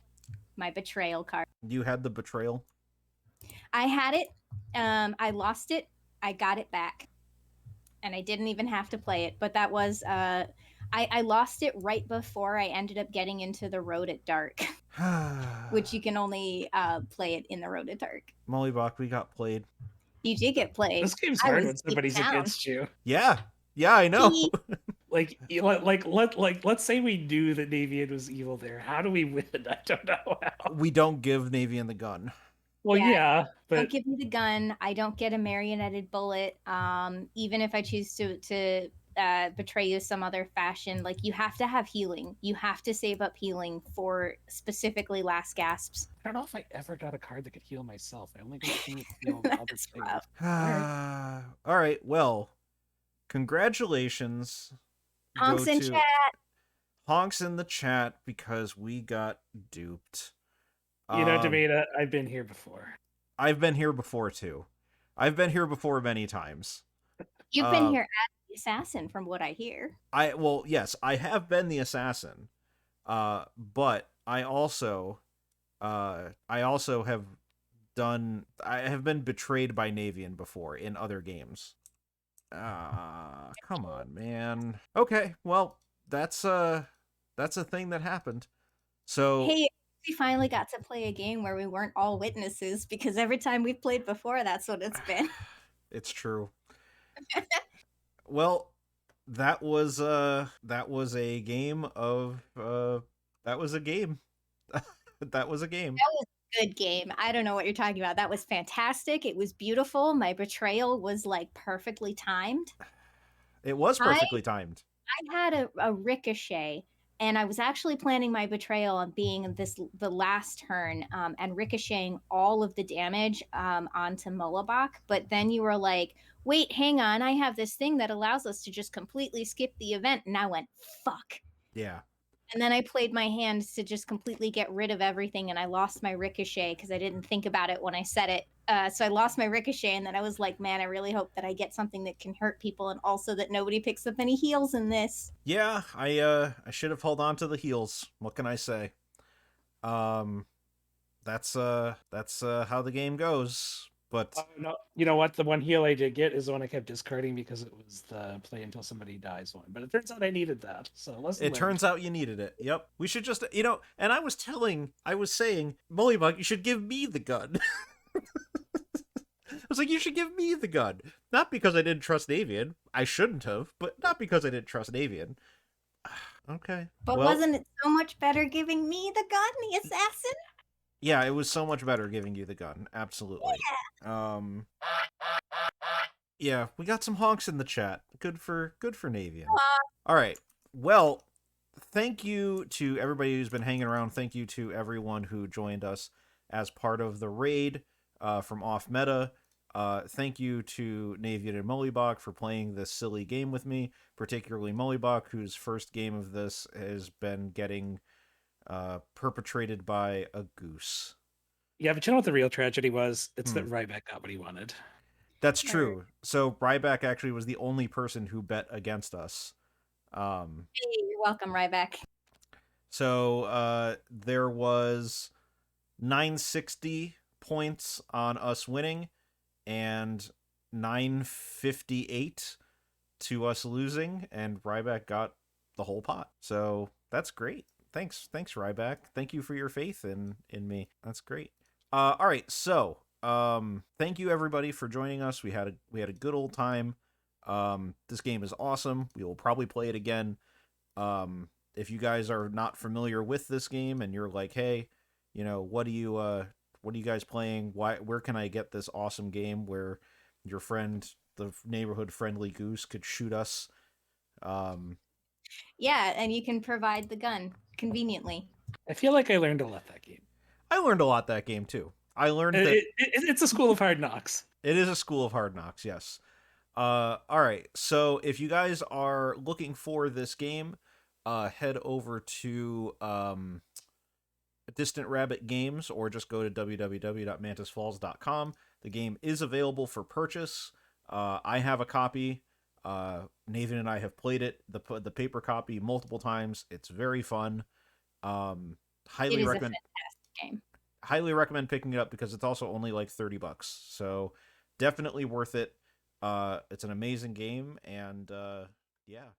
my betrayal card. You had the betrayal? I had it, I lost it. I got it back, and I didn't even have to play it. But that was I lost it right before I ended up getting into the Road at Dark, which you can only play it in the Road at Dark. Mullibok, we got played. You did get played. This game's I hard was when somebody's down. against you. Yeah, I know. Like, let's say we knew that Navean was evil there. How do we win? I don't know how. We don't give Navean the gun. Well, yeah, but don't give me the gun. I don't get a marionetted bullet. Even if I choose to betray you some other fashion, like you have to have healing. You have to save up healing for specifically last gasps. I don't know if I ever got a card that could heal myself. I only got to heal other That's things. rough. All right. Well, congratulations. Honks in chat. Honks in the chat because we got duped. You know, Davina, I've been here before. I've been here before too. I've been here before many times. You've been here as the assassin, from what I hear. Yes, I have been the assassin. But I also have been betrayed by Navean before in other games. Come on, man. Okay, well, that's a thing that happened. So hey, we finally got to play a game where we weren't all witnesses, because every time we've played before, that's what it's been. It's true. Well, that was a game of that was a game. That was a game. That was a good game. I don't know what you're talking about. That was fantastic. It was beautiful. My betrayal was like perfectly timed. It was perfectly timed. I had a ricochet, and I was actually planning my betrayal on being the last turn and ricocheting all of the damage onto Mullibok. But then you were like, wait, hang on. I have this thing that allows us to just completely skip the event. And I went, fuck. Yeah. And then I played my hand to just completely get rid of everything, and I lost my ricochet because I didn't think about it when I said it. So I lost my ricochet, and then I was like, man, I really hope that I get something that can hurt people, and also that nobody picks up any heals in this. Yeah, I should have held on to the heals. What can I say? That's how the game goes. But no, you know what? The one heal I did get is the one I kept discarding because it was the play until somebody dies one. But it turns out I needed that. So turns out you needed it. Yep. We should just, and I was saying, Mullibok, you should give me the gun. I was like, you should give me the gun. Not because I didn't trust Navean. I shouldn't have, but not because I didn't trust Navean. Okay. But wasn't it so much better giving me the gun, the assassin? Yeah, it was so much better giving you the gun. Absolutely. Yeah. Yeah, we got some honks in the chat. Good for Navean. All right. Well, thank you to everybody who's been hanging around. Thank you to everyone who joined us as part of the raid from Off Meta. Thank you to Navean and Mullibok for playing this silly game with me, particularly Mullibok, whose first game of this has been getting perpetrated by a goose. Yeah, but you know what the real tragedy was? It's that Ryback got what he wanted. That's true. So Ryback actually was the only person who bet against us. Hey, you're welcome, Ryback. So there was 960 points on us winning and 958 to us losing, and Ryback got the whole pot. So that's great. Thanks, Ryback. Thank you for your faith in me. That's great. All right, so thank you everybody for joining us. We had a good old time. This game is awesome. We will probably play it again. If you guys are not familiar with this game and you're like, hey, what are you guys playing? Where can I get this awesome game where your friend, the neighborhood friendly goose, could shoot us? Yeah, and you can provide the gun conveniently. I feel like I learned a lot that game. I learned a lot that game too. I learned that it's a school of hard knocks. It is a school of hard knocks, yes. All right, so if you guys are looking for this game, head over to Distant Rabbit Games, or just go to www.mantisfalls.com. The game is available for purchase. I have a copy. Navean and I have played it, the paper copy, multiple times. It's very fun. Highly recommend. A fantastic game. Highly recommend picking it up because it's also only like $30. So definitely worth it. It's an amazing game, and yeah.